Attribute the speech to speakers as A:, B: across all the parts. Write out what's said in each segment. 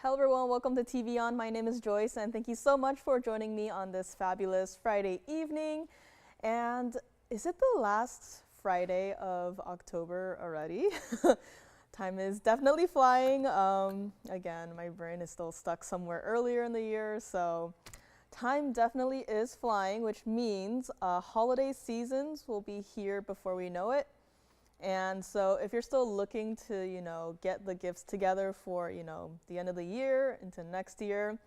A: Hello everyone, welcome to TVON. My name is Joyce and thank you so much for joining me on this fabulous Friday evening. And is it the last Friday of October already? Time is definitely flying. Again, my brain is still stuck somewhere earlier in the year, so time definitely is flying, which means holiday seasons will be here before we know it. And so if you're still looking to, get the gifts together for, the end of the year into next year,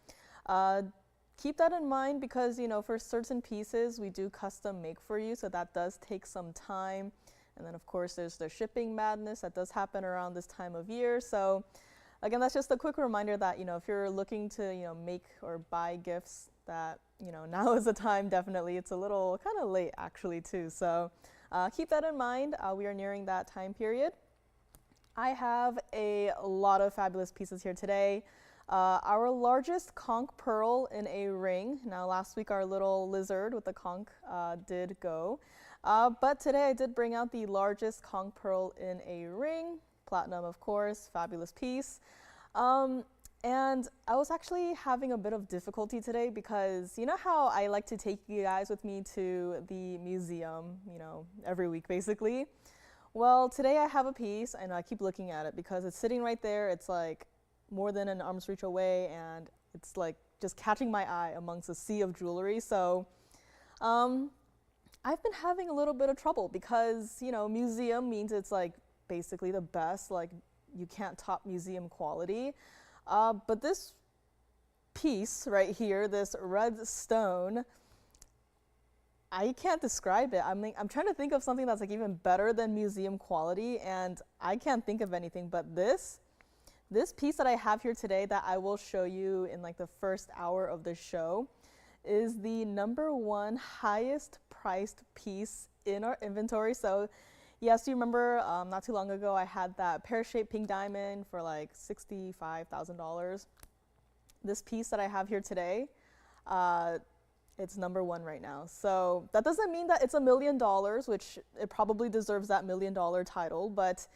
A: keep that in mind because, for certain pieces, we do custom make for you. So that does take some time. And then, of course, there's the shipping madness that does happen around this time of year. So again, that's just a quick reminder that, if you're looking to, make or buy gifts that, now is the time, definitely. It's a little kind of late, actually, too. So keep that in mind. We are nearing that time period. I have a lot of fabulous pieces here today. Our largest conch pearl in a ring. Now, last week our little lizard with the conch did go. But today I did bring out the largest conch pearl in a ring. Platinum, of course, fabulous piece. And I was actually having a bit of difficulty today because you know how I like to take you guys with me to the museum, every week basically. Well, today I have a piece and I keep looking at it because it's sitting right there. It's like more than an arm's reach away and it's like just catching my eye amongst a sea of jewelry. So I've been having a little bit of trouble because, museum means it's like basically the best, like you can't top museum quality. But this piece right here, this red stone, I can't describe it. I'm trying to think of something that's like even better than museum quality, and I can't think of anything. But this piece that I have here today that I will show you in like the first hour of the show is the #1 highest priced piece in our inventory. So yes, you remember not too long ago I had that pear-shaped pink diamond for like $65,000. This piece that I have here today, it's #1 right now. So that doesn't mean that it's $1 million, which it probably deserves that $1 million title, but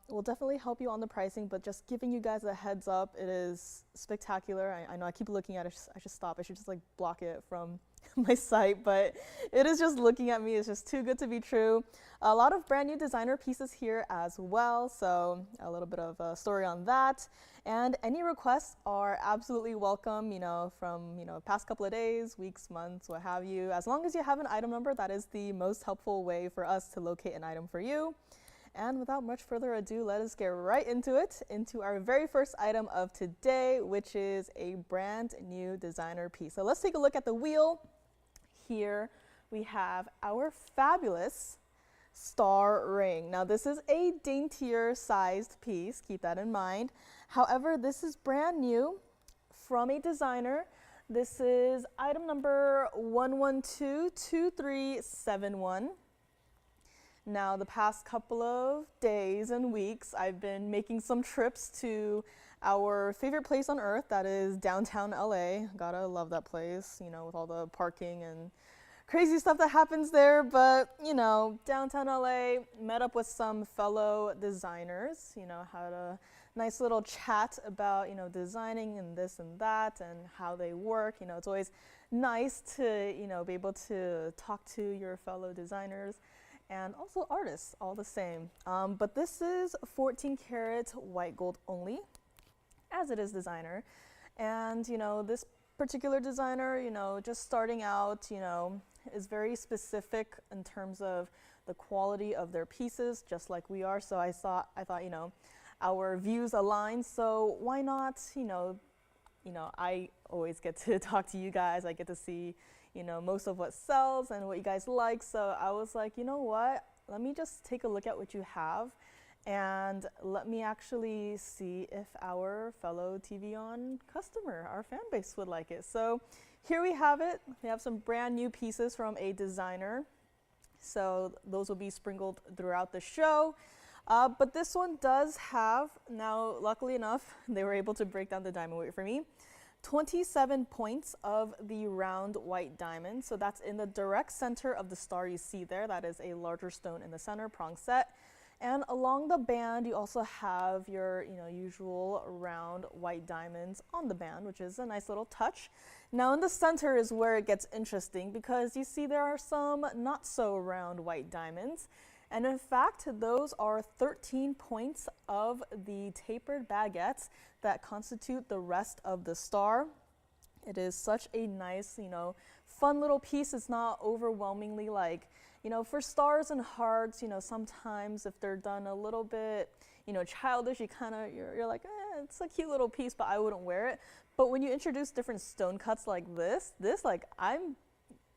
A: we'll definitely help you on the pricing, but just giving you guys a heads up, it is spectacular. I know I keep looking at it, I should stop. I should just like block it from my site, but it is just looking at me. It's just too good to be true. A lot of brand new designer pieces here as well, so a little bit of a story on that. And any requests are absolutely welcome, from, past couple of days, weeks, months, what have you. As long as you have an item number, that is the most helpful way for us to locate an item for you. And without much further ado, let us get right into it, into our very first item of today, which is a brand new designer piece. So let's take a look at the wheel. Here we have our fabulous star ring. Now this is a daintier sized piece, keep that in mind. However, this is brand new from a designer. This is item number 1122371. Now, the past couple of days and weeks, I've been making some trips to our favorite place on earth, that is downtown LA. Gotta love that place, with all the parking and crazy stuff that happens there. But, downtown LA, met up with some fellow designers, had a nice little chat about, designing and this and that and how they work. It's always nice to, be able to talk to your fellow designers. And also artists, all the same. But this is 14 karat white gold only, as it is designer. And, this particular designer, just starting out, is very specific in terms of the quality of their pieces, just like we are. So I thought, our views align. So why not, I always get to talk to you guys. I get to see most of what sells and what you guys like. So I was like, you know what? Let me just take a look at what you have and let me actually see if our fellow TVON customer, our fan base would like it. So here we have it. We have some brand new pieces from a designer. So those will be sprinkled throughout the show. But this one does have, now luckily enough, they were able to break down the diamond weight for me. 27 points of the round white diamond. So that's in the direct center of the star you see there. That is a larger stone in the center, prong set. And along the band, you also have your, usual round white diamonds on the band, which is a nice little touch. Now in the center is where it gets interesting because you see there are some not so round white diamonds. And in fact, those are 13 points of the tapered baguettes that constitute the rest of the star. It is such a nice, fun little piece. It's not overwhelmingly like, for stars and hearts, sometimes if they're done a little bit, childish, you're like, it's a cute little piece, but I wouldn't wear it. But when you introduce different stone cuts like this, like, I'm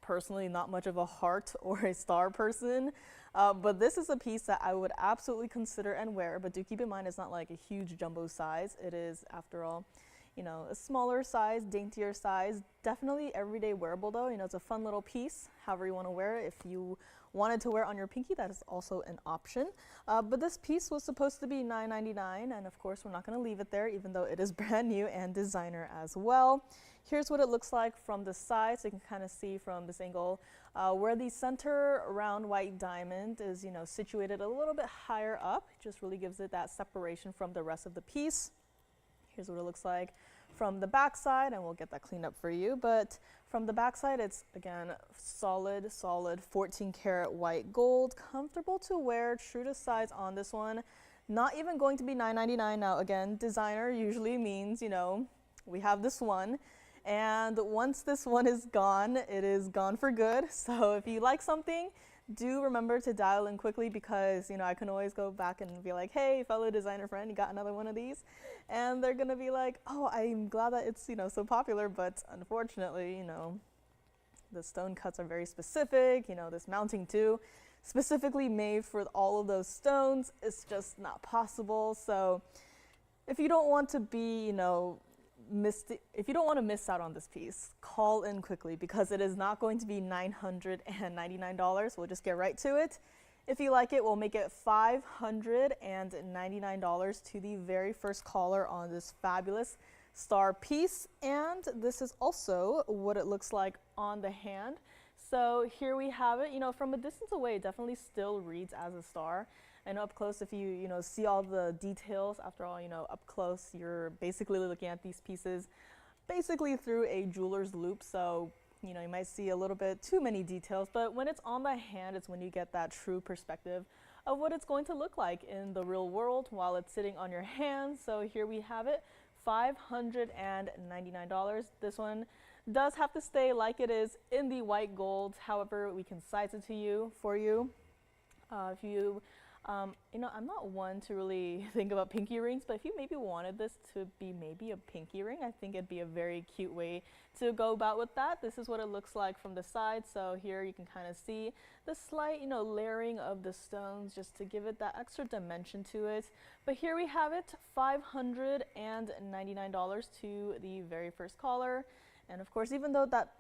A: personally not much of a heart or a star person, but this is a piece that I would absolutely consider and wear. But do keep in mind, it's not like a huge jumbo size. It is, after all, a smaller size, daintier size, definitely everyday wearable though. It's a fun little piece, however you want to wear it. If you wanted to wear it on your pinky, that is also an option. But this piece was supposed to be $9.99, and of course we're not going to leave it there, even though it is brand new and designer as well. Here's what it looks like from the side, so you can kind of see from this angle where the center round white diamond is, situated a little bit higher up. It just really gives it that separation from the rest of the piece. Here's what it looks like from the back side, and we'll get that cleaned up for you. But from the back side, it's again solid 14 karat white gold, comfortable to wear, true to size on this one. Not even going to be $9.99. Now again, designer usually means, we have this one, and once this one is gone, it is gone for good. So if you like something, do remember to dial in quickly, because I can always go back and be like, hey, fellow designer friend, you got another one of these? And they're gonna be like, oh, I'm glad that it's so popular, but unfortunately, the stone cuts are very specific. This mounting too, specifically made for all of those stones, it's just not possible. So if you don't want to be, if you don't want to miss out on this piece, call in quickly, because it is not going to be $999. We'll just get right to it. If you like it, we'll make it $599 to the very first caller on this fabulous star piece. And this is also what it looks like on the hand. So here we have it. From a distance away, it definitely still reads as a star. And up close, if you see all the details, after all, up close, you're basically looking at these pieces basically through a jeweler's loop. So, you might see a little bit too many details, but when it's on the hand, it's when you get that true perspective of what it's going to look like in the real world while it's sitting on your hand. So here we have it, $599. This one does have to stay like it is in the white gold. However, we can size it for you. If you I'm not one to really think about pinky rings, but if you maybe wanted this to be maybe a pinky ring, I think it'd be a very cute way to go about with that. This is what it looks like from the side. So here you can kind of see the slight, layering of the stones just to give it that extra dimension to it. But here we have it, $599 to the very first caller. And of course, even though that,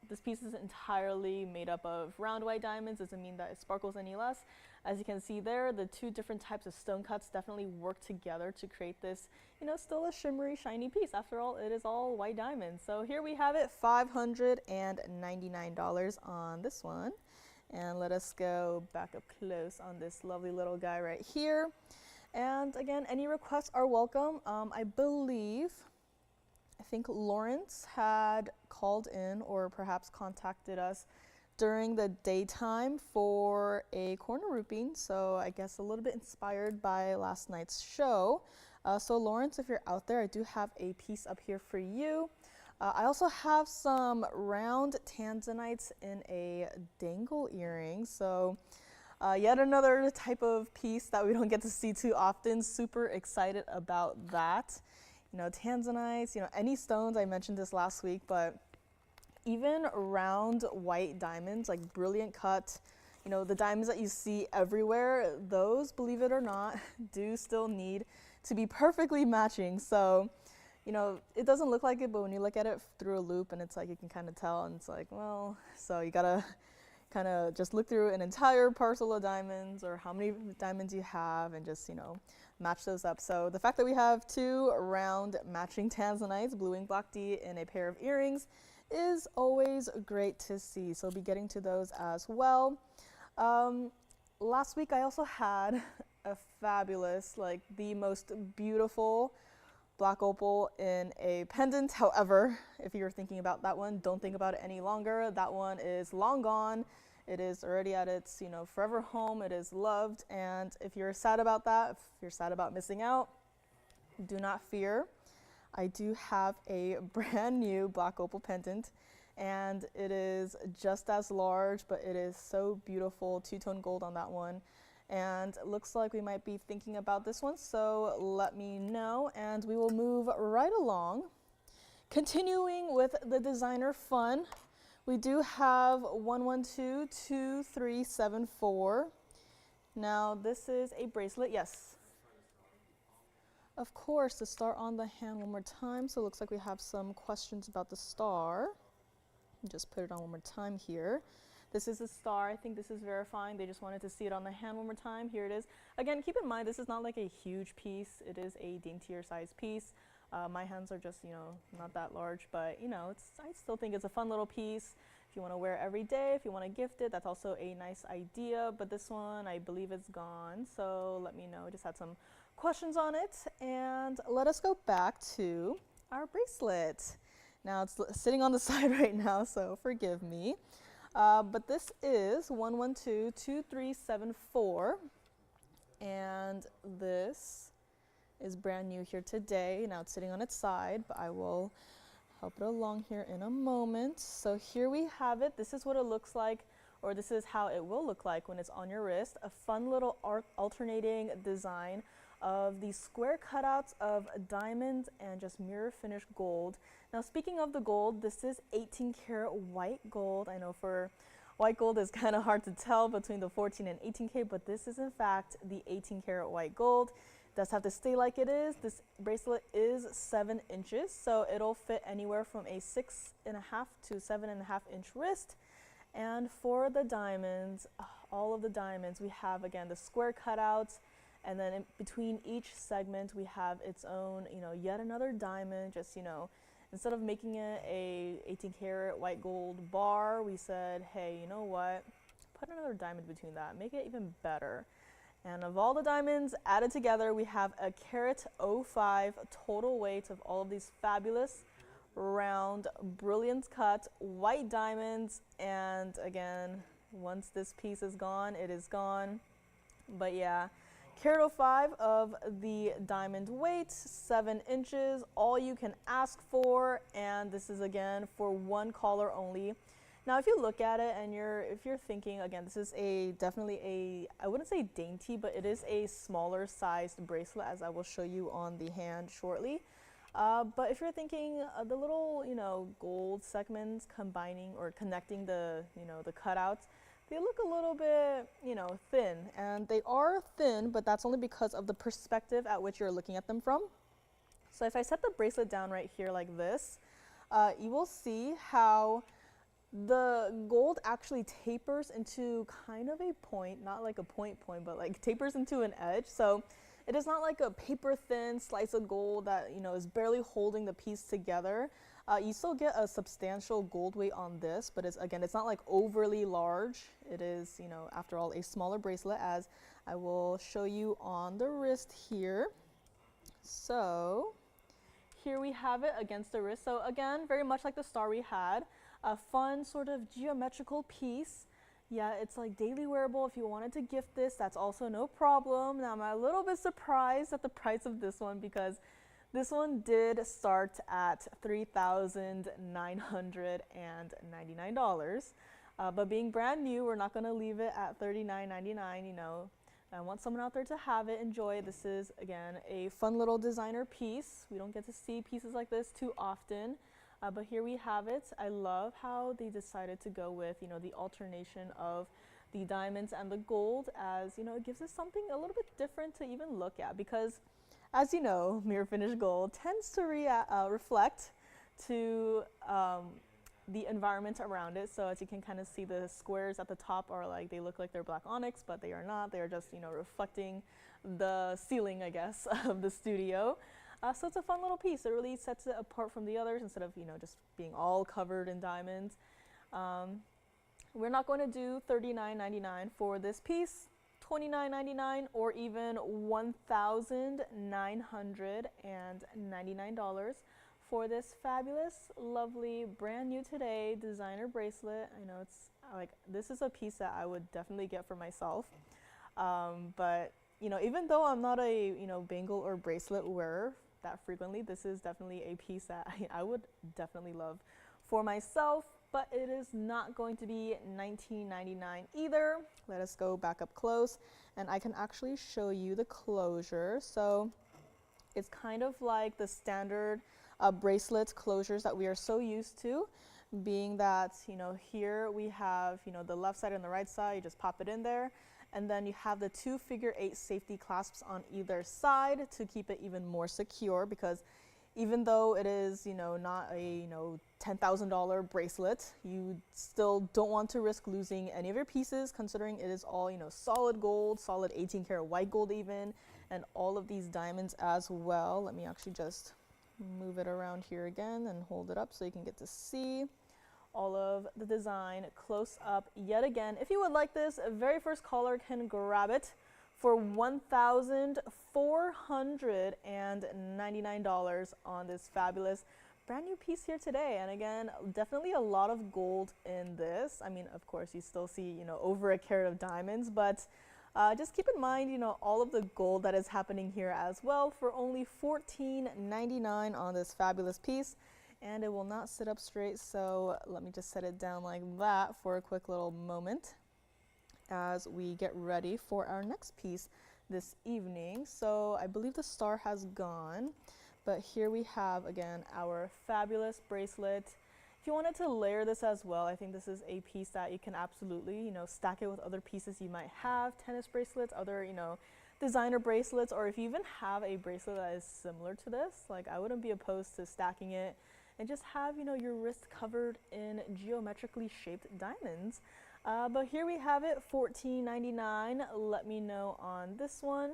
A: this piece is entirely made up of round white diamonds, doesn't mean that it sparkles any less. As you can see there, the two different types of stone cuts definitely work together to create this, still a shimmery, shiny piece. After all, it is all white diamonds. So here we have it, $599 on this one. And let us go back up close on this lovely little guy right here. And again, any requests are welcome. I think Lawrence had called in or perhaps contacted us during the daytime for a corner rooping, so I guess a little bit inspired by last night's show. So Lawrence, if you're out there, I do have a piece up here for you. I also have some round tanzanites in a dangle earring, so yet another type of piece that we don't get to see too often. Super excited about that. Tanzanites, any stones, I mentioned this last week, but even round white diamonds, like brilliant cut, the diamonds that you see everywhere, those, believe it or not, do still need to be perfectly matching. So, it doesn't look like it, but when you look at it through a loop and it's like, you can kind of tell, and it's like, well, so you gotta kind of just look through an entire parcel of diamonds or how many diamonds you have and just, match those up. So the fact that we have two round matching tanzanites, blue ink black D, in a pair of earrings is always great to see. So I'll be getting to those as well. Last week I also had a fabulous, like the most beautiful black opal in a pendant. However, if you're thinking about that one, don't think about it any longer. That one is long gone. It is already at its, forever home. It is loved. And if you're sad about that, if you're sad about missing out, do not fear. I do have a brand new black opal pendant, and it is just as large, but it is so beautiful, two-tone gold on that one. And it looks like we might be thinking about this one, so let me know, and we will move right along. Continuing with the designer fun, we do have 1122374. Now this is a bracelet, yes. Of course, the star on the hand one more time. So it looks like we have some questions about the star. Just put it on one more time here. This is a star. I think this is verifying. They just wanted to see it on the hand one more time. Here it is. Again, keep in mind, this is not like a huge piece. It is a daintier size piece. My hands are just, not that large, but I still think it's a fun little piece. If you want to wear it every day, if you want to gift it, that's also a nice idea. But this one, I believe it's gone. So let me know. I just had some questions on it, and let us go back to our bracelet. Now it's sitting on the side right now, so forgive me. But this is 1122374, and this is brand new here today. Now it's sitting on its side, but I will help it along here in a moment. So here we have it. This is what it looks like, or this is how it will look like when it's on your wrist. A fun little alternating design of these square cutouts of diamonds and just mirror finished gold. Now speaking of the gold, this is 18 karat white gold. I know for white gold it's kind of hard to tell between the 14 and 18K, but this is in fact the 18 karat white gold. It does have to stay like it is. This bracelet is 7 inches, so it'll fit anywhere from a 6.5 to 7.5 inch wrist. And for the diamonds, all of the diamonds, we have again the square cutouts. And then in between each segment, we have its own, yet another diamond. Just, instead of making it a 18 karat white gold bar, we said, hey, you know what? Put another diamond between that. Make it even better. And of all the diamonds added together, we have a carat 05 total weight of all of these fabulous, round, brilliant cut white diamonds. And again, once this piece is gone, it is gone. But yeah. Carat 05 of the diamond weight, 7 inches, all you can ask for, and this is again for one caller only. Now if you look at it and if you're thinking, again, this is definitely I wouldn't say dainty, but it is a smaller sized bracelet, as I will show you on the hand shortly. But if you're thinking the little, gold segments combining or connecting the cutouts, they look a little bit, thin, and they are thin, but that's only because of the perspective at which you're looking at them from. So if I set the bracelet down right here like this, you will see how the gold actually tapers into kind of a point, not like a point, but like tapers into an edge. So it is not like a paper thin slice of gold that, is barely holding the piece together. You still get a substantial gold weight on this, but it's not like overly large. It is, after all, a smaller bracelet, as I will show you on the wrist here. So here we have it against the wrist. So again, very much like the star we had, a fun sort of geometrical piece. Yeah, it's like daily wearable. If you wanted to gift this, that's also no problem. Now I'm a little bit surprised at the price of this one, because this one did start at $3,999. But being brand new, we're not going to leave it at $39.99. I want someone out there to have it, enjoy it. This is, again, a fun little designer piece. We don't get to see pieces like this too often. But here we have it. I love how they decided to go with, the alternation of the diamonds and the gold, as, it gives us something a little bit different to even look at, because as you know, mirror finished gold tends to reflect to the environment around it. So as you can kind of see, the squares at the top are they look like they're black onyx, but they are not. They are just, reflecting the ceiling, I guess, of the studio. So it's a fun little piece. It really sets it apart from the others instead of, just being all covered in diamonds. We're not going to do $39.99 for this piece. $29.99 or even $1,999 for this fabulous, lovely, brand new today designer bracelet. I know it's like, this is a piece that I would definitely get for myself. But you know, even though I'm not a, you know, bangle or bracelet wearer that frequently, this is definitely a piece that I would definitely love for myself, but it is not going to be $19.99 either. Let us go back up close and I can actually show you the closure. So it's kind of like the standard bracelet closures that we are so used to, being that, you know, here we have, you know, the left side and the right side, you just pop it in there. And then you have the 2 figure-8 safety clasps on either side to keep it even more secure, because even though it is, you know, not a, you know, $10,000 bracelet, you still don't want to risk losing any of your pieces, considering it is all, you know, solid gold, solid 18 karat white gold even, and all of these diamonds as well. Let me actually just move it around here again and hold it up so you can get to see all of the design close up yet again. If you would like this, very first caller can grab it for $1,499 on this fabulous brand new piece here today. And again, definitely a lot of gold in this. I mean, of course, you still see, you know, over a carat of diamonds, but just keep in mind, you know, all of the gold that is happening here as well for only $14.99 on this fabulous piece. And it will not sit up straight, so let me just set it down like that for a quick little moment as we get ready for our next piece this evening. So I believe the star has gone, but here we have again our fabulous bracelet. If you wanted to layer this as well, I think this is a piece that you can absolutely, you know, stack it with other pieces you might have, tennis bracelets, other, you know, designer bracelets, or if you even have a bracelet that is similar to this, like I wouldn't be opposed to stacking it and just have, you know, your wrist covered in geometrically shaped diamonds. But here we have it, $14.99. Let me know on this one,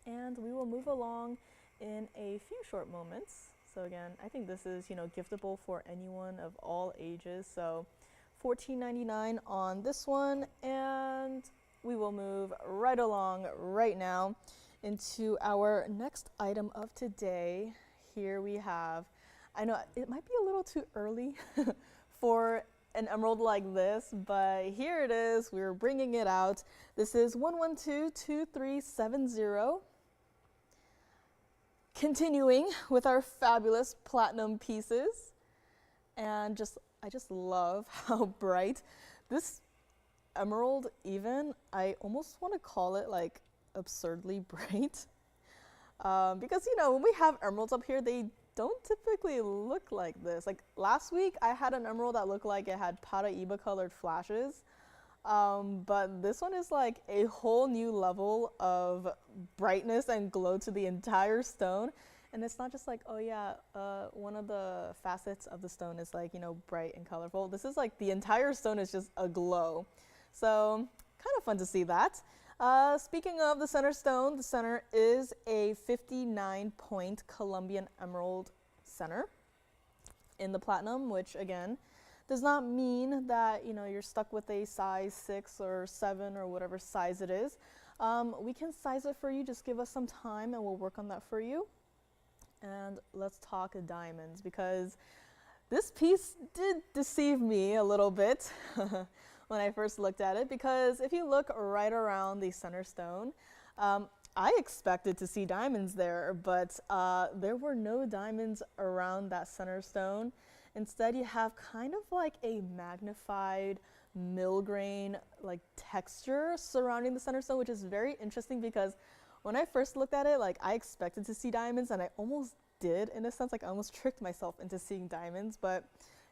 A: and we will move along in a few short moments. So again, I think this is, you know, giftable for anyone of all ages. So $14.99 on this one, and we will move right along right now into our next item of today. Here we have, I know it might be a little too early for an emerald like this, but here it is. We're bringing it out. This is 1122370. Continuing with our fabulous platinum pieces. And I just love how bright this emerald, even, I almost want to call it like absurdly bright. Because, you know, when we have emeralds up here, they don't typically look like this. Like last week, I had an emerald that looked like it had Paraiba colored flashes. But this one is like a whole new level of brightness and glow to the entire stone. And it's not just like, oh yeah, one of the facets of the stone is like, you know, bright and colorful. This is like the entire stone is just aglow. So kind of fun to see that. Speaking of the center stone, the center is a 59-point Colombian emerald center in the platinum, which again does not mean that, you know, you're stuck with a size 6 or 7 or whatever size it is. We can size it for you. Just give us some time and we'll work on that for you. And let's talk diamonds, because this piece did deceive me a little bit when I first looked at it, because if you look right around the center stone, I expected to see diamonds there, but there were no diamonds around that center stone. Instead, you have kind of like a magnified mill grain like texture surrounding the center stone, which is very interesting, because when I first looked at it, like I expected to see diamonds, and I almost did in a sense, like I almost tricked myself into seeing diamonds, but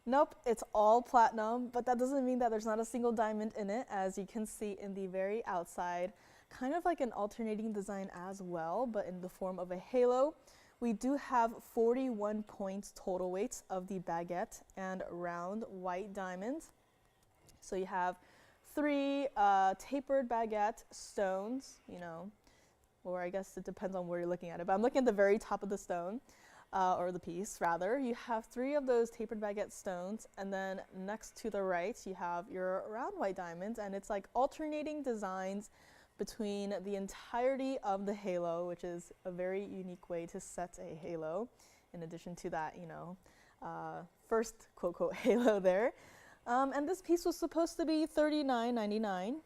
A: nope, it's all platinum. But that doesn't mean that there's not a single diamond in it, as you can see in the very outside, kind of like an alternating design as well, but in the form of a halo. We do have 41 points total weight of the baguette and round white diamonds. So you have 3 tapered baguette stones, you know, or I guess it depends on where you're looking at it, but I'm looking at the very top of the stone, or the piece rather. You have 3 of those tapered baguette stones, and then next to the right you have your round white diamonds, and it's like alternating designs between the entirety of the halo, which is a very unique way to set a halo, in addition to that, first quote halo there. And this piece was supposed to be $39.99.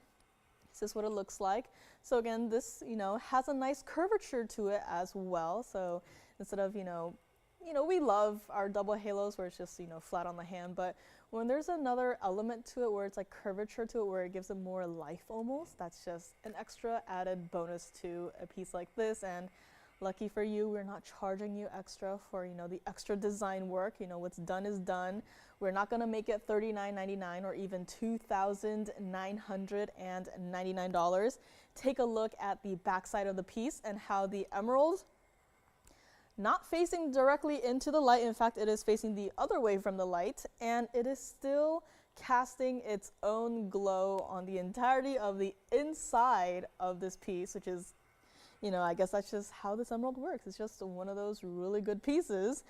A: This is what it looks like. So again, this, has a nice curvature to it as well. So instead of, we love our double halos where it's just, flat on the hand, but when there's another element to it where it's like curvature to it where it gives it more life almost, that's just an extra added bonus to a piece like this. And lucky for you, we're not charging you extra for, the extra design work. What's done is done. We're not going to make it $39.99 or even $2,999. Take a look at the backside of the piece and how the emerald, not facing directly into the light, in fact, it is facing the other way from the light, and it is still casting its own glow on the entirety of the inside of this piece, which is, I guess that's just how this emerald works. It's just one of those really good pieces.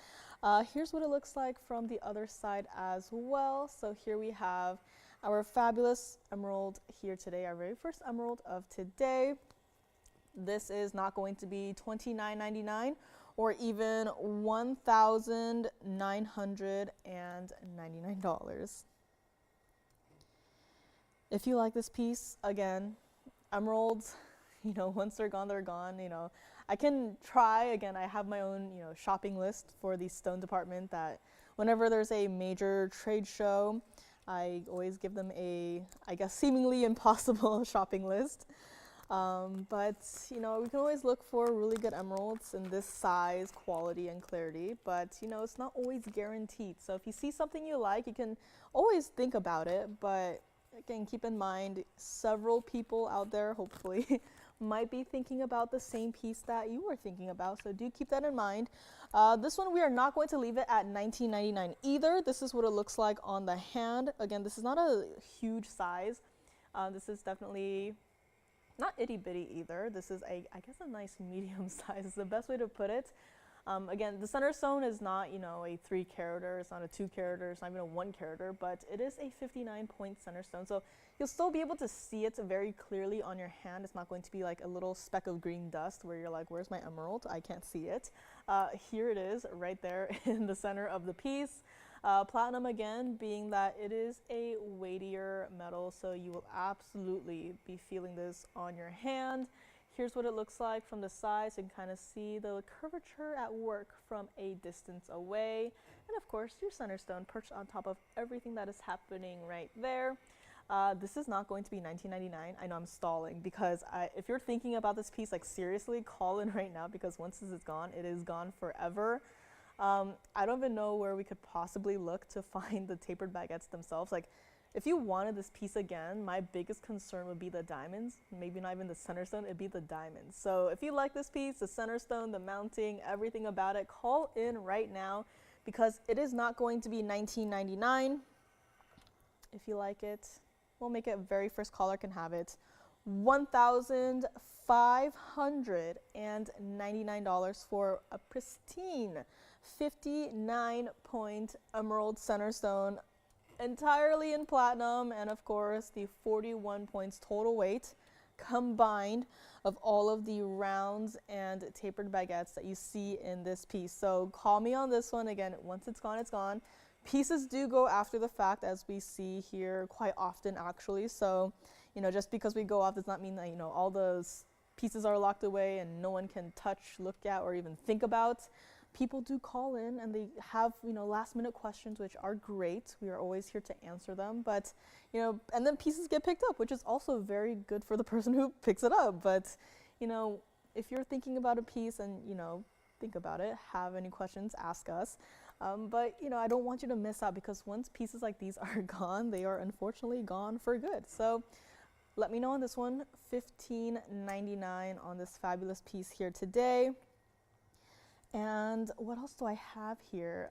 A: Here's what it looks like from the other side as well. So here we have our fabulous emerald here today, our very first emerald of today. This is not going to be $29.99 or even $1,999. If you like this piece, again, emeralds, once they're gone, they're gone. I can try, again, I have my own, shopping list for the stone department that whenever there's a major trade show, I always give them a, I guess, seemingly impossible shopping list. But, we can always look for really good emeralds in this size, quality, and clarity. But, it's not always guaranteed. So if you see something you like, you can always think about it. But, again, keep in mind, several people out there, hopefully, might be thinking about the same piece that you were thinking about. So do keep that in mind. This one, we are not going to leave it at $19.99 either. This is what it looks like on the hand. Again, this is not a huge size. This is definitely not itty bitty either. This is I guess a nice medium size is the best way to put it. Again, the center stone is not, a 3 carat, it's not a 2 carat, it's not even a 1 carat, but it is a 59-point center stone. So you'll still be able to see it very clearly on your hand. It's not going to be like a little speck of green dust where you're like, where's my emerald? I can't see it. Here it is right there in the center of the piece. Platinum, again, being that it is a weightier metal, so you will absolutely be feeling this on your hand. Here's what it looks like from the side, so you can kind of see the curvature at work from a distance away. And of course, your center stone perched on top of everything that is happening right there. This is not going to be $19.99. I know I'm stalling because if you're thinking about this piece, like seriously, call in right now because once this is gone, it is gone forever. I don't even know where we could possibly look to find the tapered baguettes themselves. Like, if you wanted this piece again, my biggest concern would be the diamonds. Maybe not even the center stone, it'd be the diamonds. So if you like this piece, the center stone, the mounting, everything about it, call in right now because it is not going to be $19.99. If you like it, we'll make it very first caller can have it. $1,599 for a pristine 59-point emerald center stone, entirely in platinum, and of course the 41 points total weight combined of all of the rounds and tapered baguettes that you see in this piece. So call me on this one. Again, once it's gone, it's gone. Pieces do go after the fact, as we see here quite often actually. So, just because we go off does not mean that, all those pieces are locked away and no one can touch, look at, or even think about. People do call in and they have, last minute questions, which are great. We are always here to answer them, but, and then pieces get picked up, which is also very good for the person who picks it up. But, if you're thinking about a piece and, think about it, have any questions, ask us. But, I don't want you to miss out because once pieces like these are gone, they are unfortunately gone for good. So let me know on this one, $15.99 on this fabulous piece here today. And what else do I have here?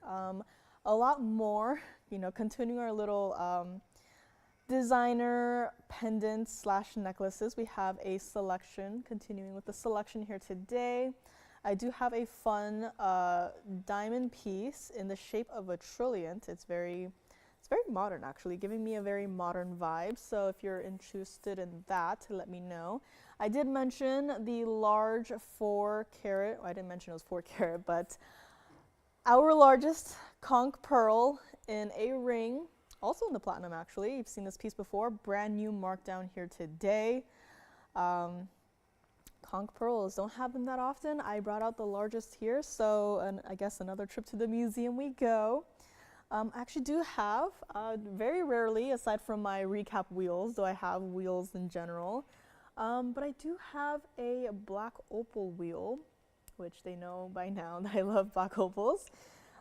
A: A lot more, continuing our little designer pendants / necklaces. We have a selection, continuing with the selection here today. I do have a fun diamond piece in the shape of a trilliant. It's very very modern actually, giving me a very modern vibe. So if you're interested in that, let me know. I did mention the large 4 carat, well, I didn't mention it was 4 carat, but our largest conch pearl in a ring, also in the platinum actually. You've seen this piece before, brand new markdown here today. Conch pearls don't happen that often. I brought out the largest here, so I guess another trip to the museum we go. I actually do have, very rarely, aside from my recap wheels, do I have wheels in general, but I do have a black opal wheel, which they know by now that I love black opals.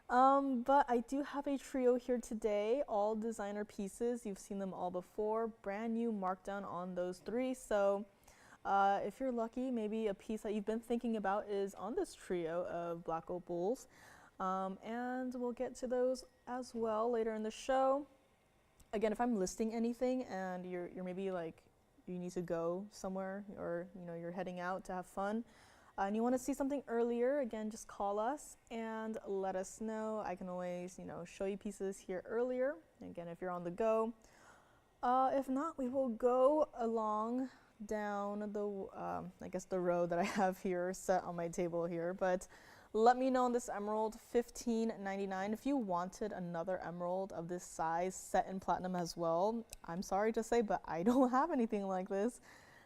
A: But I do have a trio here today, all designer pieces. You've seen them all before, brand new markdown on those 3. So if you're lucky, maybe a piece that you've been thinking about is on this trio of black opals. And we'll get to those as well later in the show. Again, if I'm listing anything and you're maybe like, you need to go somewhere, or you're heading out to have fun, and you want to see something earlier, again, just call us and let us know. I can always, show you pieces here earlier. Again, if you're on the go. If not, we will go along down the, I guess the road that I have here set on my table here. But let me know on this emerald, $15.99. If you wanted another emerald of this size set in platinum as well, I'm sorry to say, but I don't have anything like this.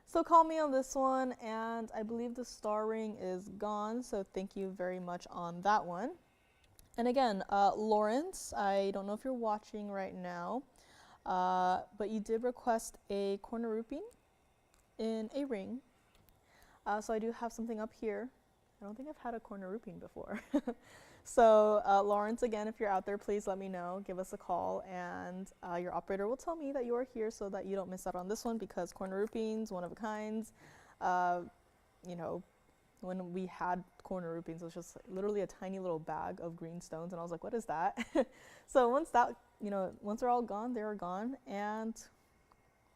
A: So call me on this one, and I believe the star ring is gone, so thank you very much on that one. And again, Lawrence, I don't know if you're watching right now, but you did request a corner rupee in a ring. So I do have something up here. I don't think I've had a corner rupee before. So Lawrence, again, if you're out there, please let me know. Give us a call, and your operator will tell me that you are here so that you don't miss out on this one, because corner rupees, one of a kinds. When we had corner rupees, it was just literally a tiny little bag of green stones, and I was like, what is that? So once they're all gone, they're gone, and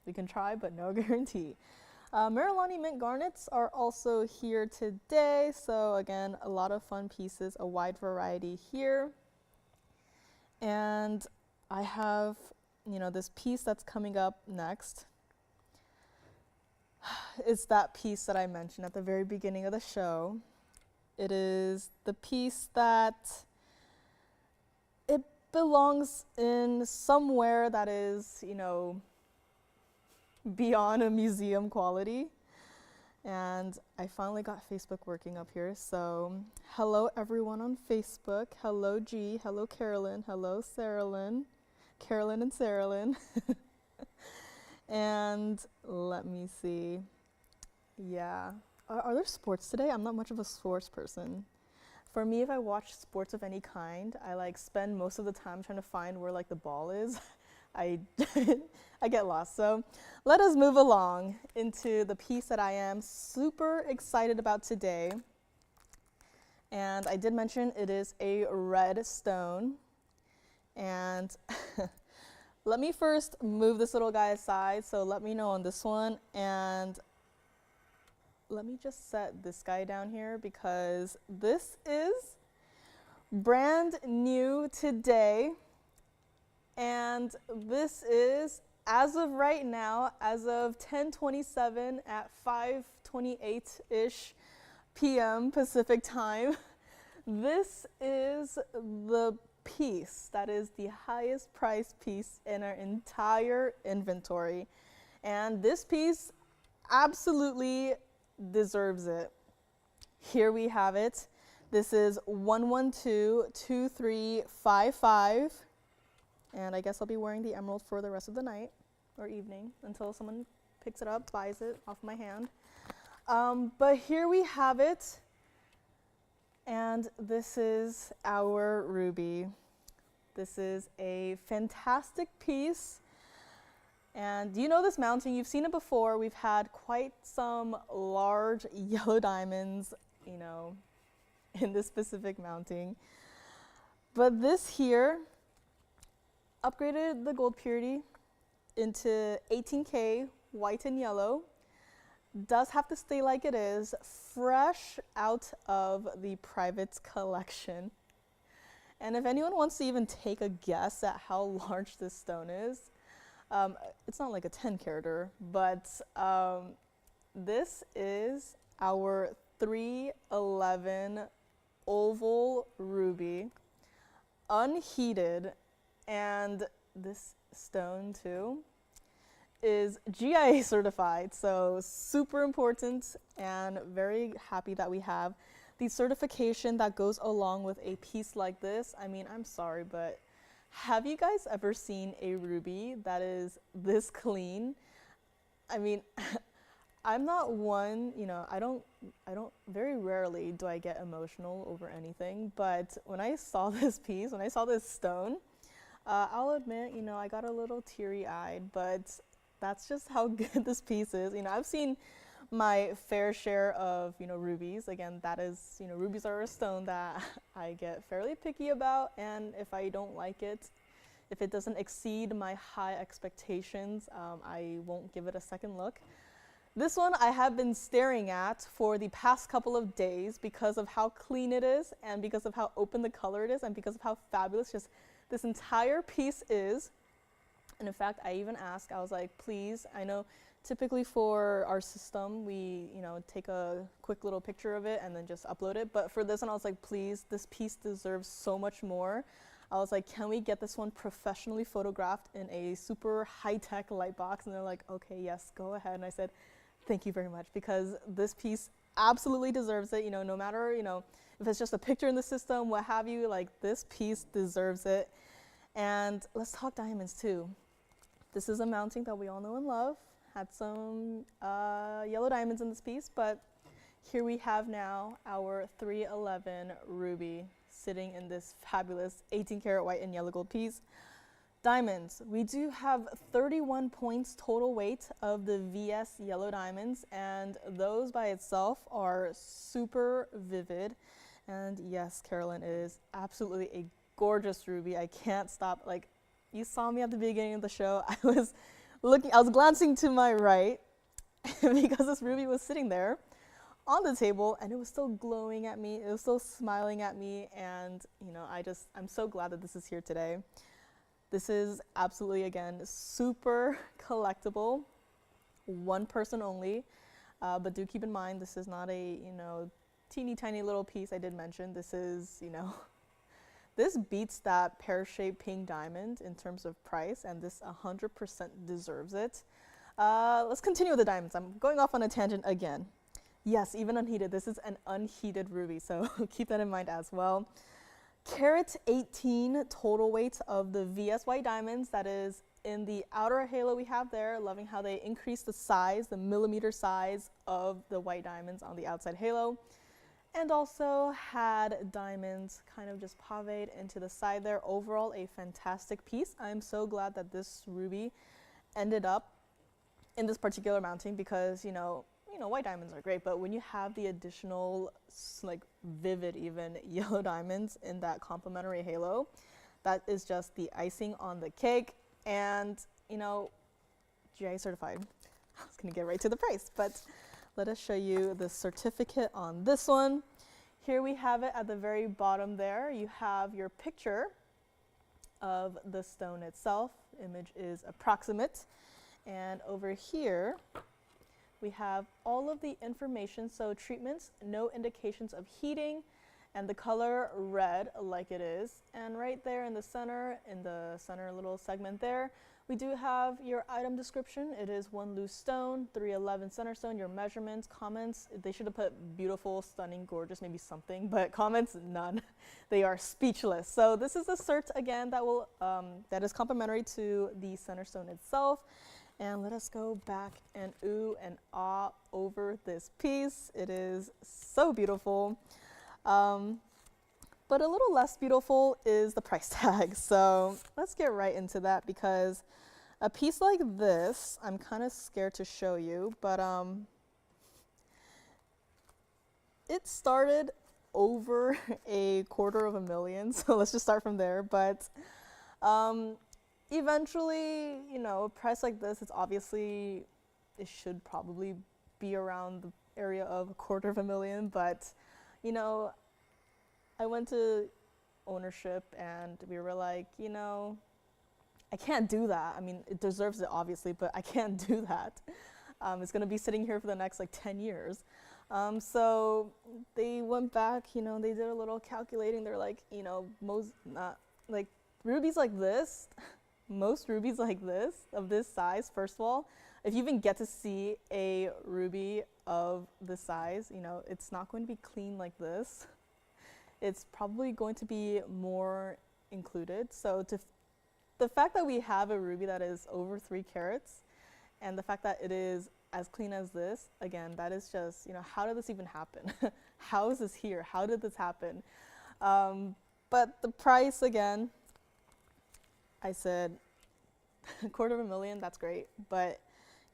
A: we can try, but no guarantee. Marilani mint garnets are also here today, so again, a lot of fun pieces, a wide variety here. And I have, this piece that's coming up next. It's that piece that I mentioned at the very beginning of the show. It is the piece that it belongs in somewhere that is, beyond a museum quality. And I finally got Facebook working up here, so hello everyone on Facebook. Hello G, hello Carolyn, hello Sarah-Lynn, Carolyn and Sarah-Lynn. And let me see, yeah, are there sports today? I'm not much of a sports person. For me, if I watch sports of any kind, I spend most of the time trying to find where the ball is. I get lost. So let us move along into the piece that I am super excited about today. And I did mention it is a red stone. And let me first move this little guy aside, so let me know on this one. And let me just set this guy down here, because this is brand new today. And this is, as of right now, as of 10:27 at 5:28-ish p.m. Pacific time, this is the piece that is the highest priced piece in our entire inventory. And this piece absolutely deserves it. Here we have it. This is 1122355. And I guess I'll be wearing the emerald for the rest of the night or evening until someone picks it up, buys it off my hand. But here we have it. And this is our ruby. This is a fantastic piece. And do you know this mounting? You've seen it before. We've had quite some large yellow diamonds, in this specific mounting. But this here upgraded the gold purity into 18K white and yellow. Does have to stay like it is, fresh out of the private collection. And if anyone wants to even take a guess at how large this stone is, it's not like a 10 carater, but this is our 311 oval ruby, unheated, and this stone too is GIA certified, so super important, and very happy that we have the certification that goes along with a piece like this. I mean, I'm sorry, but have you guys ever seen a ruby that is this clean? I mean, I'm not one, you know, I don't, very rarely do I get emotional over anything, but when I saw this piece, when I saw this stone, I'll admit, you know, I got a little teary-eyed, but that's just how good this piece is. You know, I've seen my fair share of, you know, rubies. Again, that is, you know, rubies are a stone that I get fairly picky about, and if I don't like it, if it doesn't exceed my high expectations, I won't give it a second look. This one I have been staring at for the past couple of days because of how clean it is, and because of how open the color it is, and because of how fabulous just this entire piece is. And in fact, I even asked, I was like, please, I know typically for our system, we, you know, take a quick little picture of it and then just upload it. But for this one, I was like, please, this piece deserves so much more. I was like, can we get this one professionally photographed in a super high-tech light box? And they're like, okay, yes, go ahead. And I said, thank you very much, because this piece absolutely deserves it. You know, no matter, you know, if it's just a picture in the system, what have you, like, this piece deserves it. And let's talk diamonds too. This is a mounting that we all know and love. Had some yellow diamonds in this piece, but here we have now our 311 ruby sitting in this fabulous 18 karat white and yellow gold piece. Diamonds, we do have 31 points total weight of the VS yellow diamonds, and those by itself are super vivid. And yes, Carolyn, it is absolutely a gorgeous ruby. I can't stop. Like, you saw me at the beginning of the show. I was glancing to my right because this ruby was sitting there on the table, and it was still glowing at me. It was still smiling at me, and you know, I'm so glad that this is here today. This is absolutely, again, super collectible, one person only, but do keep in mind, this is not a, you know, teeny tiny little piece. I did mention this is, you know, this beats that pear-shaped pink diamond in terms of price, and this 100% deserves it. Let's continue with the diamonds. I'm going off on a tangent again. Yes, even unheated, this is an unheated ruby, so keep that in mind as well. Carat 18 total weight of the VS white diamonds, that is in the outer halo we have there. Loving how they increase the size, the millimeter size of the white diamonds on the outside halo. And also had diamonds kind of just paved into the side there. Overall, a fantastic piece. I'm so glad that this ruby ended up in this particular mounting, because, you know, white diamonds are great, but when you have the additional, like, vivid even yellow diamonds in that complementary halo, that is just the icing on the cake. And, you know, GIA certified. I was gonna get right to the price, but let us show you the certificate on this one. Here we have it at the very bottom there. You have your picture of the stone itself. Image is approximate. And over here, we have all of the information, so treatments, no indications of heating, and the color red like it is. And right there in the center little segment there, we do have your item description. It is one loose stone, 311 center stone, your measurements, comments. They should have put beautiful, stunning, gorgeous, maybe something, but comments, none. They are speechless. So this is the cert again that is complementary to the center stone itself. And let us go back and ooh and ah over this piece. It is so beautiful. But a little less beautiful is the price tag. So let's get right into that, because a piece like this, I'm kind of scared to show you, but it started over $250,000. So let's just start from there. But eventually, you know, a price like this, it should probably be around the area of $250,000. But, you know, I went to ownership, and we were like, you know, I can't do that. I mean, it deserves it obviously, but I can't do that. It's gonna be sitting here for the next like 10 years. So they went back, you know, they did a little calculating. They're like, you know, most not like rubies like this, most rubies like this of this size. First of all, if you even get to see a ruby of this size, you know, it's not going to be clean like this. It's probably going to be more included. So the fact that we have a ruby that is over 3 carats, and the fact that it is as clean as this, again, that is just, you know, how did this even happen? How is this here? How did this happen? But the price, again, I said $250,000, that's great. But,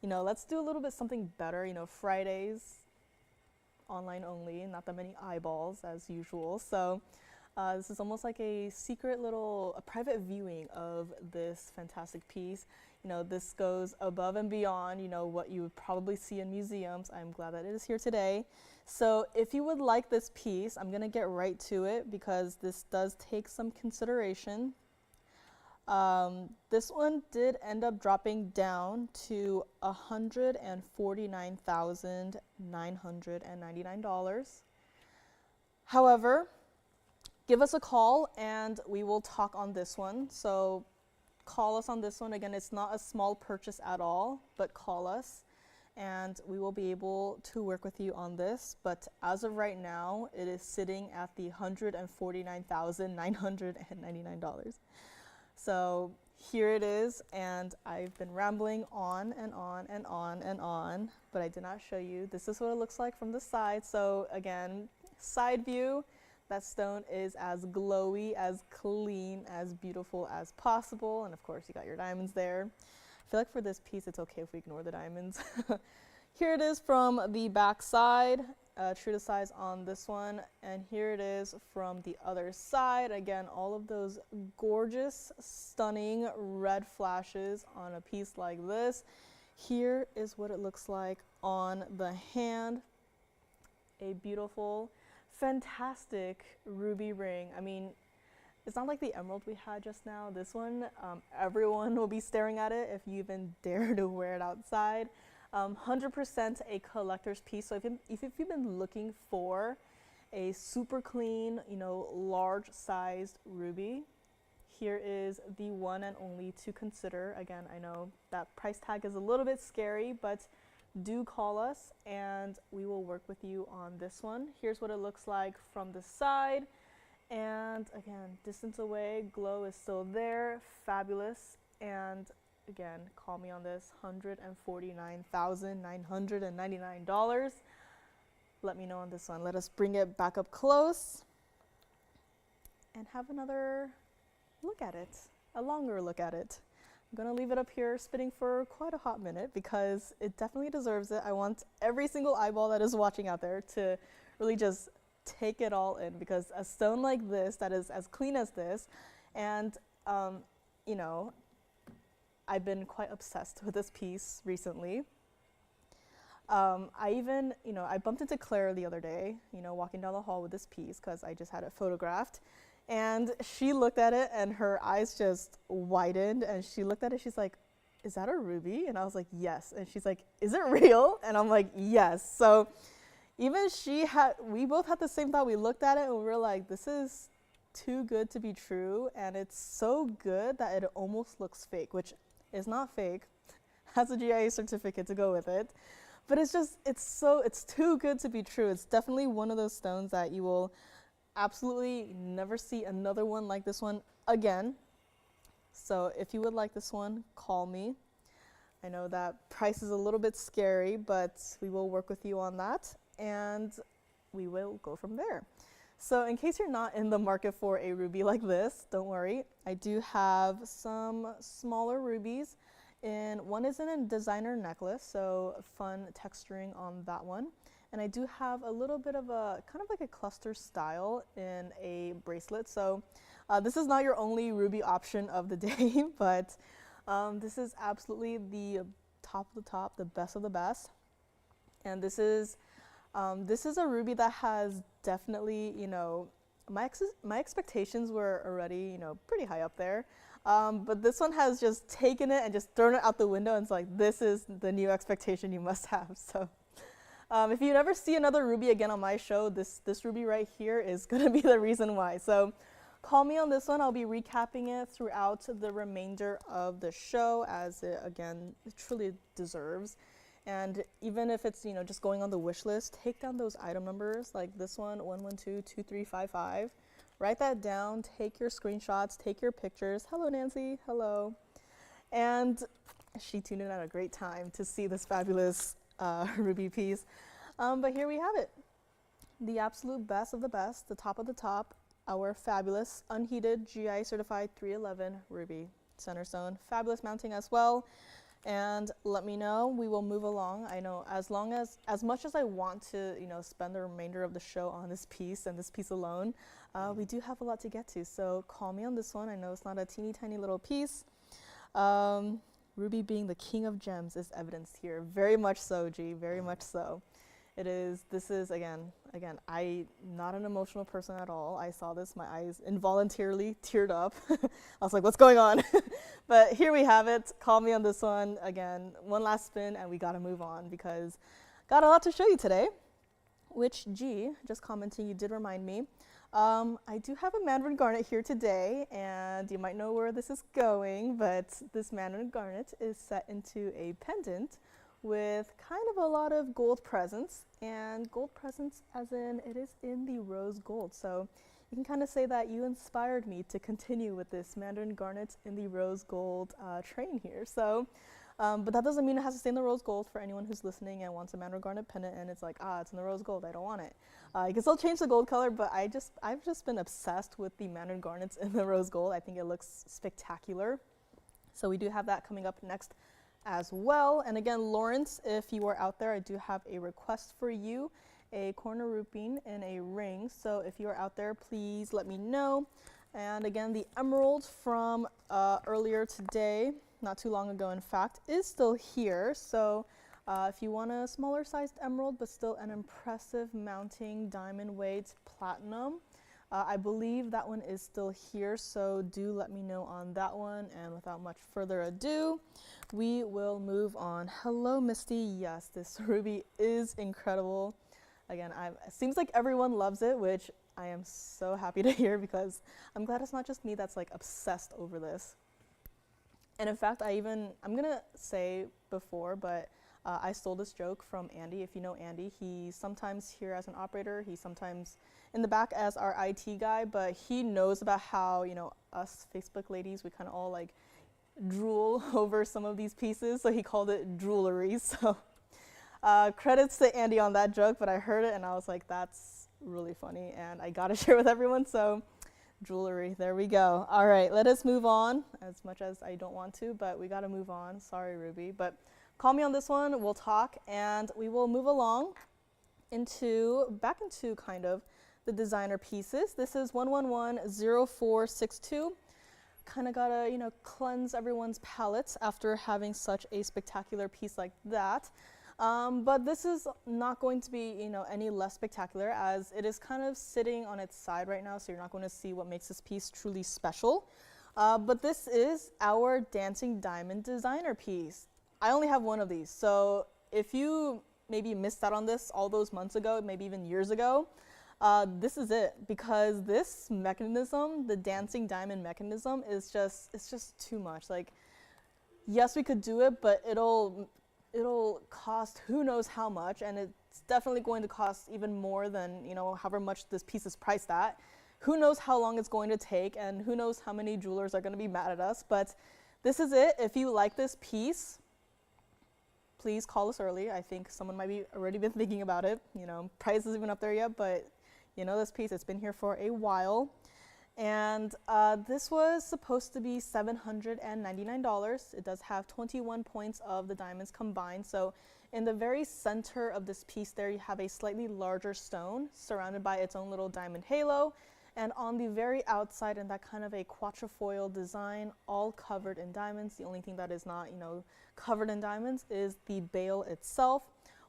A: you know, let's do a little bit something better. You know, Fridays, online only, not that many eyeballs as usual. So this is almost like a secret little, a private viewing of this fantastic piece. You know, this goes above and beyond, you know, what you would probably see in museums. I'm glad that it is here today. So if you would like this piece, I'm gonna get right to it because this does take some consideration. This one did end up dropping down to $149,999. However, give us a call and we will talk on this one. So call us on this one. Again, it's not a small purchase at all, but call us and we will be able to work with you on this. But as of right now, it is sitting at the $149,999. So here it is, and I've been rambling on and on and on and on, but I did not show you. This is what it looks like from the side. So again, side view, that stone is as glowy, as clean, as beautiful as possible. And of course, you got your diamonds there. I feel like for this piece, it's okay if we ignore the diamonds. Here it is from the back side, true to size on this one. And here it is from the other side. Again, all of those gorgeous, stunning red flashes on a piece like this. Here is what it looks like on the hand. A beautiful, fantastic ruby ring. I mean, it's not like the emerald we had just now. This one, everyone will be staring at it if you even dare to wear it outside. 100% a collector's piece. So if you've been looking for a super clean, you know, large sized ruby, here is the one and only to consider. Again, I know that price tag is a little bit scary, but do call us and we will work with you on this one. Here's what it looks like from the side. And again, distance away, glow is still there, fabulous. And again, call me on this, $149,999. Let me know on this one. Let us bring it back up close and have another look at it, a longer look at it. I'm gonna leave it up here spinning for quite a hot minute because it definitely deserves it. I want every single eyeball that is watching out there to really just take it all in, because a stone like this that is as clean as this, and you know, I've been quite obsessed with this piece recently. I even, you know, I bumped into Claire the other day, you know, walking down the hall with this piece because I just had it photographed. And she looked at it and her eyes just widened and she looked at it, she's like, is that a ruby? And I was like, yes. And she's like, is it real? And I'm like, yes. So even we both had the same thought. We looked at it and we were like, this is too good to be true. And it's so good that it almost looks fake, which is not fake, has a GIA certificate to go with it. But it's just, it's too good to be true. It's definitely one of those stones that you will absolutely never see another one like this one again. So if you would like this one, call me. I know that price is a little bit scary, but we will work with you on that and we will go from there. So in case you're not in the market for a ruby like this, don't worry. I do have some smaller rubies, and one is in a designer necklace, so fun texturing on that one. And I do have a little bit of a kind of like a cluster style in a bracelet. So this is not your only ruby option of the day, but this is absolutely the top of the top, the best of the best. And this is a ruby that has definitely, you know, my expectations were already, you know, pretty high up there. But this one has just taken it and just thrown it out the window, and it's like, this is the new expectation you must have. So if you never see another ruby again on my show, this ruby right here is going to be the reason why. So call me on this one. I'll be recapping it throughout the remainder of the show, as it, again, it truly deserves. And even if it's, you know, just going on the wish list, take down those item numbers, like this one, 1122355. Write that down, take your screenshots, take your pictures. Hello, Nancy, hello. And she tuned in at a great time to see this fabulous ruby piece. But here we have it. The absolute best of the best, the top of the top, our fabulous unheated GI certified 311 ruby center stone. Fabulous mounting as well. And let me know, we will move along. I know as much as I want to, you know, spend the remainder of the show on this piece and this piece alone, we do have a lot to get to. So call me on this one. I know it's not a teeny tiny little piece. Ruby being the king of gems is evidenced here. Very much so, G, very much so. This is, again, I'm not an emotional person at all. I saw this, my eyes involuntarily teared up. I was like, what's going on? But here we have it. Call me on this one. Again, one last spin and we gotta move on because got a lot to show you today, which G, just commenting, you did remind me. I do have a Mandarin garnet here today, and you might know where this is going, but this Mandarin garnet is set into a pendant with kind of a lot of gold presents, and gold presents as in it is in the rose gold. So you can kind of say that you inspired me to continue with this Mandarin garnet in the rose gold train here. So, but that doesn't mean it has to stay in the rose gold for anyone who's listening and wants a Mandarin garnet pendant and it's like, it's in the rose gold, I don't want it. You can still change the gold color, but I've just been obsessed with the Mandarin garnets in the rose gold. I think it looks spectacular. So we do have that coming up next as well. And again, Lawrence, if you are out there, I do have a request for you, a corner rupee in a ring. So if you are out there, please let me know. And again, the emerald from earlier today, not too long ago in fact, is still here. So if you want a smaller sized emerald but still an impressive mounting diamond weight platinum, I believe that one is still here, so do let me know on that one. And without much further ado, we will move on. Hello, Misty. Yes, this ruby is incredible. Again, it seems like everyone loves it, which I am so happy to hear because I'm glad it's not just me that's like obsessed over this. And in fact, I'm gonna say before, but I stole this joke from Andy. If you know Andy, he's sometimes here as an operator, he's sometimes in the back as our IT guy, but he knows about how, you know, us Facebook ladies, we kind of all like drool over some of these pieces, so he called it droolery. So credits to Andy on that joke, but I heard it and I was like, that's really funny and I gotta share with everyone, so jewelry, there we go. All right, let us move on, as much as I don't want to, but we gotta move on. Sorry, Ruby, but call me on this one, we'll talk, and we will move along back into kind of the designer pieces. This is 1110462. Kind of gotta, you know, cleanse everyone's palates after having such a spectacular piece like that. But this is not going to be, you know, any less spectacular, as it is kind of sitting on its side right now, so you're not going to see what makes this piece truly special. But this is our dancing diamond designer piece. I only have one of these, so if you maybe missed out on this all those months ago, maybe even years ago, this is it, because this mechanism, the dancing diamond mechanism, it's just too much. Like, yes, we could do it, but it'll cost who knows how much, and it's definitely going to cost even more than, you know, however much this piece is priced at. Who knows how long it's going to take, and who knows how many jewelers are going to be mad at us, but this is it. If you like this piece, please call us early. I think someone might be already been thinking about it. You know, price isn't even up there yet, but you know this piece, it's been here for a while. And this was supposed to be $799. It does have 21 points of the diamonds combined. So in the very center of this piece there, you have a slightly larger stone surrounded by its own little diamond halo. And on the very outside, in that kind of a quatrefoil design, all covered in diamonds. The only thing that is not, you know, covered in diamonds is the bail itself.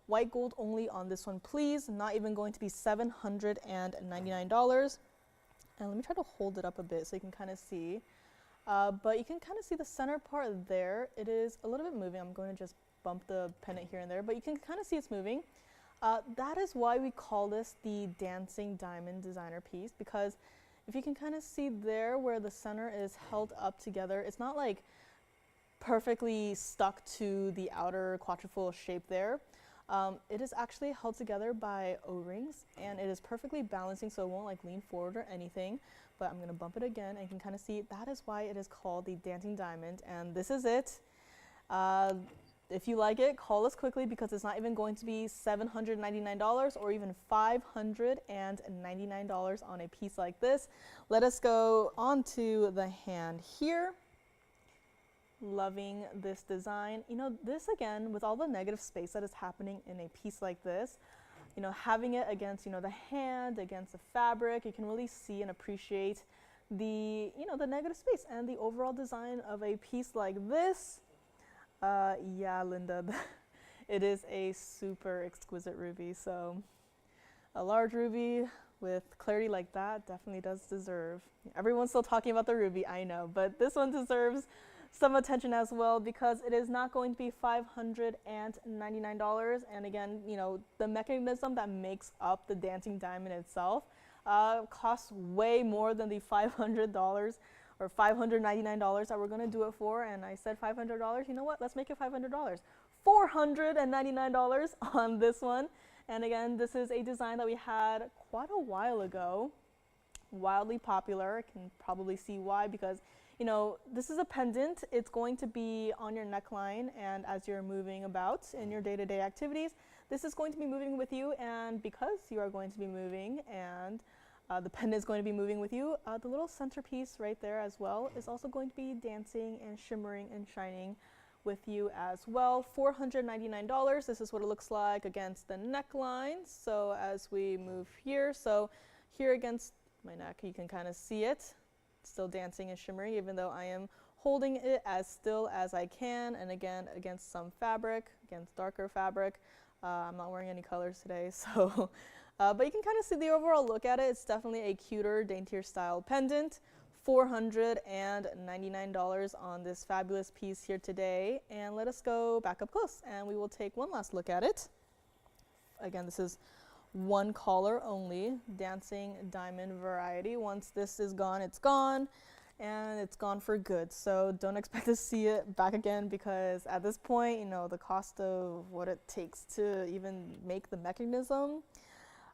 A: White gold only on this one, please. Not even going to be $799. And let me try to hold it up a bit so you can kind of see. But you can kind of see the center part there. It is a little bit moving. I'm going to just bump the pendant here and there, but you can kind of see it's moving. That is why we call this the dancing diamond designer piece, because if you can kind of see there where the center is held up together, it's not like perfectly stuck to the outer quatrefoil shape there. It is actually held together by O-rings, and it is perfectly balancing, so it won't like lean forward or anything. But I'm gonna bump it again, and you can kind of see that is why it is called the dancing diamond, and this is it. If you like it, call us quickly, because it's not even going to be $799 or even $599 on a piece like this. Let us go on to the hand here. Loving this design. You know, this again, with all the negative space that is happening in a piece like this, you know, having it against, you know, the hand, against the fabric, you can really see and appreciate the, you know, the negative space and the overall design of a piece like this. Yeah, Linda, it is a super exquisite ruby. So a large ruby with clarity like that definitely does deserve. Everyone's still talking about the ruby, I know, but this one deserves some attention as well, because it is not going to be $599. And again, you know, the mechanism that makes up the dancing diamond itself costs way more than the $500 or $599 that we're going to do it for. And I said $500, you know what, let's make it $500. $499 on this one. And again, this is a design that we had quite a while ago, wildly popular. I can probably see why, because you know, this is a pendant. It's going to be on your neckline, and as you're moving about in your day-to-day activities, this is going to be moving with you. And because you are going to be moving and the pendant is going to be moving with you, the little centerpiece right there as well is also going to be dancing and shimmering and shining with you as well. $499. This is what it looks like against the neckline. So as we move here, so here against my neck, you can kind of see it. Still dancing and shimmering, even though I am holding it as still as I can, and again against some fabric, against darker fabric. I'm not wearing any colors today, so but you can kind of see the overall look at it. It's definitely a cuter, daintier style pendant. $499 on this fabulous piece here today. And let us go back up close and we will take one last look at it. Again, this is one color only, dancing diamond variety. Once this is gone, it's gone, and it's gone for good. So don't expect to see it back again, because at this point, you know, the cost of what it takes to even make the mechanism,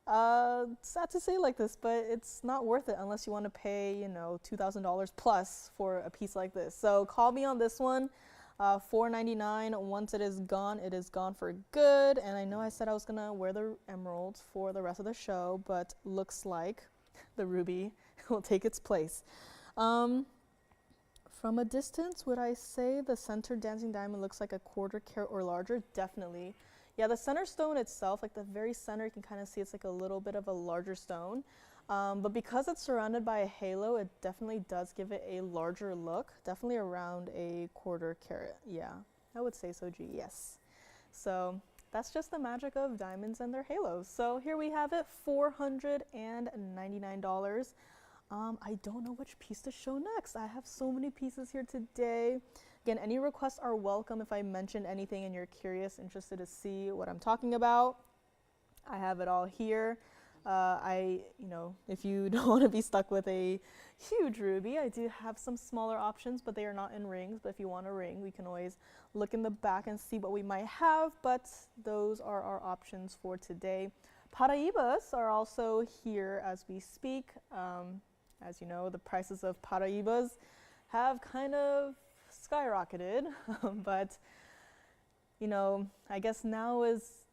A: sad to say like this, but it's not worth it unless you want to pay, you know, $2,000 plus for a piece like this. So call me on this one. $499. Once it is gone for good. And I know I said I was gonna wear the emeralds for the rest of the show, but looks like the ruby will take its place. From a distance, would I say the center dancing diamond looks like a quarter carat or larger? Definitely. Yeah, the center stone itself, like the very center, you can kind of see it's like a little bit of a larger stone. But because it's surrounded by a halo, it definitely does give it a larger look, definitely around a quarter carat. Yeah, I would say so, G, yes. So that's just the magic of diamonds and their halos. So here we have it, $499. I don't know which piece to show next. I have so many pieces here today. Again, any requests are welcome. If I mentioned anything and you're curious, interested to see what I'm talking about, I have it all here. You know, if you don't want to be stuck with a huge ruby, I do have some smaller options, but they are not in rings. But if you want a ring, we can always look in the back and see what we might have, but those are our options for today. Paraibas are also here as we speak. As you know, the prices of paraibas have kind of skyrocketed, but you know, I guess now is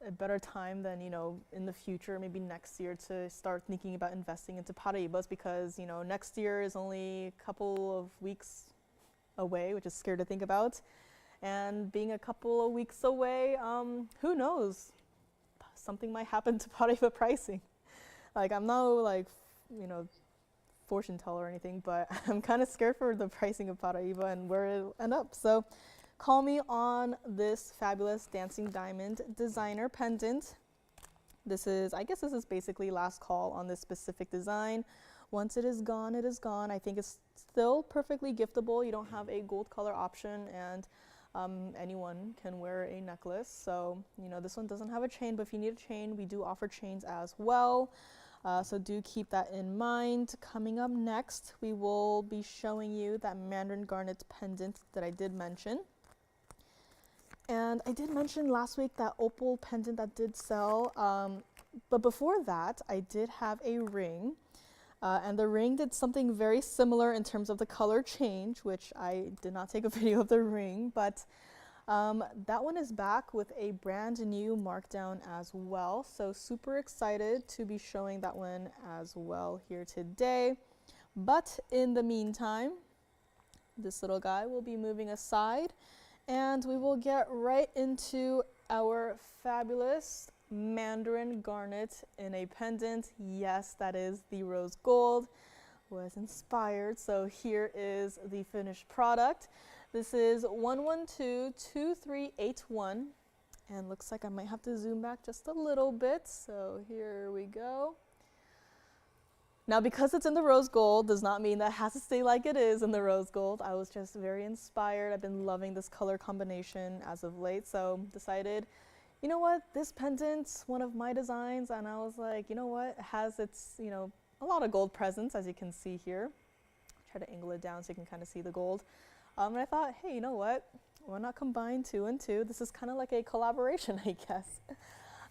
A: a better time than, you know, in the future, maybe next year, to start thinking about investing into paraibas, because, you know, next year is only a couple of weeks away, which is scary to think about. And being a couple of weeks away, who knows? Something might happen to paraiba pricing. Like, I'm no, like, you know, fortune teller or anything, but I'm kind of scared for the pricing of paraiba and where it'll end up. So call me on this fabulous dancing diamond designer pendant. This is, I guess this is basically last call on this specific design. Once it is gone, it is gone. I think it's still perfectly giftable. You don't have a gold color option, and anyone can wear a necklace. So, you know, this one doesn't have a chain, but if you need a chain, we do offer chains as well. So do keep that in mind. Coming up next, we will be showing you that Mandarin garnet pendant that I did mention. And I did mention last week that opal pendant that did sell. But before that, I did have a ring. And the ring did something very similar in terms of the color change, which I did not take a video of the ring, but that one is back with a brand new markdown as well. So super excited to be showing that one as well here today. But in the meantime, this little guy will be moving aside, and we will get right into our fabulous Mandarin garnet in a pendant. Yes, that is the rose gold. Was inspired. So here is the finished product. This is 1122381, and looks like I might have to zoom back just a little bit. So here we go. Now, because it's in the rose gold does not mean that it has to stay like it is in the rose gold. I was just very inspired. I've been loving this color combination as of late, so decided, you know what, this pendant's one of my designs, and I was like, you know what, it has its, you know, a lot of gold presents, as you can see here. Try to angle it down so you can kind of see the gold. And I thought, hey, you know what, why not combine 2 and 2? This is kind of like a collaboration, I guess.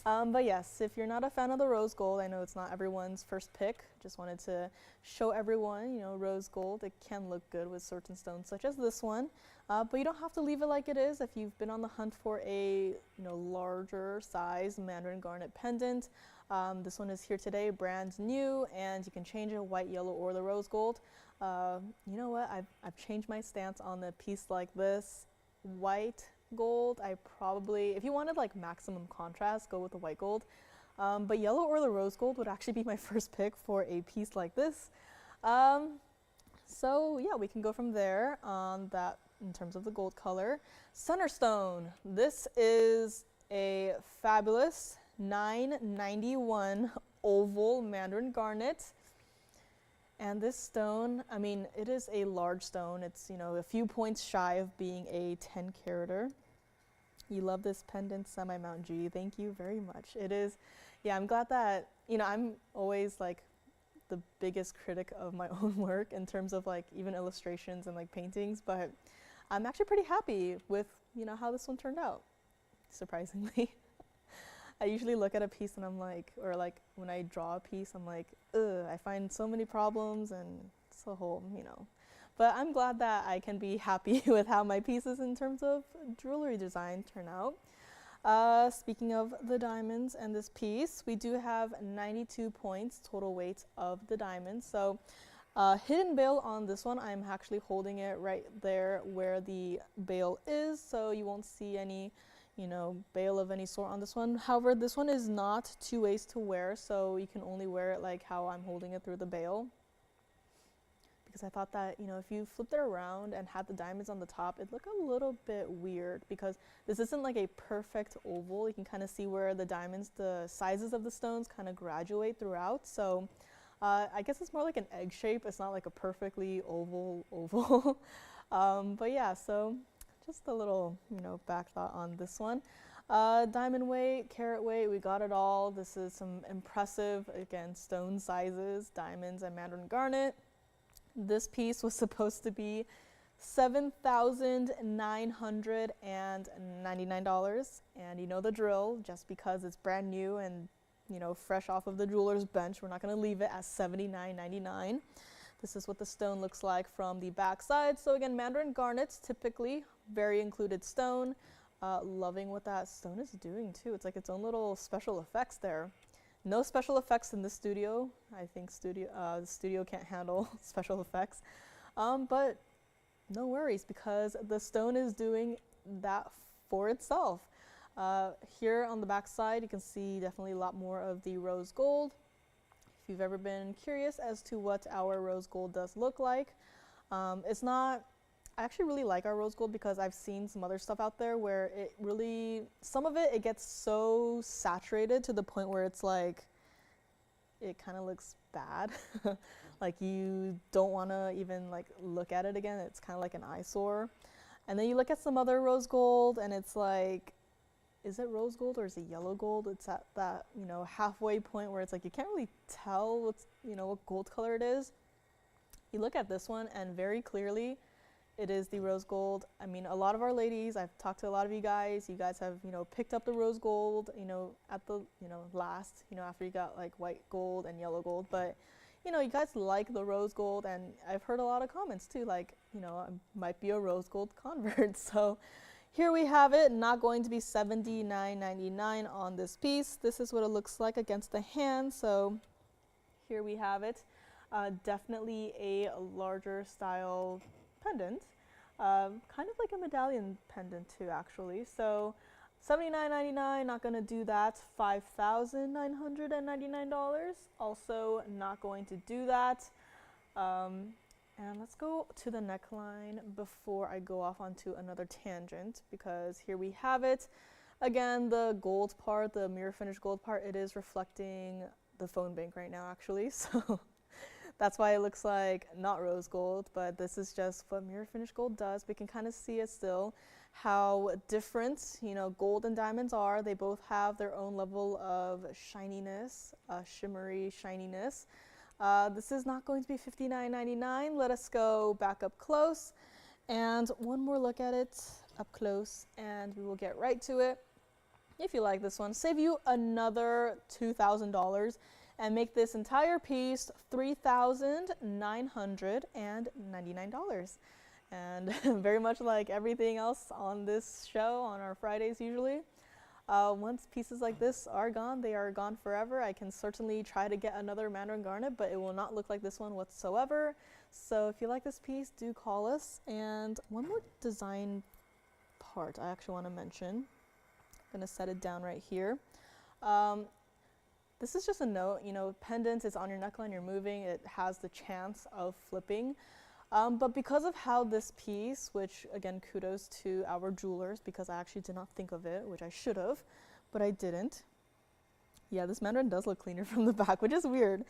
A: But yes, if you're not a fan of the rose gold, I know it's not everyone's first pick. Just wanted to show everyone, you know, rose gold, it can look good with certain stones such as this one. But you don't have to leave it like it is if you've been on the hunt for a, you know, larger size Mandarin garnet pendant. This one is here today, brand new, and you can change it white, yellow, or the rose gold. You know what, I've changed my stance on a piece like this. White gold, I probably, if you wanted like maximum contrast, go with the white gold. But yellow or the rose gold would actually be my first pick for a piece like this. So yeah, we can go from there on that in terms of the gold color. Center stone, this is a fabulous 991 oval Mandarin garnet. And this stone, I mean, it is a large stone. It's, you know, a few points shy of being a 10 carater. You love this pendant, Semi Mount G. Thank you very much. It is, yeah, I'm glad that, you know, I'm always like the biggest critic of my own work in terms of like even illustrations and like paintings, but I'm actually pretty happy with, you know, how this one turned out, surprisingly. I usually look at a piece and I'm like, or like when I draw a piece, I'm like, ugh, I find so many problems and it's a whole, you know. But I'm glad that I can be happy with how my pieces in terms of jewelry design turn out. Speaking of the diamonds and this piece, we do have 92 points total weight of the diamonds. So hidden bail on this one, I'm actually holding it right there where the bail is, so you won't see any, you know, bail of any sort on this one. However, this one is not 2 ways to wear, so you can only wear it like how I'm holding it through the bail. Because I thought that, you know, if you flipped it around and had the diamonds on the top, it'd look a little bit weird because this isn't like a perfect oval. You can kind of see where the diamonds, the sizes of the stones kind of graduate throughout. So I guess it's more like an egg shape. It's not like a perfectly oval. But yeah, so just a little, you know, back thought on this one. Diamond weight, carat weight, we got it all. This is some impressive, again, stone sizes, diamonds and Mandarin garnet. This piece was supposed to be $7,999, and you know the drill. Just because it's brand new and, you know, fresh off of the jeweler's bench, we're not going to leave it at $79.99. This is what the stone looks like from the back side. So again, Mandarin garnets, typically very included stone. Loving what that stone is doing too. It's like its own little special effects there. No special effects in the studio. I think the studio can't handle special effects. But no worries, because the stone is doing that for itself. Here on the back side, you can see definitely a lot more of the rose gold. If you've ever been curious as to what our rose gold does look like, it's not, I actually really like our rose gold because I've seen some other stuff out there where it really, some of it gets so saturated to the point where it's like, it kind of looks bad. Like you don't want to even like look at it again. It's kind of like an eyesore. And then you look at some other rose gold and it's like, is it rose gold or is it yellow gold? It's at that, halfway point where it's like you can't really tell what gold color it is. You look at this one and very clearly it is the rose gold. I mean, a lot of our ladies, I've talked to a lot of you guys have, picked up the rose gold, at the, last, after you got like white gold and yellow gold. But, you guys like the rose gold, and I've heard a lot of comments too, like, I might be a rose gold convert. So here we have it, not going to be $79.99 on this piece. This is what it looks like against the hand. So here we have it. Definitely a larger style pendant, kind of like a medallion pendant too, actually. So $79.99, not going to do that. $5,999, also not going to do that. And let's go to the neckline before I go off onto another tangent, because here we have it. Again, the gold part, the mirror finish gold part, it is reflecting the phone bank right now, actually. So that's why it looks like not rose gold, but this is just what mirror finish gold does. We can kind of see it still, how different, gold and diamonds are. They both have their own level of shininess, shimmery shininess. This is not going to be $59.99. Let us go back up close and one more look at it up close and we will get right to it. If you like this one, save you another $2,000 and make this entire piece $3,999. And very much like everything else on this show, on our Fridays usually, once pieces like this are gone, they are gone forever. I can certainly try to get another Mandarin garnet, but it will not look like this one whatsoever. So if you like this piece, do call us. And one more design part I actually want to mention. I'm going to set it down right here. This is just a note, pendant is on your neckline, you're moving, it has the chance of flipping. But because of how this piece, which again, kudos to our jewelers, because I actually did not think of it, which I should have, but I didn't. Yeah, this Mandarin does look cleaner from the back, which is weird.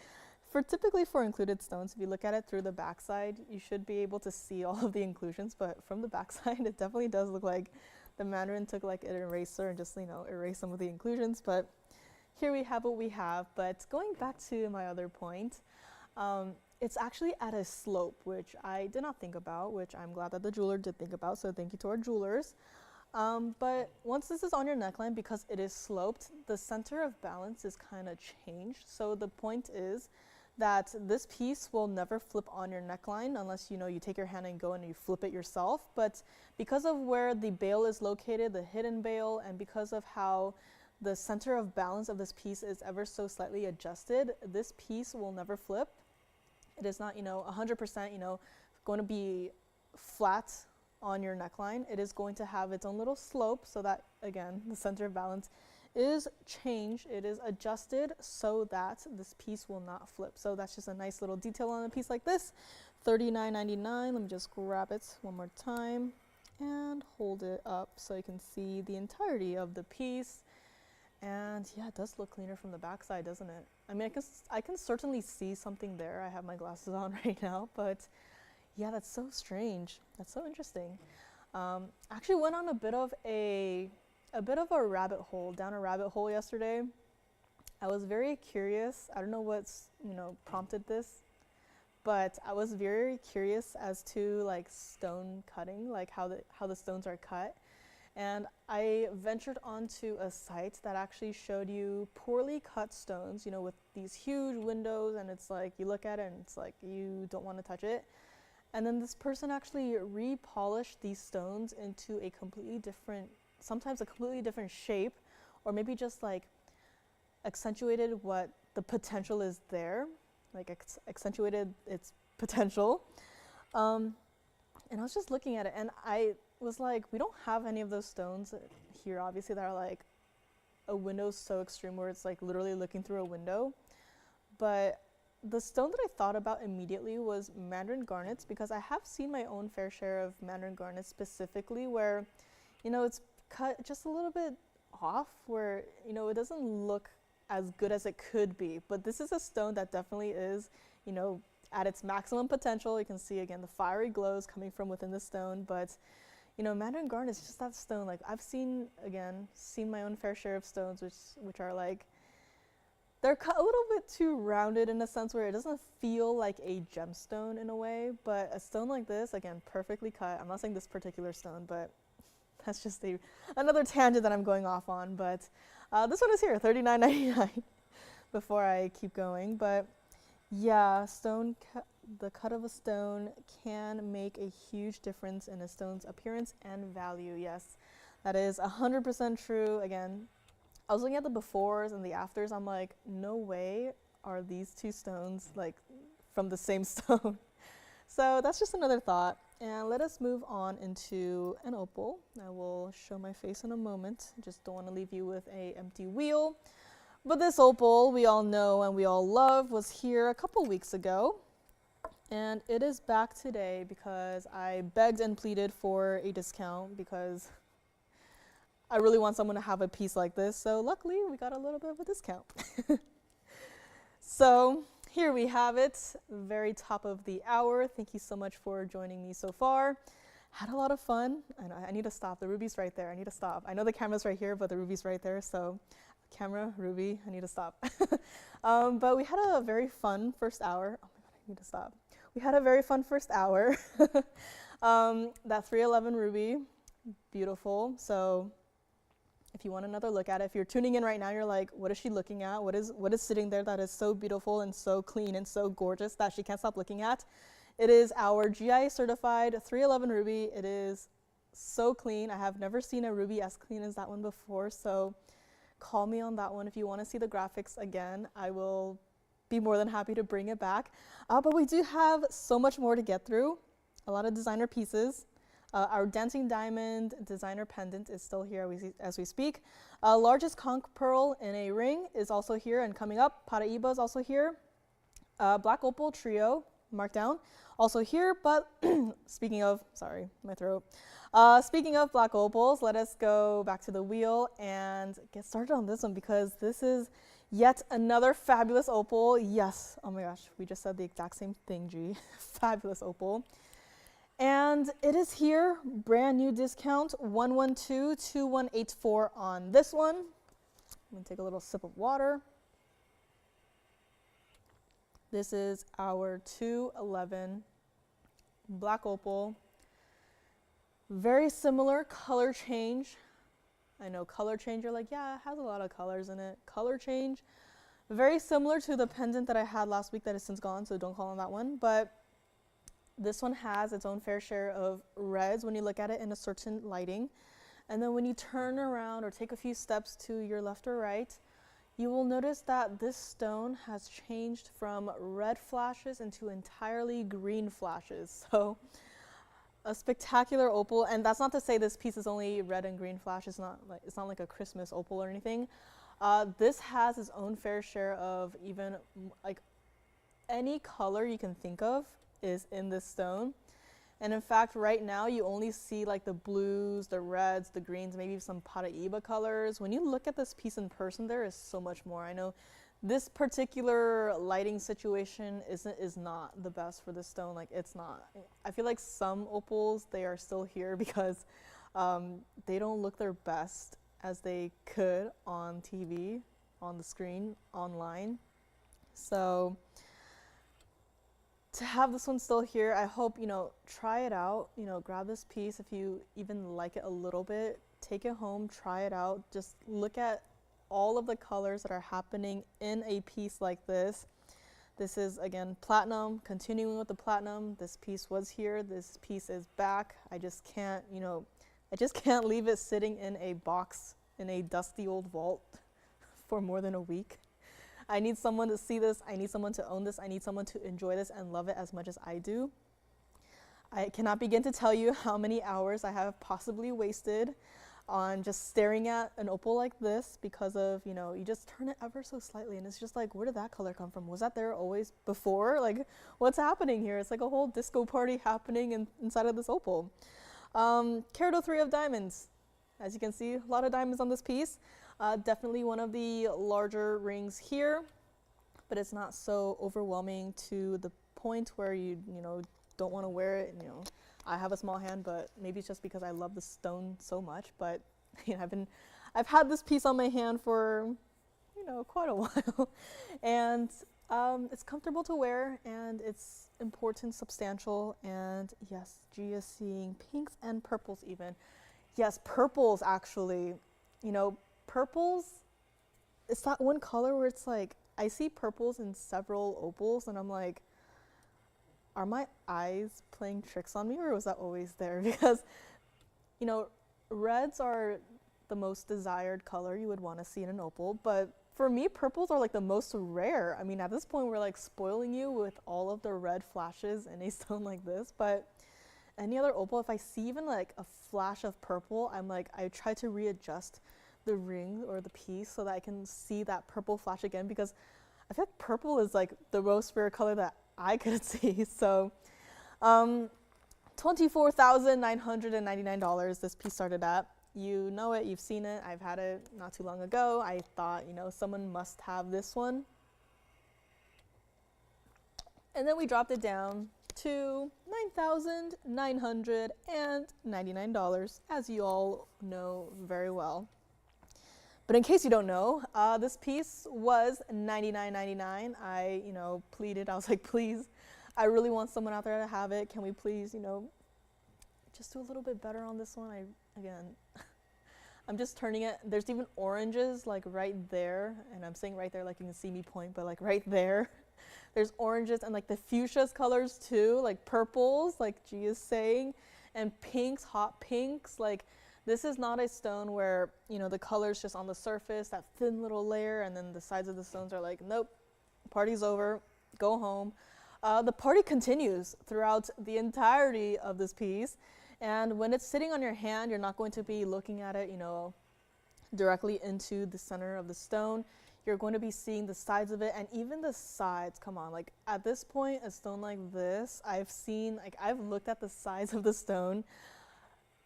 A: Typically for included stones, if you look at it through the backside, you should be able to see all of the inclusions, but from the backside, it definitely does look like the Mandarin took like an eraser and just, erased some of the inclusions. But here we have what we have. But going back to my other point, it's actually at a slope, which I did not think about, which I'm glad that the jeweler did think about, so thank you to our jewelers. But once this is on your neckline, because it is sloped, the center of balance is kind of changed. So the point is that this piece will never flip on your neckline unless you take your hand and go and you flip it yourself. But because of where the bail is located, the hidden bail, and because of how the center of balance of this piece is ever so slightly adjusted, this piece will never flip. It is not 100% going to be flat on your neckline. It is going to have its own little slope, so that again the center of balance is changed. It is adjusted so that this piece will not flip. So that's just a nice little detail on a piece like this. $39.99. Let me just grab it one more time and hold it up so you can see the entirety of the piece. And yeah, it does look cleaner from the backside, doesn't it? I mean, I can certainly see something there. I have my glasses on right now, but yeah, that's so strange. That's so interesting. Actually went on a bit of a rabbit hole, down a rabbit hole yesterday. I was very curious. I don't know what's, prompted this, but I was very curious as to like stone cutting, like how the stones are cut. And I ventured onto a site that actually showed you poorly cut stones, with these huge windows, and it's like, you look at it and it's like, you don't want to touch it. And then this person actually repolished these stones into a completely different, sometimes a completely different shape, or maybe just like accentuated what the potential is there, like accentuated its potential. And I was just looking at it and I was like, we don't have any of those stones here, obviously, that are like a window so extreme where it's like literally looking through a window. But the stone that I thought about immediately was Mandarin garnets, because I have seen my own fair share of Mandarin garnets specifically where, it's cut just a little bit off, where, it doesn't look as good as it could be. But this is a stone that definitely is, at its maximum potential. You can see again the fiery glows coming from within the stone, but you know, Mandarin garnet is just that stone. Like I've seen my own fair share of stones which are like, they're cut a little bit too rounded in a sense where it doesn't feel like a gemstone in a way, but a stone like this, again, perfectly cut. I'm not saying this particular stone, but that's just another tangent that I'm going off on. But this one is here, $39.99 before I keep going. But yeah, the cut of a stone can make a huge difference in a stone's appearance and value. Yes, that is 100% true. Again, I was looking at the befores and the afters. I'm like, no way are these two stones like from the same stone. So that's just another thought. And let us move on into an opal. I will show my face in a moment. Just don't want to leave you with an empty wheel. But this opal we all know and we all love was here a couple weeks ago. And it is back today because I begged and pleaded for a discount because I really want someone to have a piece like this. So luckily we got a little bit of a discount. So here we have it, very top of the hour. Thank you so much for joining me so far. Had a lot of fun. I need to stop. The ruby's right there. I need to stop. I know the camera's right here, but the ruby's right there. So camera, ruby, I need to stop. But we had a very fun first hour. Oh my God, I need to stop. We had a very fun first hour. That 311 ruby, beautiful. So if you want another look at it, if you're tuning in right now, you're like, what is she looking at? What is sitting there that is so beautiful and so clean and so gorgeous that she can't stop looking at? It is our GIA certified 311 ruby. It is so clean. I have never seen a ruby as clean as that one before. So call me on that one. If you want to see the graphics again, I will be more than happy to bring it back. But we do have so much more to get through. A lot of designer pieces. Our dancing diamond designer pendant is still here as we speak. Largest conch pearl in a ring is also here and coming up. Paraiba is also here. Black opal trio, marked down, also here. But speaking of, sorry, my throat. Speaking of black opals, let us go back to the wheel and get started on this one because this is yet another fabulous opal. Yes, oh my gosh, we just said the exact same thing, G. Fabulous opal. And it is here, brand new discount, 112-2184 on this one. I'm gonna take a little sip of water. This is our 211 black opal. Very similar color change. I know color change, you're like, yeah, it has a lot of colors in it. Color change, very similar to the pendant that I had last week that is since gone, so don't call on that one. But this one has its own fair share of reds when you look at it in a certain lighting. And then when you turn around or take a few steps to your left or right, you will notice that this stone has changed from red flashes into entirely green flashes. So a spectacular opal, and that's not to say this piece is only red and green flash. It's not like a Christmas opal or anything. This has its own fair share of even like any color you can think of is in this stone. And in fact, right now you only see like the blues, the reds, the greens, maybe some Paraiba colors. When you look at this piece in person, there is so much more. I know this particular lighting situation is not the best for this stone. Like it's not. I feel like some opals, they are still here because they don't look their best as they could on TV, on the screen, online. So to have this one still here, I hope, try it out, grab this piece if you even like it a little bit, take it home, try it out, just look at all of the colors that are happening in a piece like this. This is, again, platinum, continuing with the platinum. This piece was here, this piece is back. I just can't, leave it sitting in a box in a dusty old vault for more than a week. I need someone to see this, I need someone to own this, I need someone to enjoy this and love it as much as I do. I cannot begin to tell you how many hours I have possibly wasted on just staring at an opal like this because of, you just turn it ever so slightly and it's just like, where did that color come from? Was that there always before? Like, what's happening here? It's like a whole disco party happening inside of this opal. Carat 03 of diamonds. As you can see, a lot of diamonds on this piece. Definitely one of the larger rings here, but it's not so overwhelming to the point where you know, don't want to wear it. You know, I have a small hand, but maybe it's just because I love the stone so much. But you know, I've had this piece on my hand for, you know, quite a while, and it's comfortable to wear, and it's important, substantial, and yes, G is seeing pinks and purples even. Yes, purples actually. You know, purples, it's that one color where it's like, I see purples in several opals, and I'm like, are my eyes playing tricks on me, or was that always there? Because, you know, reds are the most desired color you would want to see in an opal, but for me, purples are like the most rare. I mean, at this point, we're like spoiling you with all of the red flashes in a stone like this, but any other opal, if I see even like a flash of purple, I'm like, I try to readjust the ring or the piece so that I can see that purple flash again, because I feel like purple is like the most rare color that I could see. So $24,999 this piece started at. You know it, you've seen it, I've had it not too long ago. I thought, you know, someone must have this one. And then we dropped it down to $9,999, as you all know very well. But in case you don't know, this piece was $99.99. I, you know, pleaded. I was like, please, I really want someone out there to have it. Can we please, you know, just do a little bit better on this one? I'm just turning it. There's even oranges like right there, and I'm saying right there like you can see me point, but like right there. There's oranges and like the fuchsias colors too, like purples, like G is saying, and pinks, hot pinks. Like, this is not a stone where, you know, the color's just on the surface, that thin little layer, and then the sides of the stones are like, nope, party's over, go home. The party continues throughout the entirety of this piece, and when it's sitting on your hand, you're not going to be looking at it, you know, directly into the center of the stone. You're going to be seeing the sides of it, and even the sides, come on, like at this point, a stone like this, I've looked at the sides of the stone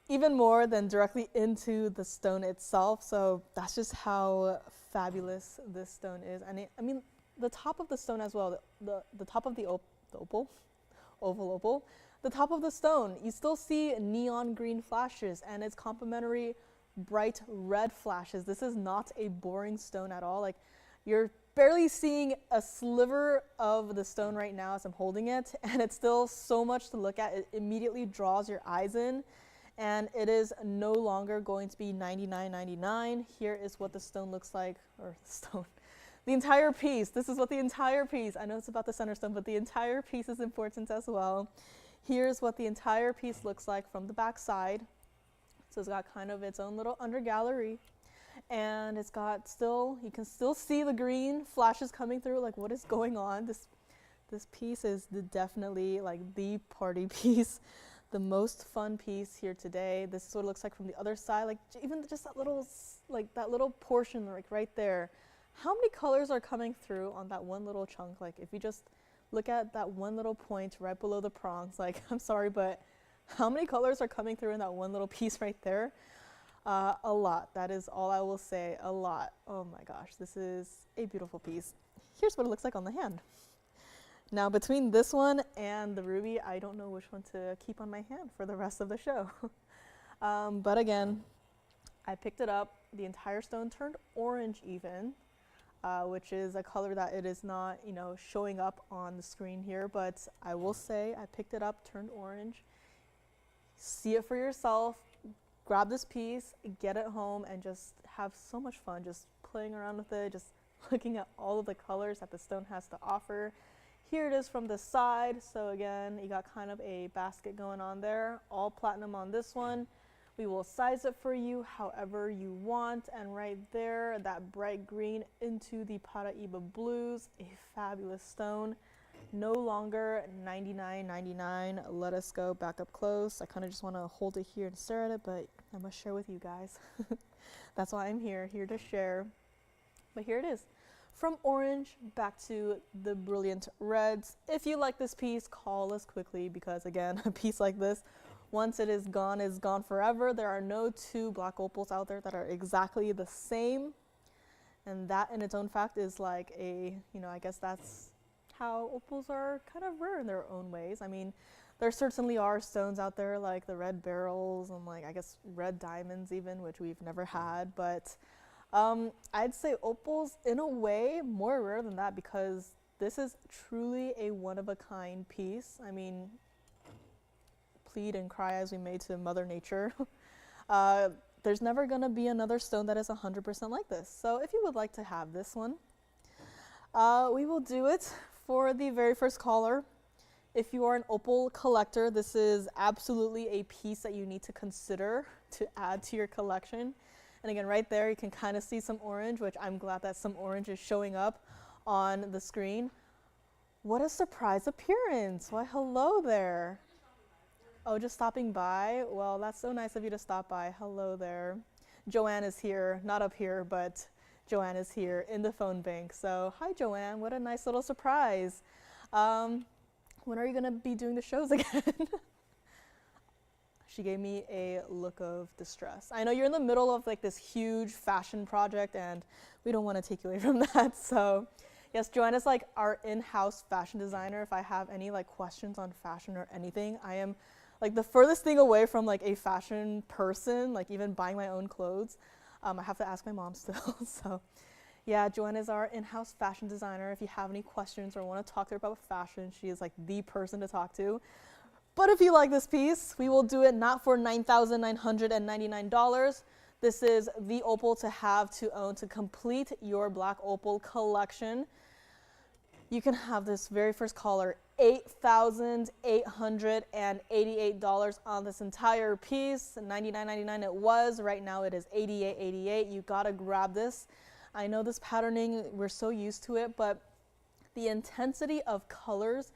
A: even more than directly into the stone itself. So that's just how fabulous this stone is. And I mean, the top of the stone as well, the top of the oval opal, the top of the stone, you still see neon green flashes, and it's complementary bright red flashes. This is not a boring stone at all. Like, you're barely seeing a sliver of the stone right now as I'm holding it, and it's still so much to look at. It immediately draws your eyes in. And it is no longer going to be $99.99. Here is what the stone looks like, or the stone, the entire piece. This is what the entire piece, I know it's about the center stone, but the entire piece is important as well. Here's what the entire piece looks like from the back side. So it's got kind of its own little under gallery, and it's got you can still see the green flashes coming through. Like, what is going on? This piece is definitely like the party piece. The most fun piece here today. This is what it looks like from the other side. Like, even just that little portion, like right there. How many colors are coming through on that one little chunk? Like, if you just look at that one little point right below the prongs, like, I'm sorry, but how many colors are coming through in that one little piece right there? A lot. That is all I will say. A lot. Oh my gosh, this is a beautiful piece. Here's what it looks like on the hand. Now, between this one and the ruby, I don't know which one to keep on my hand for the rest of the show. But again, I picked it up. The entire stone turned orange even, which is a color that it is not, you know, showing up on the screen here. But I will say I picked it up, turned orange. See it for yourself. Grab this piece, get it home, and just have so much fun just playing around with it, just looking at all of the colors that the stone has to offer. Here it is from the side. So again, you got kind of a basket going on there, all platinum on this one. We will size it for you however you want. And right there, that bright green into the Paraiba blues, a fabulous stone. No longer $99.99. Let us go back up close. I kind of just want to hold it here and stare at it, but I must share with you guys. That's why I'm here to share. But here it is. From orange back to the brilliant reds. If you like this piece, call us quickly, because again, a piece like this, once it is gone forever. There are no two black opals out there that are exactly the same. And that in its own fact is like a, you know, I guess that's how opals are kind of rare in their own ways. I mean, there certainly are stones out there like the red beryls and like I guess red diamonds even, which we've never had, but I'd say opals in a way more rare than that because this is truly a one-of-a-kind piece. I mean, plead and cry as we may to Mother Nature. There's never going to be another stone that is 100% like this. So if you would like to have this one, we will do it for the very first caller. If you are an opal collector, this is absolutely a piece that you need to consider to add to your collection. And again, right there, you can kind of see some orange, which I'm glad that some orange is showing up on the screen. What a surprise appearance. Why, hello there. Oh, just stopping by? Well, that's so nice of you to stop by. Hello there. Joanne is here, not up here, but Joanne is here in the phone bank. So, hi Joanne, what a nice little surprise. When are you gonna be doing the shows again? She gave me a look of distress. I know you're in the middle of like this huge fashion project and we don't want to take you away from that. So yes, Joanne is like our in-house fashion designer. If I have any like questions on fashion or anything, I am like the furthest thing away from like a fashion person, like even buying my own clothes. I have to ask my mom still. So yeah, Joanne is our in-house fashion designer. If you have any questions or want to talk to her about fashion, she is like the person to talk to. But if you like this piece, we will do it not for $9,999. This is the opal to have, to own, to complete your black opal collection. You can have this very first caller, $8,888 on this entire piece. $99.99 it was. Right now it is $88.88. You gotta grab this. I know this patterning, we're so used to it, but the intensity of colors,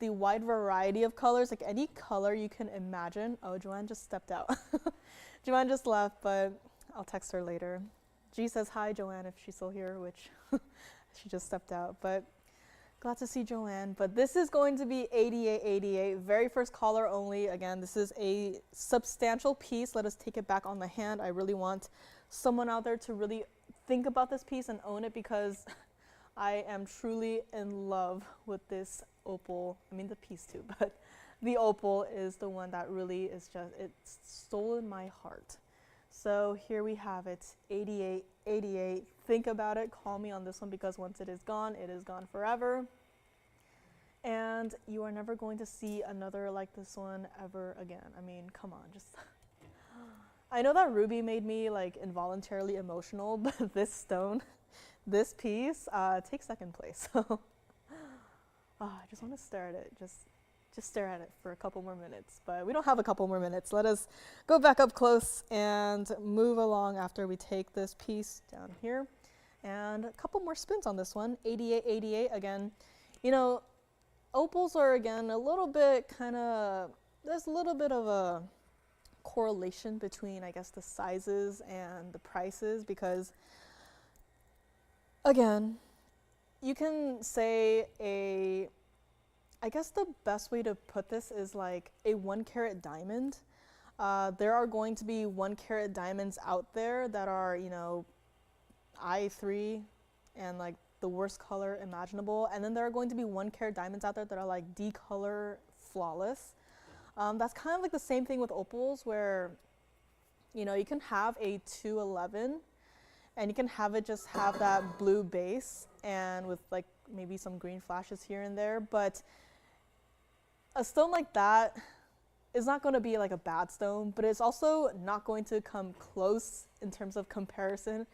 A: the wide variety of colors, like any color you can imagine. Oh, Joanne just stepped out. Joanne just left, but I'll text her later. G says hi, Joanne, if she's still here, which she just stepped out, but glad to see Joanne. But this is going to be $88.88, very first caller only. Again, this is a substantial piece. Let us take it back on the hand. I really want someone out there to really think about this piece and own it because I am truly in love with this opal. I mean the piece too, but the opal is the one that really is just, it's stolen my heart. So here we have it, $88.88. Think about it, call me on this one because once it is gone forever. And you are never going to see another like this one ever again. I mean, come on, just I know that ruby made me like involuntarily emotional, but this stone, this piece takes second place. So I just want to stare at it, just stare at it for a couple more minutes. But we don't have a couple more minutes. Let us go back up close and move along after we take this piece down here. And a couple more spins on this one, $88.88. Again, you know, opals are again a little bit kind of, there's a little bit of a correlation between, I guess, the sizes and the prices because, again, you can say I guess the best way to put this is like a 1 carat diamond. There are going to be 1 carat diamonds out there that are, you know, I3 and like the worst color imaginable. And then there are going to be 1 carat diamonds out there that are like D-color flawless. That's kind of like the same thing with opals where, you know, you can have a 211 and you can have it just have that blue base and with like maybe some green flashes here and there. But a stone like that is not going to be like a bad stone, but it's also not going to come close in terms of comparison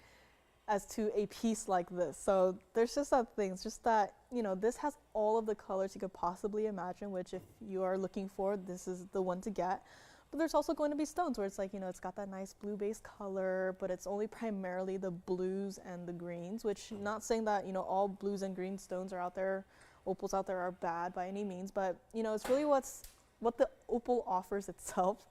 A: as to a piece like this. So there's just that thing, it's just that, you know, this has all of the colors you could possibly imagine, which if you are looking for, this is the one to get. But there's also going to be stones where it's like, you know, it's got that nice blue base color, but it's only primarily the blues and the greens, which not saying that, you know, all blues and green stones are out there, opals out there are bad by any means, but, you know, it's really what the opal offers itself.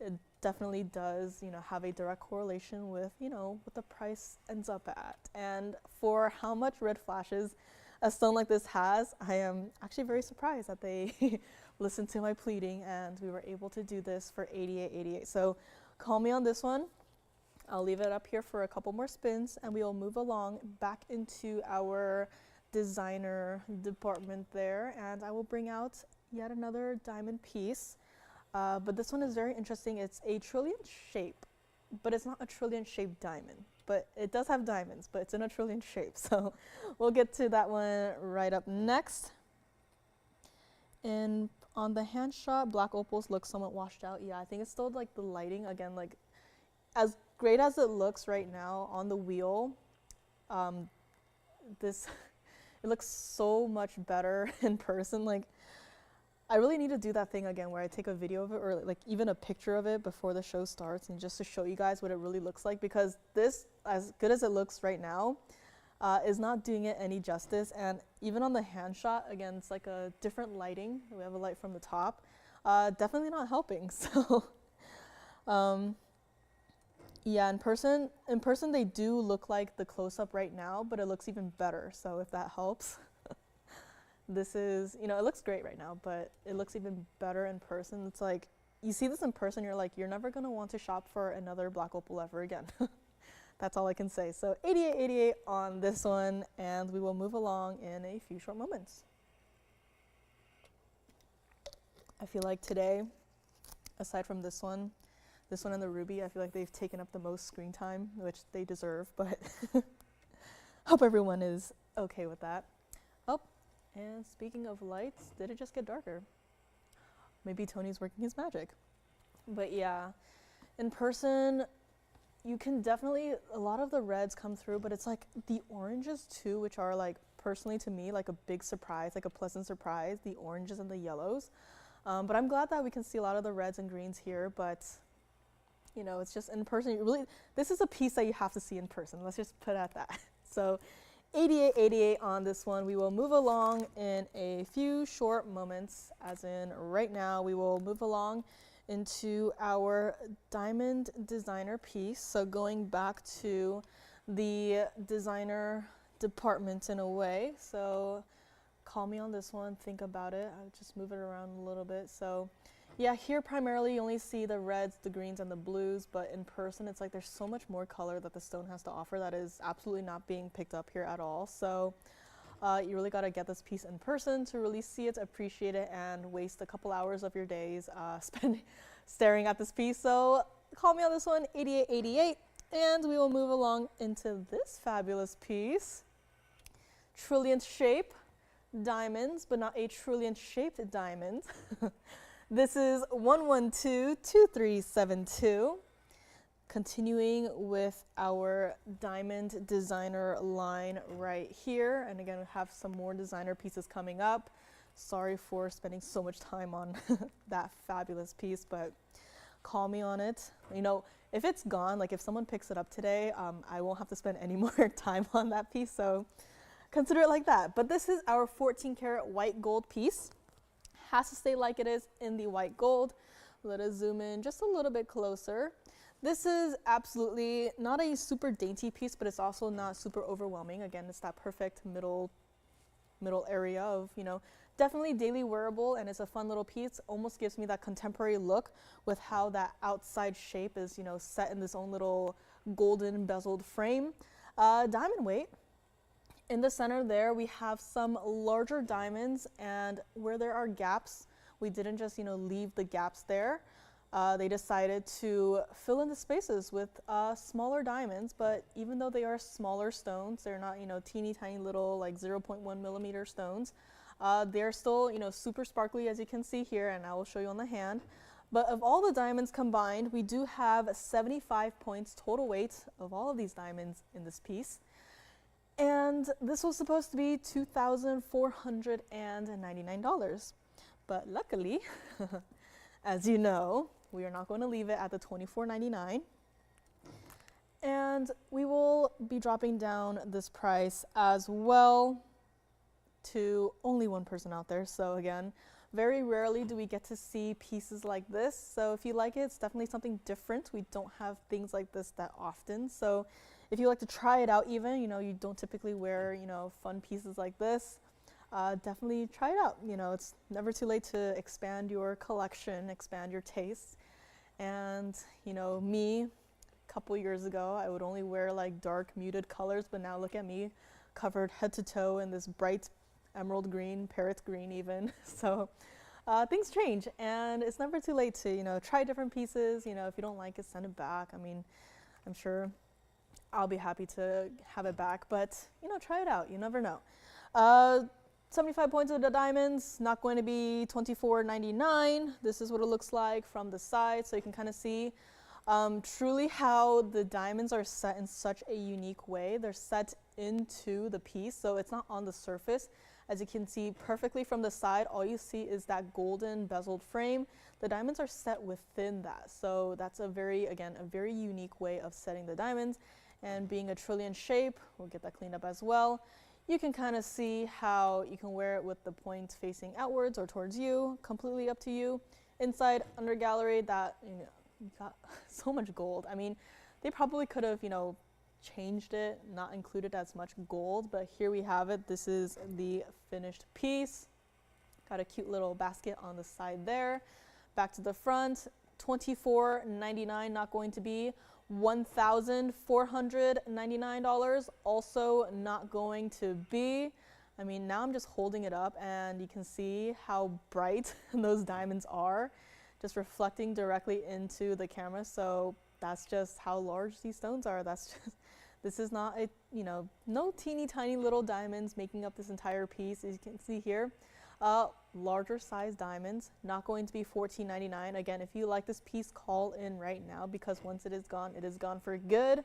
A: It definitely does, you know, have a direct correlation with, you know, what the price ends up at. And for how much red flashes a stone like this has, I am actually very surprised that they listened to my pleading and we were able to do this for $88.88. So call me on this one. I'll leave it up here for a couple more spins and we will move along back into our designer department there, and I will bring out yet another diamond piece. But this one is very interesting. It's a trilliant shape, but it's not a trilliant shaped diamond. But it does have diamonds, but it's in a trilliant shape. So we'll get to that one right up next. And on the hand shot, black opals look somewhat washed out. Yeah, I think it's still like the lighting again, like as great as it looks right now on the wheel, this it looks so much better in person. Like I really need to do that thing again where I take a video of it or like even a picture of it before the show starts, and just to show you guys what it really looks like, because this, as good as it looks right now, is not doing it any justice. And even on the hand shot, again, it's like a different lighting. We have a light from the top, definitely not helping. So yeah, in person they do look like the close-up right now, but it looks even better, so if that helps. This is, you know, it looks great right now, but it looks even better in person. It's like, you see this in person, you're like, you're never gonna want to shop for another black opal ever again. That's all I can say. So 8888 on this one, and we will move along in a few short moments. I feel like today, aside from this one and the ruby, I feel like they've taken up the most screen time, which they deserve, but hope everyone is okay with that. Oh, and speaking of lights, did it just get darker? Maybe Tony's working his magic. But yeah, in person, you can definitely, a lot of the reds come through, but it's like the oranges too, which are like, personally to me, like a big surprise, like a pleasant surprise, the oranges and the yellows. But I'm glad that we can see a lot of the reds and greens here, but you know, it's just in person, you really, this is a piece that you have to see in person. Let's just put it at that. So 8888 on this one. We will move along in a few short moments, as in right now. We will move along into our diamond designer piece. So going back to the designer department in a way. So call me on this one, think about it. I'll just move it around a little bit. So yeah, here primarily you only see the reds, the greens, and the blues, but in person it's like there's so much more color that the stone has to offer that is absolutely not being picked up here at all. So you really got to get this piece in person to really see it, appreciate it, and waste a couple hours of your days staring at this piece. So call me on this one, 8888, and we will move along into this fabulous piece. Trilliant shape diamonds, but not a trilliant shaped diamond. This is 1122372. Continuing with our diamond designer line right here. And again, we have some more designer pieces coming up. Sorry for spending so much time on that fabulous piece, but call me on it. You know, if it's gone, like if someone picks it up today, I won't have to spend any more time on that piece. So consider it like that. But this is our 14 karat white gold piece. Has to stay like it is in the white gold. Let us zoom in just a little bit closer. This is absolutely not a super dainty piece, but it's also not super overwhelming. Again, it's that perfect middle area of, you know, definitely daily wearable, and it's a fun little piece. Almost gives me that contemporary look with how that outside shape is, you know, set in this own little golden bezeled frame. Diamond weight. In the center there, we have some larger diamonds, and where there are gaps, we didn't just, you know, leave the gaps there. They decided to fill in the spaces with smaller diamonds, but even though they are smaller stones, they're not, you know, teeny tiny little like 0.1 millimeter stones. They're still, you know, super sparkly, as you can see here, and I will show you on the hand. But of all the diamonds combined, we do have 75 points total weight of all of these diamonds in this piece. And this was supposed to be $2,499. But luckily, as you know, we are not going to leave it at the $24.99. And we will be dropping down this price as well to only one person out there. So again, very rarely do we get to see pieces like this. So if you like it, it's definitely something different. We don't have things like this that often. So if you like to try it out, even, you know, you don't typically wear, you know, fun pieces like this, definitely try it out. You know, it's never too late to expand your collection, expand your tastes. And, you know, me, a couple years ago, I would only wear like dark muted colors, but now look at me covered head to toe in this bright emerald green, parrot green even. So things change, and it's never too late to, try different pieces. If you don't like it, send it back. I mean, I'm sure I'll be happy to have it back, but, try it out. You never know. 75 points of the diamonds, not going to be $24.99. This is what it looks like from the side, so you can kind of see truly how the diamonds are set in such a unique way. They're set into the piece, so it's not on the surface. As you can see perfectly from the side, all you see is that golden bezeled frame. The diamonds are set within that, so that's a very unique way of setting the diamonds. And being a trillion shape, we'll get that cleaned up as well. You can kind of see how you can wear it with the point facing outwards or towards you, completely up to you. Inside, under gallery, that, you got so much gold. I mean, they probably could have, changed it, not included as much gold, but here we have it. This is the finished piece. Got a cute little basket on the side there. Back to the front, $24.99, not going to be $1,499, also not going to be. I mean, now I'm just holding it up and you can see how bright those diamonds are, just reflecting directly into the camera. So that's just how large these stones are. This is not a, no teeny tiny little diamonds making up this entire piece. As you can see here, larger size diamonds, not going to be $14.99. Again, if you like this piece, call in right now, because once it is gone for good.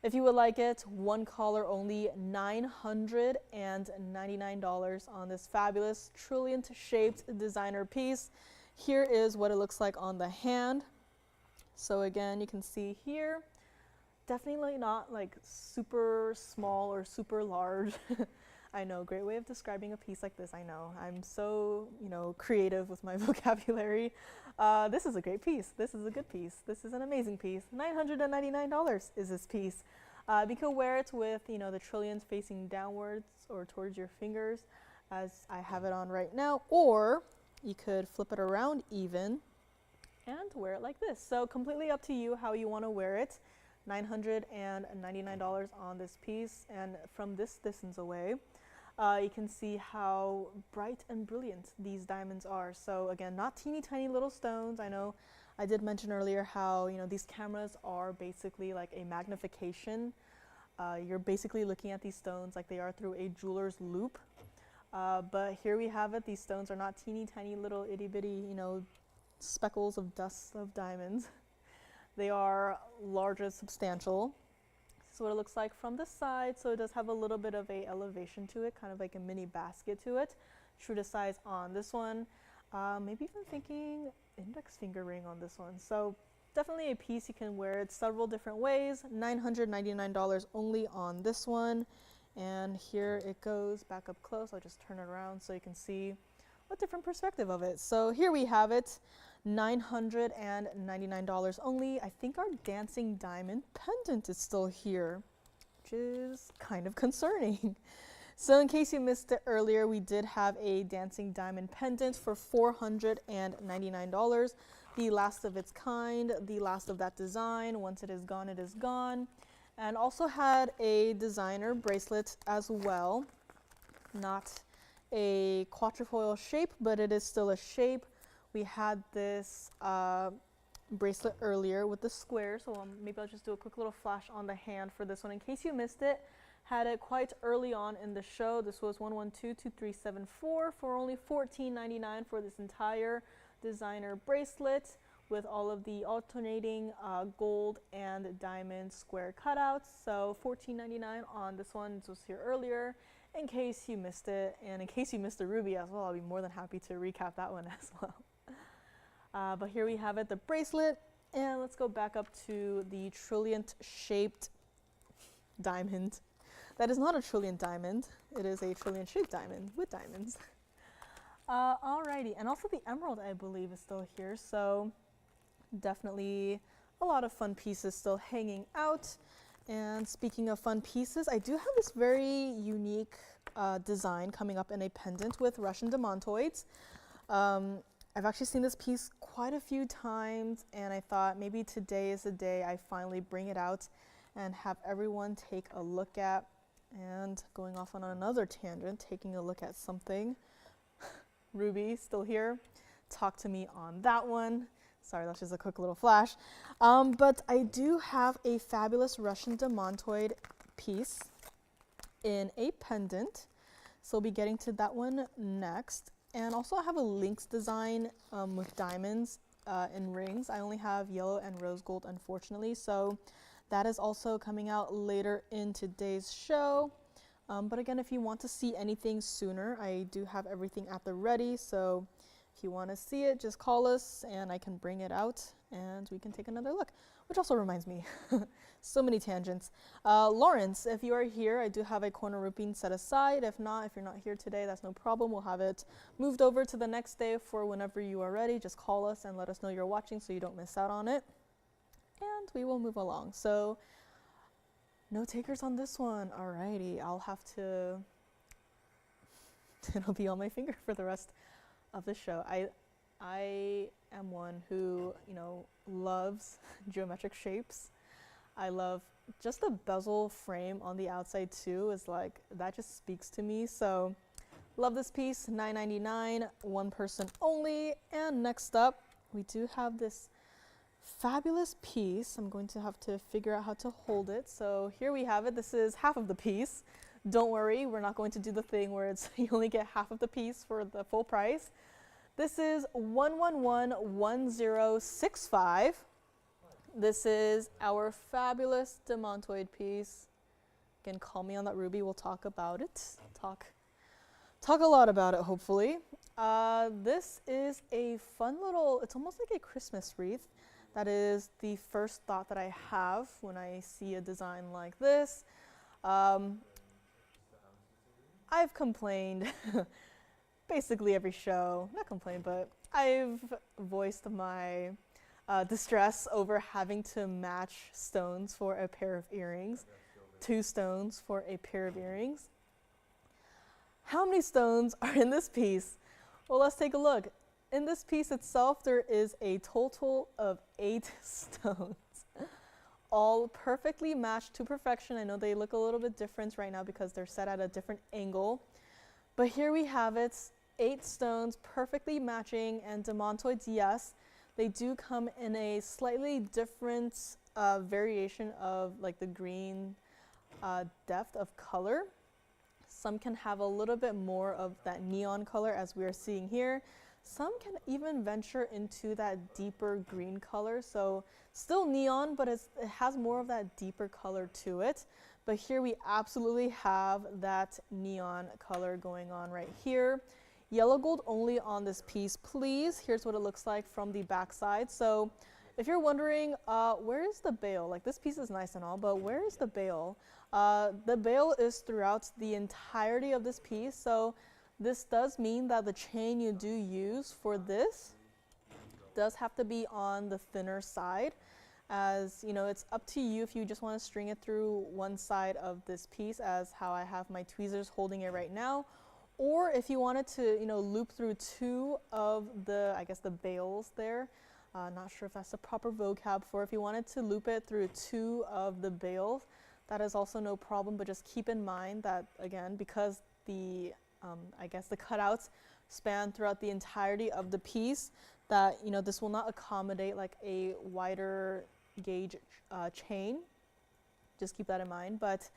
A: If you would like it, one caller only, $999 on this fabulous Trilliant shaped designer piece. Here is what it looks like on the hand. So again, you can see here, definitely not like super small or super large. I know, great way of describing a piece like this. I know, I'm so, creative with my vocabulary. This is a great piece. This is a good piece. This is an amazing piece. $999 is this piece. You can wear it with, the trillions facing downwards or towards your fingers, as I have it on right now, or you could flip it around even and wear it like this. So completely up to you how you want to wear it. $999 on this piece, and from this distance away, you can see how bright and brilliant these diamonds are. So again, not teeny tiny little stones. I know I did mention earlier how, these cameras are basically like a magnification. You're basically looking at these stones like they are through a jeweler's loupe. But here we have it. These stones are not teeny tiny little itty bitty, speckles of dust of diamonds. They are large and substantial. This is what it looks like from the side. So it does have a little bit of a elevation to it, kind of like a mini basket to it. True to size on this one. Maybe even thinking index finger ring on this one. So definitely a piece you can wear it several different ways. $999 only on this one. And here it goes back up close. I'll just turn it around so you can see a different perspective of it. So here we have it. $999 only. I think our dancing diamond pendant is still here, which is kind of concerning. So in case you missed it earlier, we did have a dancing diamond pendant for $499. The last of its kind, the last of that design. Once it is gone, it is gone. And also had a designer bracelet as well. Not a quatrefoil shape, but it is still a shape. We had this bracelet earlier with the square, so maybe I'll just do a quick little flash on the hand for this one in case you missed it. Had it quite early on in the show. This was 1122374 for only $14.99 for this entire designer bracelet with all of the alternating gold and diamond square cutouts. So $14.99 on this one. This was here earlier. In case you missed it, and in case you missed the ruby as well, I'll be more than happy to recap that one as well. But here we have it, the bracelet, and let's go back up to the Trilliant shaped diamond. That is not a Trilliant diamond, it is a Trilliant shaped diamond with diamonds. Alrighty, and also the emerald I believe is still here, so definitely a lot of fun pieces still hanging out. And speaking of fun pieces, I do have this very unique design coming up in a pendant with Russian demantoids. I've actually seen this piece quite a few times, and I thought maybe today is the day I finally bring it out and have everyone take a look at. And going off on another tangent, taking a look at something. Ruby, still here? Talk to me on that one. Sorry, that's just a quick little flash. But I do have a fabulous Russian demantoid piece in a pendant. So we'll be getting to that one next. And also I have a lynx design with diamonds and rings. I only have yellow and rose gold, unfortunately. So that is also coming out later in today's show. But again, if you want to see anything sooner, I do have everything at the ready. So if you want to see it, just call us and I can bring it out and we can take another look. Which also reminds me, so many tangents. Lawrence, if you are here, I do have a corner rouping set aside. If not, if you're not here today, that's no problem. We'll have it moved over to the next day for whenever you are ready. Just call us and let us know you're watching so you don't miss out on it. And we will move along. So no takers on this one. Alrighty, I'll have to, it'll be on my finger for the rest of the show. I am one who, you know, loves geometric shapes. I love just the bezel frame on the outside too, is like, that just speaks to me. So love this piece, $9.99, one person only. And next up, we do have this fabulous piece. I'm going to have to figure out how to hold it. So here we have it. This is half of the piece. Don't worry, we're not going to do the thing where it's you only get half of the piece for the full price. This is 1111065. This is our fabulous demantoid piece. Again, call me on that, Ruby. We'll talk about it. Talk a lot about it, hopefully. This is a fun little, it's almost like a Christmas wreath. That is the first thought that I have when I see a design like this. I've complained basically every show, not complained, but I've voiced my distress over having to match stones for a pair of earrings, 2 stones for a pair of earrings. How many stones are in this piece? Well, let's take a look. In this piece itself, there is a total of 8 stones, all perfectly matched to perfection. I know they look a little bit different right now because they're set at a different angle, but here we have it, 8 stones perfectly matching. And demantoids, yes, they do come in a slightly different variation of like the green depth of color. Some can have a little bit more of that neon color as we are seeing here. Some can even venture into that deeper green color. So still neon, but it has more of that deeper color to it. But here we absolutely have that neon color going on right here. Yellow gold only on this piece, please. Here's what it looks like from the back side. So if you're wondering, where is the bail? Like, this piece is nice and all, but where is the bail? The bail is throughout the entirety of this piece. So this does mean that the chain you do use for this does have to be on the thinner side. As you know, it's up to you if you just want to string it through one side of this piece, as how I have my tweezers holding it right now. Or if you wanted to, you know, loop through 2 of the, I guess, the bails there. Not sure if that's the proper vocab for. If you wanted to loop it through 2 of the bails, that is also no problem. But just keep in mind that, again, because the I guess the cutouts span throughout the entirety of the piece, that, you know, this will not accommodate like a wider gauge chain. Just keep that in mind. But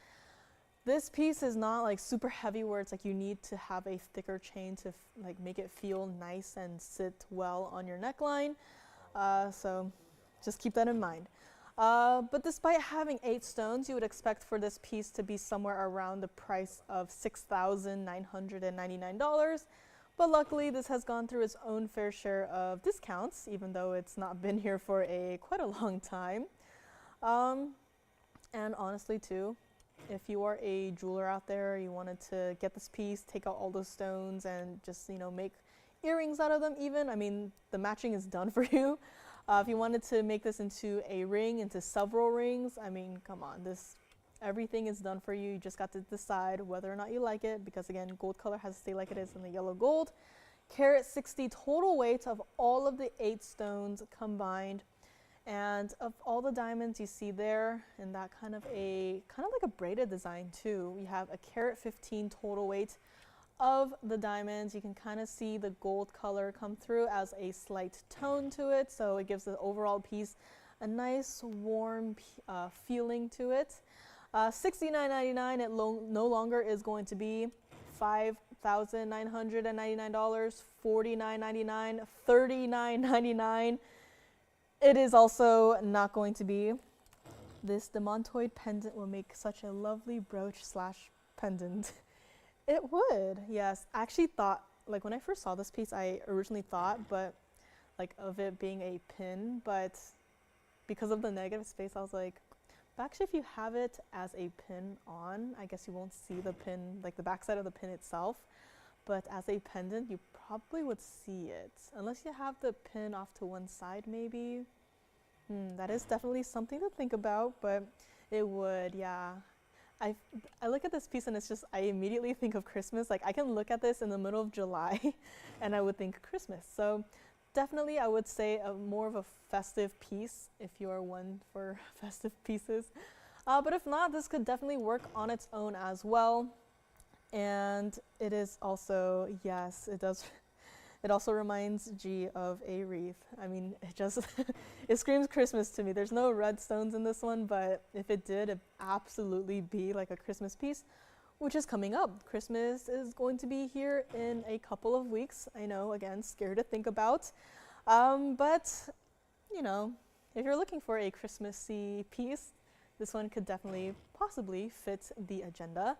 A: this piece is not like super heavy where it's like you need to have a thicker chain to like make it feel nice and sit well on your neckline. So just keep that in mind. But despite having 8 stones, you would expect for this piece to be somewhere around the price of $6,999. But luckily, this has gone through its own fair share of discounts, even though it's not been here for quite a long time. And honestly, too, if you are a jeweler out there, you wanted to get this piece, take out all those stones, and just, you know, make earrings out of them even, I mean, the matching is done for you. If you wanted to make this into a ring, into several rings, I mean, come on, everything is done for you. You just got to decide whether or not you like it, because again, gold color has to stay like it is in the yellow gold. Carat 60 total weight of all of the 8 stones combined. And of all the diamonds you see there, in that kind of like a braided design too, we have a carat 15 total weight of the diamonds. You can kind of see the gold color come through as a slight tone to it, so it gives the overall piece a nice warm feeling to it. $69.99, it no longer is going to be $5,999, $49.99, $39.99. It is also not going to be. This demantoid pendant will make such a lovely brooch slash pendant. It would, yes. I actually thought, like when I first saw this piece, I originally thought, but like of it being a pin, but because of the negative space, I was like, but actually if you have it as a pin on, I guess you won't see the pin, like the backside of the pin itself, but as a pendant, you probably would see it, unless you have the pin off to one side maybe. That is definitely something to think about, but it would, yeah. I look at this piece and it's just, I immediately think of Christmas. Like I can look at this in the middle of July and I would think Christmas. So definitely I would say more of a festive piece if you are one for festive pieces. But if not, this could definitely work on its own as well. And it is also, yes, it does. It also reminds G of a wreath. I mean, it just, it screams Christmas to me. There's no red stones in this one, but if it did, it'd absolutely be like a Christmas piece, which is coming up. Christmas is going to be here in a couple of weeks. I know, again, scary to think about. But, you know, if you're looking for a Christmassy piece, this one could definitely possibly fit the agenda.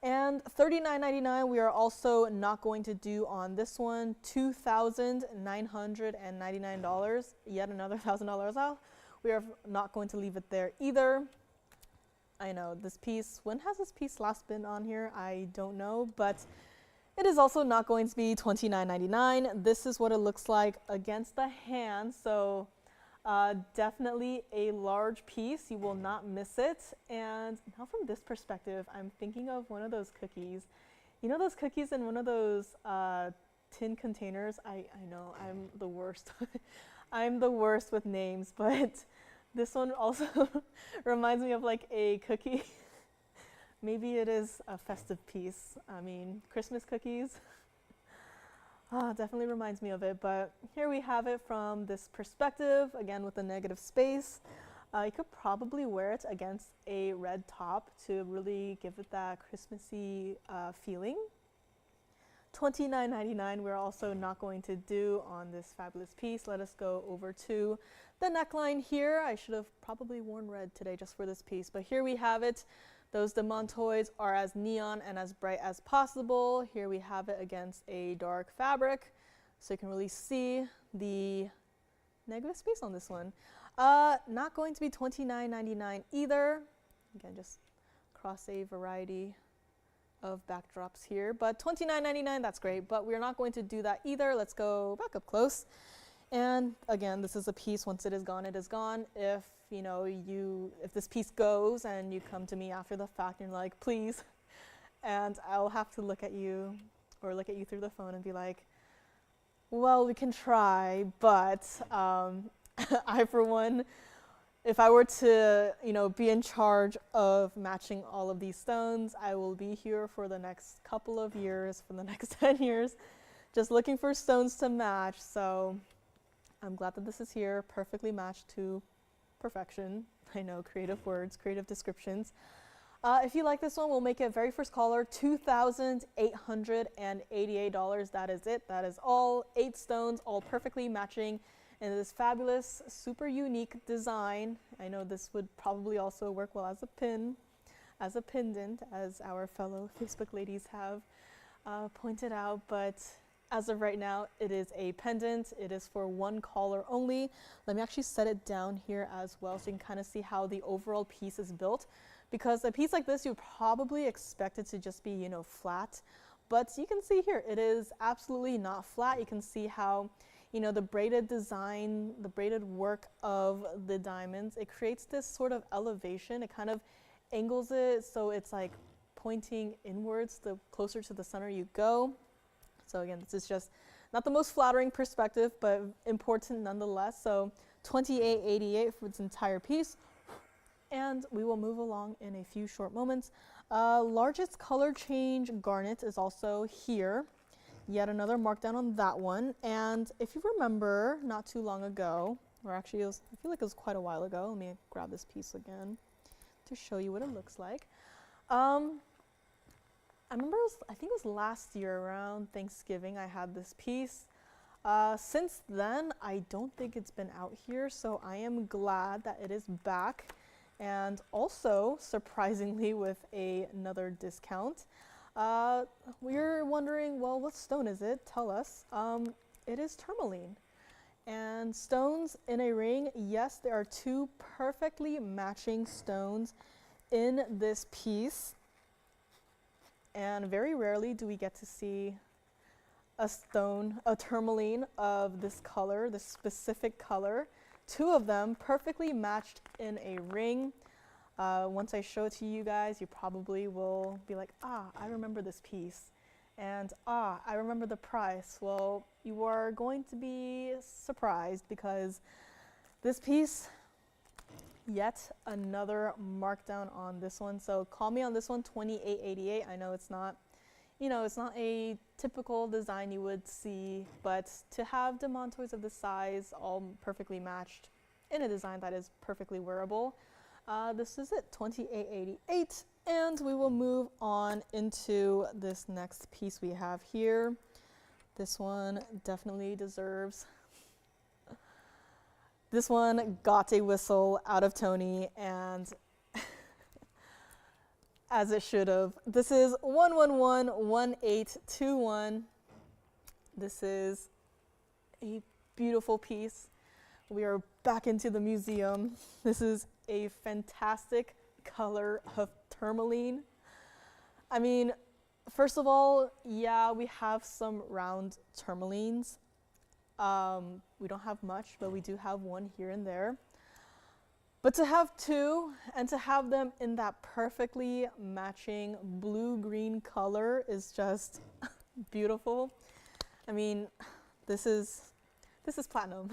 A: And $39.99, we are also not going to do on this one. $2,999, yet another $1,000 off. We are not going to leave it there either. I know this piece, when has this piece last been on here? I don't know, but it is also not going to be $29.99. This is what it looks like against the hand. So definitely a large piece. You will not miss it. And now from this perspective, I'm thinking of one of those cookies. You know those cookies in one of those tin containers? I know, I'm the worst. I'm the worst with names, but this one also reminds me of like a cookie. Maybe it is a festive piece. I mean, Christmas cookies. Definitely reminds me of it, but here we have it from this perspective, again with the negative space. You could probably wear it against a red top to really give it that Christmassy feeling. $29.99 we're also not going to do on this fabulous piece. Let us go over to the neckline here. I should have probably worn red today just for this piece, but here we have it. Those demantoids are as neon and as bright as possible. Here we have it against a dark fabric, so you can really see the negative space on this one. Not going to be $29.99 either. Again, just across a variety of backdrops here, but $29.99, that's great, but we're not going to do that either. Let's go back up close. And again, this is a piece, once it is gone, it is gone. If you know, if this piece goes and you come to me after the fact and you're like, please, and I'll have to look at you or look at you through the phone and be like, well, we can try, but I, for one, if I were to, you know, be in charge of matching all of these stones, I will be here for the next couple of years, for the next 10 years, just looking for stones to match. So I'm glad that this is here, perfectly matched to perfection. I know, creative words, creative descriptions. If you like this one, we'll make it very first caller, $2,888. That is it. That is all 8 stones, all perfectly matching in this fabulous, super unique design. I know this would probably also work well as a pin, as a pendant, as our fellow Facebook ladies have pointed out, but as of right now, it is a pendant. It is for one caller only. Let me actually set it down here as well so you can kind of see how the overall piece is built. Because a piece like this, you probably expect it to just be, you know, flat. But you can see here, it is absolutely not flat. You can see how, you know, the braided design, the braided work of the diamonds, it creates this sort of elevation. It kind of angles it so it's like pointing inwards the closer to the center you go. So again, this is just not the most flattering perspective, but important nonetheless. So $28.88 for its entire piece. And we will move along in a few short moments. Largest color change garnet is also here. Yet another markdown on that one. And if you remember, not too long ago, or actually I feel like it was quite a while ago. Let me grab this piece again to show you what it looks like. I remember, I think it was last year around Thanksgiving, I had this piece. Since then, I don't think it's been out here, so I am glad that it is back. And also, surprisingly, with another discount. We're wondering, well, what stone is it? Tell us. It is tourmaline. And stones in a ring, yes, there are two perfectly matching stones in this piece. And very rarely do we get to see a stone, a tourmaline of this color, this specific color. Two of them perfectly matched in a ring. Once I show it to you guys, you probably will be like, ah, I remember this piece. And ah, I remember the price. Well, you are going to be surprised because this piece, yet another markdown on this one. So call me on this one, $28.88. I know it's not, it's not a typical design you would see, but to have demantoids of this size all perfectly matched in a design that is perfectly wearable, this is it, $28.88. And we will move on into this next piece we have here. This one definitely deserves. This one got a whistle out of Tony, and as it should have. This is 1111821. This is a beautiful piece. We are back into the museum. This is a fantastic color of tourmaline. I mean, first of all, yeah, we have some round tourmalines. We don't have much, but we do have one here and there. But to have two and to have them in that perfectly matching blue-green color is just beautiful. I mean, this is platinum.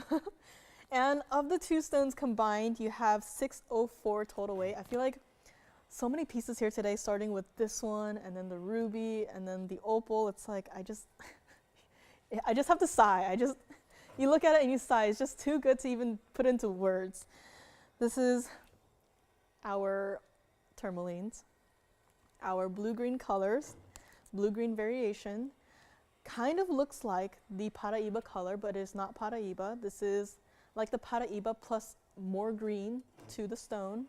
A: And of the two stones combined, you have 604 total weight. I feel like so many pieces here today, starting with this one and then the ruby and then the opal. It's like I just have to sigh. You look at it and you sigh. It's just too good to even put into words. This is our tourmalines, our blue-green colors, blue-green variation. Kind of looks like the Paraiba color, but it is not Paraiba. This is like the Paraiba plus more green to the stone.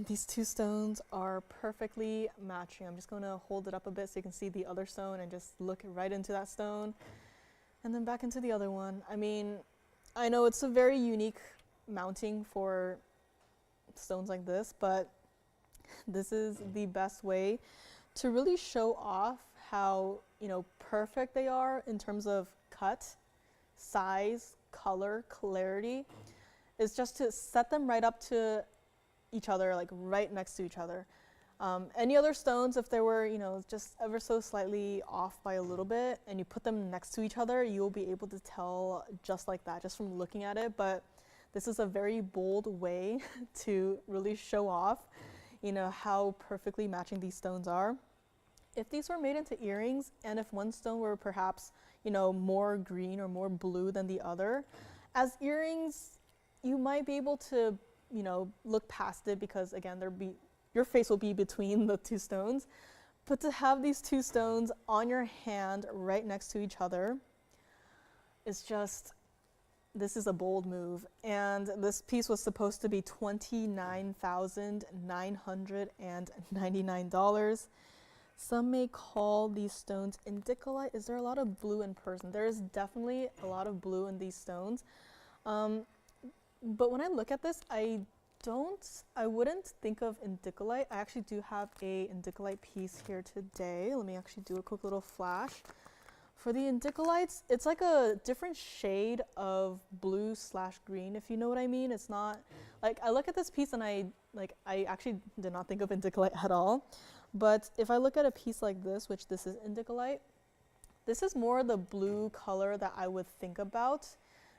A: These two stones are perfectly matching. I'm just going to hold it up a bit so you can see the other stone and just look right into that stone. And then back into the other one. I mean, I know it's a very unique mounting for stones like this, but this is the best way to really show off how, perfect they are in terms of cut, size, color, clarity. Is just to set them right up to each other, like right next to each other. Any other stones, if they were, just ever so slightly off by a little bit and you put them next to each other, you'll be able to tell just like that, just from looking at it. But this is a very bold way to really show off, how perfectly matching these stones are. If these were made into earrings and if one stone were perhaps, more green or more blue than the other, as earrings, you might be able to, look past it because again, your face will be between the two stones. But to have these two stones on your hand right next to each other is just, this is a bold move. And this piece was supposed to be $29,999. Some may call these stones indicolite. Is there a lot of blue in person? There is definitely a lot of blue in these stones. But when I look at this, I wouldn't think of indicolite. I actually do have a indicolite piece here today. Let me actually do a quick little flash. For the indicolites, it's like a different shade of blue/green, if you know what I mean. It's not, like, I look at this piece and I actually did not think of indicolite at all. But if I look at a piece like this, which this is indicolite, this is more the blue color that I would think about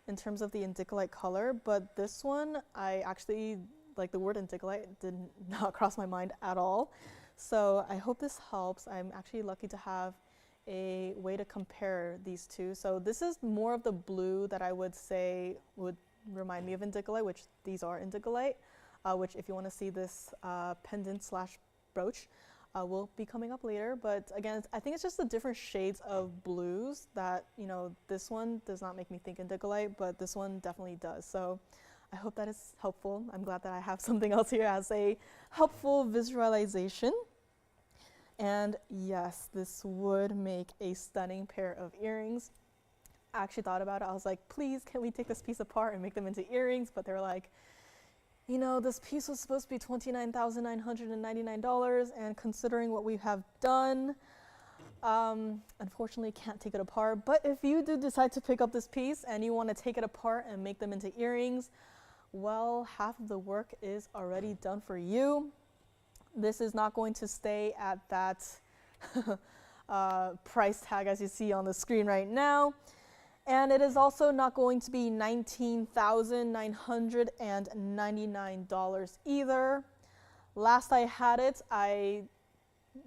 A: in terms of the indicolite color, but this one, I actually, like the word indicolite did not cross my mind at all. So I hope this helps. I'm actually lucky to have a way to compare these two. So this is more of the blue that I would say would remind me of indicolite, which these are indicolite, which if you want to see this pendant slash brooch, will be coming up later. But again, I think it's just the different shades of blues that, you know, this one does not make me think indicolite, but this one definitely does. So I hope that is helpful. I'm glad that I have something else here as a helpful visualization. And yes, this would make a stunning pair of earrings. I actually thought about it. I was like, please, can we take this piece apart and make them into earrings? But they're like, you know, this piece was supposed to be $29,999, and considering what we have done, unfortunately can't take it apart. But if you do decide to pick up this piece and you want to take it apart and make them into earrings, well, half of the work is already done for you. This is not going to stay at that price tag as you see on the screen right now. And it is also not going to be $19,999 either. Last I had it, I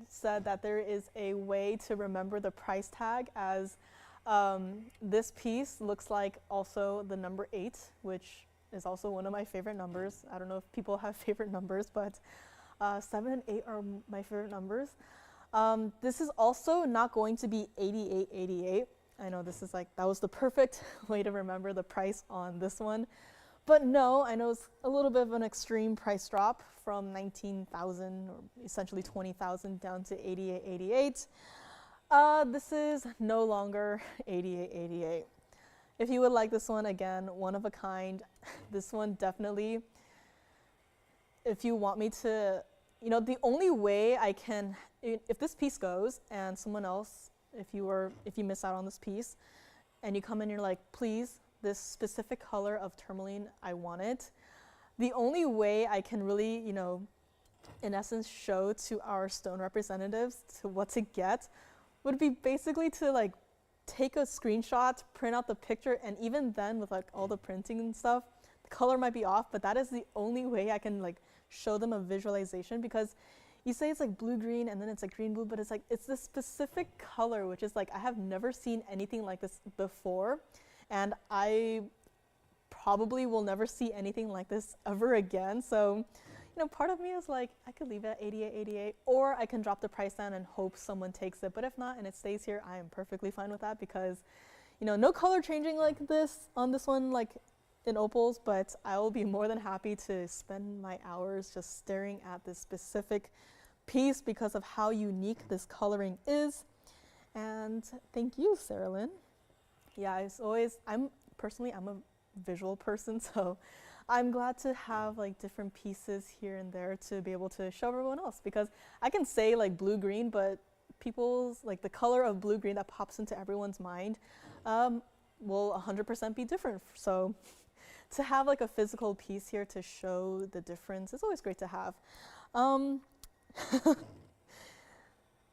A: said that there is a way to remember the price tag, as this piece looks like also the number 8, which is also one of my favorite numbers. I don't know if people have favorite numbers, but 7 and 8 are my favorite numbers. This is also not going to be 8888. I know this is like, that was the perfect way to remember the price on this one. But no, I know it's a little bit of an extreme price drop from 19,000 or essentially 20,000 down to 8888. This is no longer 8888. If you would like this one, again, one of a kind, this one definitely, if you want me to, you know, the only way I can, if this piece goes and someone else, if you miss out on this piece and you come in and you're like, please, this specific color of tourmaline, I want it. The only way I can really, you know, in essence show to our stone representatives to what to get would be basically to like take a screenshot, print out the picture, and even then with like all the printing and stuff, the color might be off, but that is the only way I can like show them a visualization, because you say it's like blue-green and then it's like green-blue, but it's like, it's this specific color, which is like, I have never seen anything like this before. And I probably will never see anything like this ever again. So, you know, part of me is like, I could leave it at 8888, or I can drop the price down and hope someone takes it. But if not, and it stays here, I am perfectly fine with that, because, you know, no color changing like this on this one, like in opals, but I will be more than happy to spend my hours just staring at this specific piece because of how unique this coloring is. And thank you, Sarah Lynn. Yeah, I'm a visual person, so I'm glad to have like different pieces here and there to be able to show everyone else, because I can say like blue-green, but people's, like the color of blue-green that pops into everyone's mind will 100% be different. So to have like a physical piece here to show the difference is always great to have.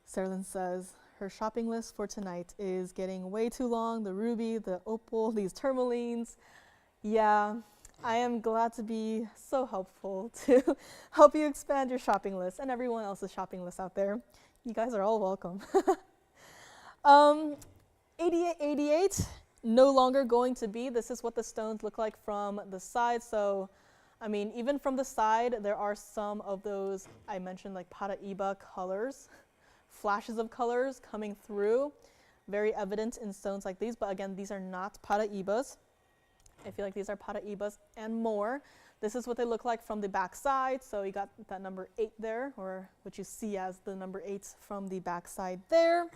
A: Sarah Lynn says her shopping list for tonight is getting way too long. The ruby, the opal, these tourmalines. Yeah, I am glad to be so helpful to help you expand your shopping list and everyone else's shopping list out there. You guys are all welcome. 8888, no longer going to be. This is what the stones look like from the side. So, I mean, even from the side, there are some of those, I mentioned, like Paraiba colors, flashes of colors coming through, very evident in stones like these. But again, these are not Paraibas. I feel like these are Paraibas and more. This is what they look like from the back side. So you got that number 8 there, or what you see as the number 8 from the back side there.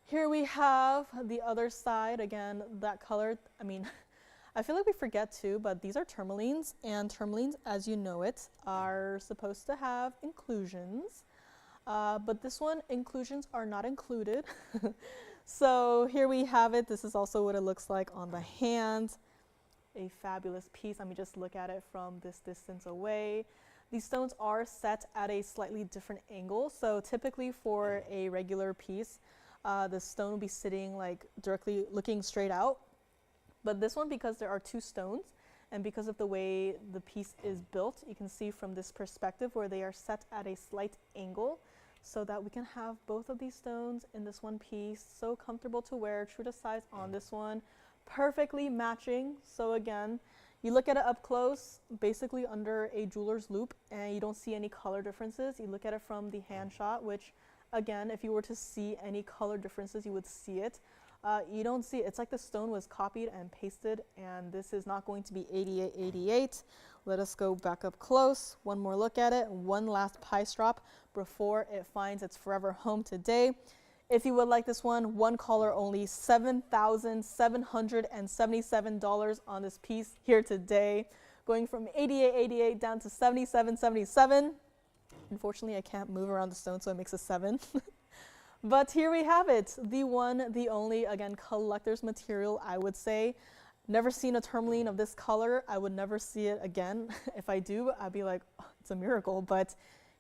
A: Here we have the other side, again, that color. I mean, I feel like we forget too, but these are tourmalines, and tourmalines, as you know it, are supposed to have inclusions. But this one, inclusions are not included. So here we have it. This is also what it looks like on the hand. A fabulous piece. Let me just look at it from this distance away. These stones are set at a slightly different angle. So typically for a regular piece, the stone will be sitting like directly looking straight out. But this one, because there are two stones, and because of the way the piece is built, you can see from this perspective where they are set at a slight angle so that we can have both of these stones in this one piece. So comfortable to wear, true to size on this one, perfectly matching. So again, you look at it up close, basically under a jeweler's loupe, and you don't see any color differences. You look at it from the hand shot, which again, if you were to see any color differences, you would see it. You don't see it. It's like the stone was copied and pasted, and this is not going to be 8888. Let us go back up close. One more look at it. One last price drop before it finds its forever home today. If you would like this one caller only, $7,777 on this piece here today, going from 8888 down to 7777. Unfortunately, I can't move around the stone, so it makes a 7. But here we have it, the one, the only, again, collector's material, I would say. Never seen a tourmaline of this color. I would never see it again. If I do, I'd be like, oh, it's a miracle. But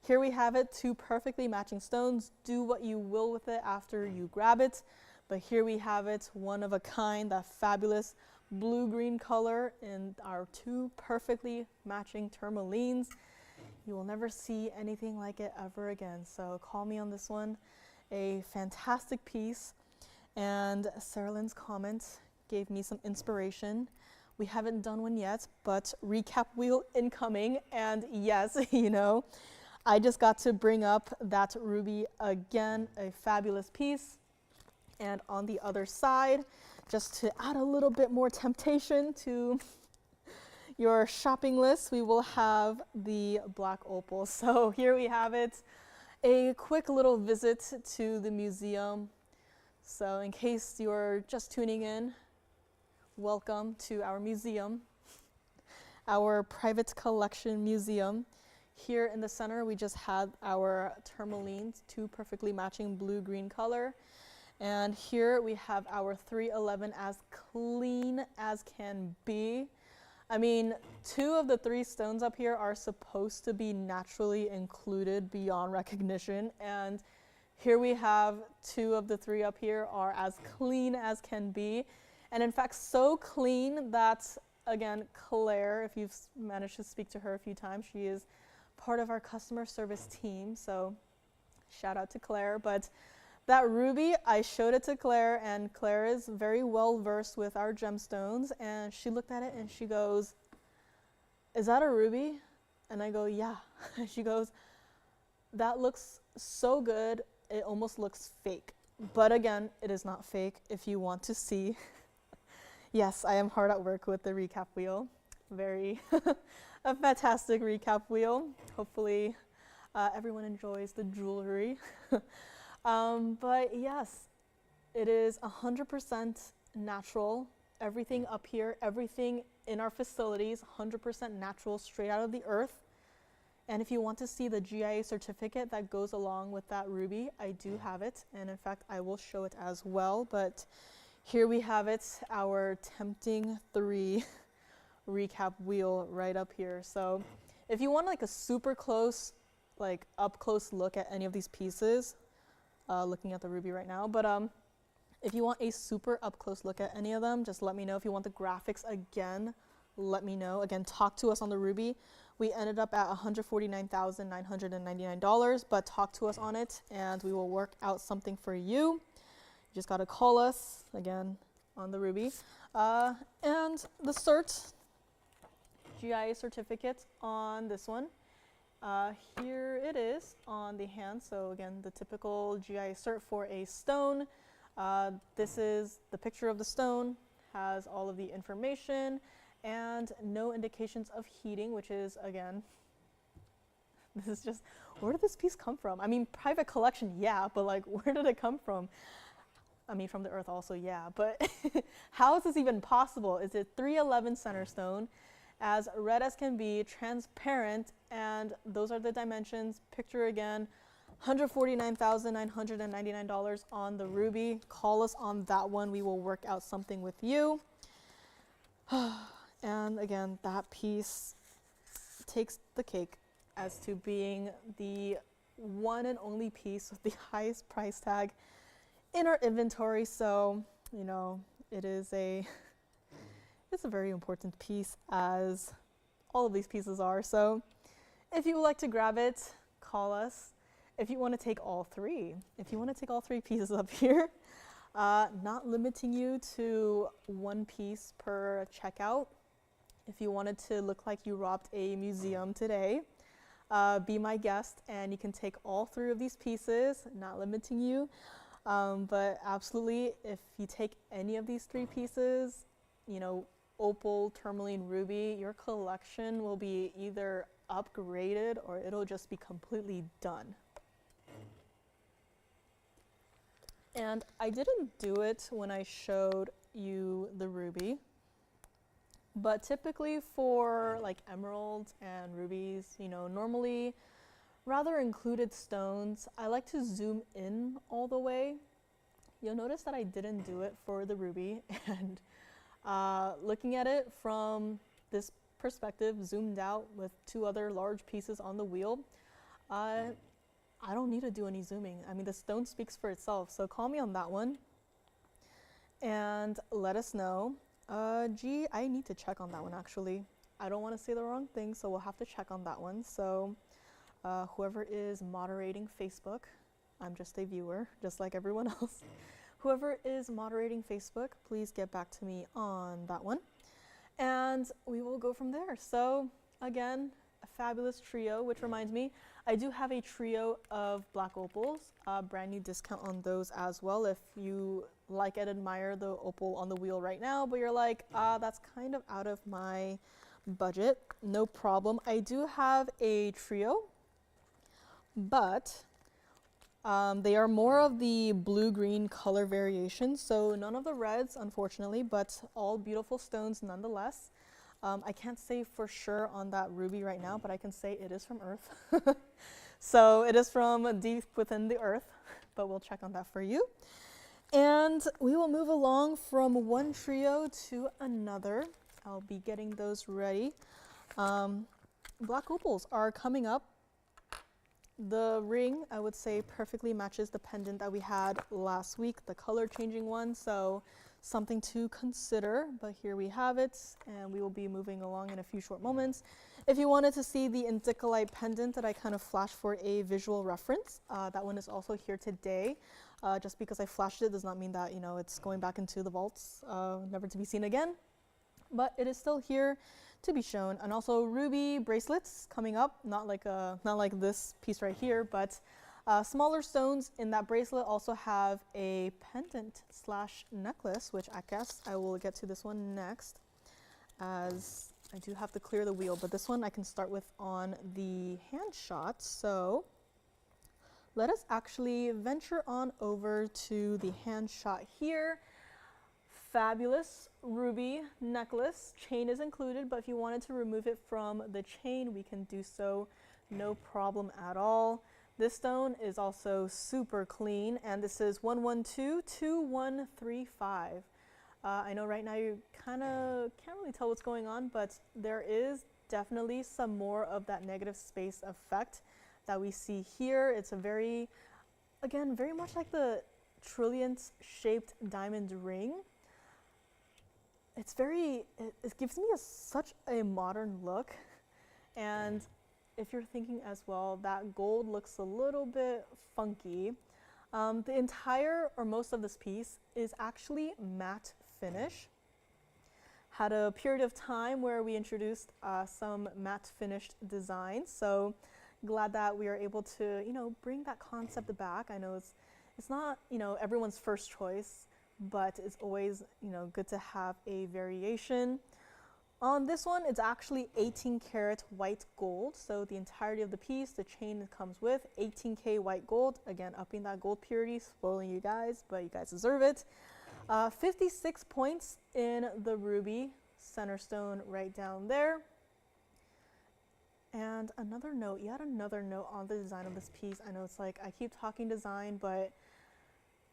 A: here we have it, two perfectly matching stones. Do what you will with it after you grab it. But here we have it, one of a kind, that fabulous blue-green color in our two perfectly matching tourmalines. You will never see anything like it ever again. So call me on this one. A fantastic piece, and Sarah Lynn's comment gave me some inspiration. We haven't done one yet, but recap wheel incoming, and yes, you know, I just got to bring up that ruby again, a fabulous piece. And on the other side, just to add a little bit more temptation to your shopping list, we will have the black opal. So here we have it. A quick little visit to the museum. So in case you're just tuning in, welcome to our museum, our private collection museum. Here in the center, we just had our tourmalines, two perfectly matching blue-green color. And here we have our 311 as clean as can be. I mean, two of the three stones up here are supposed to be naturally included beyond recognition, and here we have two of the three up here are as clean as can be, and in fact so clean that, again, Claire, if you've managed to speak to her a few times, she is part of our customer service team, so shout out to Claire. But that ruby, I showed it to Claire, and Claire is very well versed with our gemstones, and she looked at it and she goes, "Is that a ruby?" And I go, "Yeah." And she goes, "That looks so good, it almost looks fake." But again, it is not fake if you want to see. Yes, I am hard at work with the recap wheel. Very a fantastic recap wheel. Hopefully everyone enjoys the jewelry. But yes, it is 100% natural. Everything up here, everything in our facilities, 100% natural, straight out of the earth. And if you want to see the GIA certificate that goes along with that ruby, I do have it. And in fact, I will show it as well. But here we have it, our tempting 3 recap wheel right up here. So if you want like a super close, like up close look at any of these pieces, looking at the ruby right now, but if you want a super up close look at any of them, just let me know. If you want the graphics again, let me know. Again, talk to us on the ruby. We ended up at $149,999, but talk to us on it and we will work out something for you. You just gotta call us again on the ruby. And the cert, GIA certificate on this one. Here it is on the hand. So again, the typical GIA cert for a stone. This is the picture of the stone, has all of the information and no indications of heating, which is, again, this is just, where did this piece come from? I mean, private collection, yeah, but like, where did it come from? I mean, from the earth also, yeah, but how is this even possible? Is it 311 center stone, as red as can be, transparent, and those are the dimensions. Picture again, $149,999 on the ruby. Call us on that one. We will work out something with you. And again, that piece takes the cake as to being the one and only piece with the highest price tag in our inventory. So, you know, it is a it's a very important piece, as all of these pieces are. So if you would like to grab it, call us. If you want to take all three, if you want to take all three pieces up here, not limiting you to one piece per checkout. If you wanted to look like you robbed a museum today, be my guest and you can take all three of these pieces, not limiting you. But absolutely, if you take any of these three pieces, you know, opal, tourmaline, ruby, your collection will be either upgraded or it'll just be completely done. And I didn't do it when I showed you the ruby, but typically for like emeralds and rubies, you know, normally rather included stones, I like to zoom in all the way. You'll notice that I didn't do it for the ruby, and looking at it from this perspective, zoomed out with two other large pieces on the wheel, I don't need to do any zooming. I mean, the stone speaks for itself, so call me on that one and let us know. Gee, I need to check on that one actually. I don't want to say the wrong thing, so we'll have to check on that one. So whoever is moderating Facebook, I'm just a viewer, just like everyone else. Whoever is moderating Facebook, please get back to me on that one. And we will go from there. So again, a fabulous trio, which reminds me, I do have a trio of black opals, brand new discount on those as well. If you like and admire the opal on the wheel right now, but you're like, that's kind of out of my budget, no problem. I do have a trio, but they are more of the blue-green color variation, so none of the reds, unfortunately, but all beautiful stones nonetheless. I can't say for sure on that ruby right now, but I can say it is from Earth. So it is from deep within the Earth, but we'll check on that for you. And we will move along from one trio to another. I'll be getting those ready. Black opals are coming up. The ring, I would say, perfectly matches the pendant that we had last week, the color changing one, so something to consider. But here we have it, and we will be moving along in a few short moments. If you wanted to see the indicolite pendant that I kind of flashed for a visual reference, that one is also here today. Just because I flashed it does not mean that, you know, it's going back into the vaults, never to be seen again. But it is still here to be shown. And also ruby bracelets coming up, not like this piece right here, but smaller stones in that bracelet also have a pendant slash necklace, which I guess I will get to this one next, as I do have to clear the wheel, but this one I can start with on the hand shot. So let us actually venture on over to the hand shot here. Fabulous ruby necklace. Chain is included, but if you wanted to remove it from the chain, we can do so, no problem at all. This stone is also super clean, and this is 112-2135. I know right now you kind of can't really tell what's going on, but there is definitely some more of that negative space effect that we see here. It's a very much like the Trilliant shaped diamond ring. It's it gives me such a modern look, and if you're thinking as well, that gold looks a little bit funky. The entire or most of this piece is actually matte finish. Had a period of time where we introduced some matte finished designs, so glad that we are able to, you know, bring that concept back. I know it's not, you know, everyone's first choice, but it's always, you know, good to have a variation. On this one, it's actually 18 karat white gold. So the entirety of the piece, the chain comes with 18K white gold. Again, upping that gold purity, spoiling you guys, but you guys deserve it. 56 points in the ruby center stone right down there. And another note, yet another note on the design of this piece. I know it's like, I keep talking design, but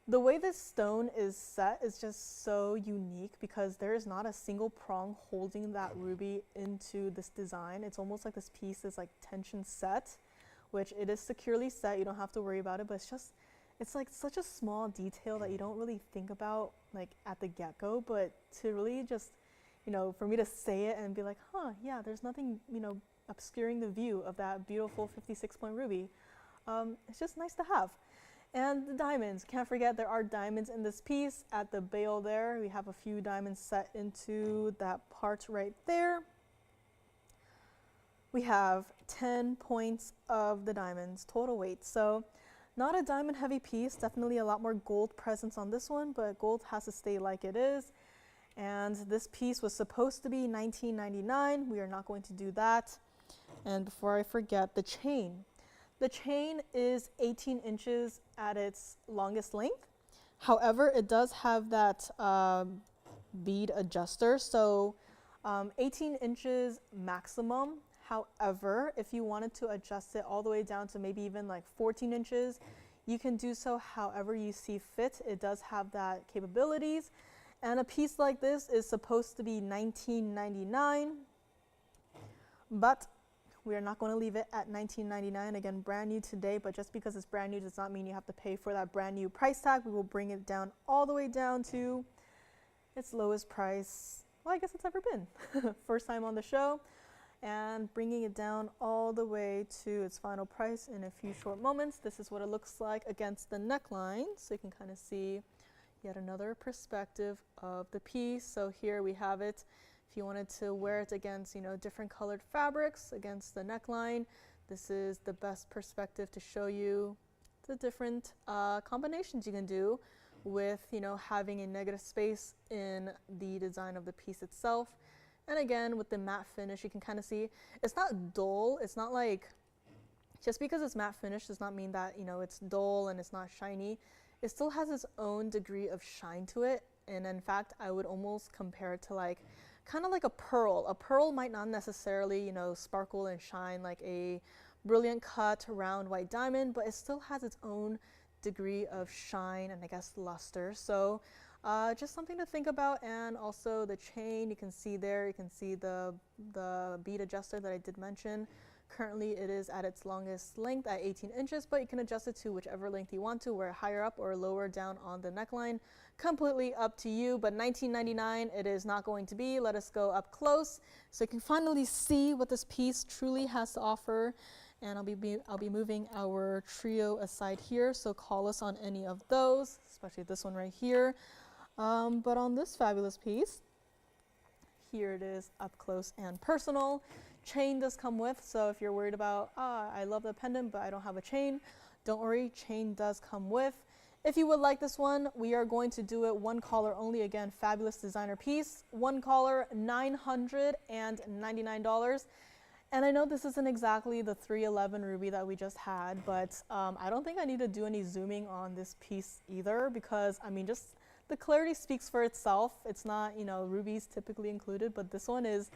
A: the way this stone is set is just so unique because there is not a single prong holding that ruby into this design. It's almost like this piece is like tension set, which it is securely set. You don't have to worry about it, but it's like such a small detail that you don't really think about like at the get-go, but to really just you know, for me to say it and be like, huh, yeah, there's nothing, you know, obscuring the view of that beautiful 56-point ruby. It's just nice to have. And the diamonds, can't forget there are diamonds in this piece. At the bail there, we have a few diamonds set into that part right there. We have 10 points of the diamonds, total weight. So not a diamond heavy piece, definitely a lot more gold presence on this one, but gold has to stay like it is. And this piece was supposed to be $19.99. We are not going to do that. And before I forget, the chain. The chain is 18 inches at its longest length. However, it does have that bead adjuster, so 18 inches maximum. However, if you wanted to adjust it all the way down to maybe even like 14 inches, you can do so however you see fit. It does have that capabilities. And a piece like this is supposed to be $19.99, but we are not going to leave it at $19.99. Again, brand new today, but just because it's brand new does not mean you have to pay for that brand new price tag. We will bring it down all the way down to its lowest price, well, I guess it's ever been. First time on the show, and bringing it down all the way to its final price in a few short moments. This is what it looks like against the neckline, so you can kind of see yet another perspective of the piece. So here we have it. If you wanted to wear it against, you know, different colored fabrics against the neckline, this is the best perspective to show you the different combinations you can do with, you know, having a negative space in the design of the piece itself. And again, with the matte finish, you can kind of see it's not dull. It's not like, just because it's matte finish does not mean that, you know, it's dull and it's not shiny. It still has its own degree of shine to it. And in fact, I would almost compare it to like, kind of like a pearl. A pearl might not necessarily, you know, sparkle and shine like a brilliant cut round white diamond, but it still has its own degree of shine and I guess luster. So just something to think about. And also the chain, you can see there, you can see the bead adjuster that I did mention. Currently it is at its longest length at 18 inches, but you can adjust it to whichever length you want to, where higher up or lower down on the neckline. Completely up to you, but $19.99 it is not going to be. Let us go up close so you can finally see what this piece truly has to offer. And I'll be moving our trio aside here, so call us on any of those, especially this one right here. But on this fabulous piece, here it is up close and personal. Chain does come with, so if you're worried about, I love the pendant, but I don't have a chain, don't worry, chain does come with. If you would like this one, we are going to do it one collar only. Again, fabulous designer piece. One collar, $999. And I know this isn't exactly the 311 ruby that we just had, but I don't think I need to do any zooming on this piece either, because I mean, just the clarity speaks for itself. It's not, you know, rubies typically included, but this one is,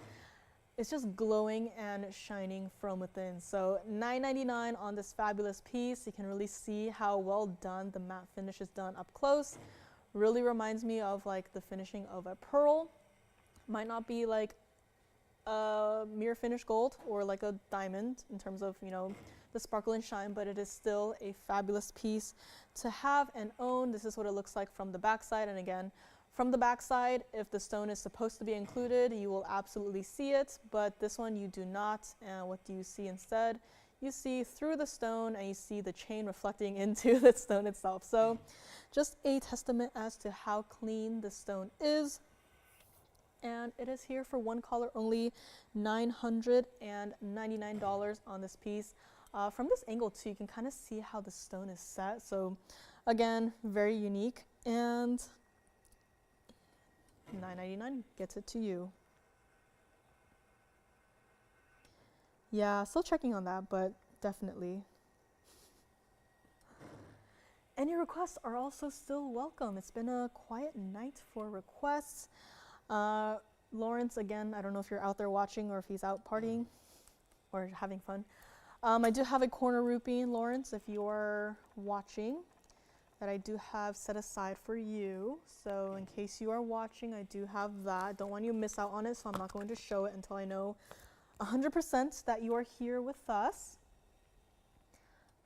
A: it's just glowing and shining from within. So $9.99 on this fabulous piece. You can really see how well done the matte finish is done up close. Really reminds me of like the finishing of a pearl. Might not be like a mirror finish gold or like a diamond in terms of, you know, the sparkle and shine, but it is still a fabulous piece to have and own. This is what it looks like from the backside. And again, from the backside, if the stone is supposed to be included, you will absolutely see it, but this one you do not. And what do you see instead? You see through the stone and you see the chain reflecting into the stone itself. So just a testament as to how clean the stone is. And it is here for one collar only, $999 on this piece. From this angle too, you can kind of see how the stone is set. So again, very unique, and $9.99 gets it to you. Yeah, still checking on that, but definitely. Any requests are also still welcome. It's been a quiet night for requests. Lawrence, again, I don't know if you're out there watching or if he's out partying or having fun. I do have a corner rupee, Lawrence, if you're watching, that I do have set aside for you. So in case you are watching, I do have that. Don't want you to miss out on it, so I'm not going to show it until I know 100% that you are here with us.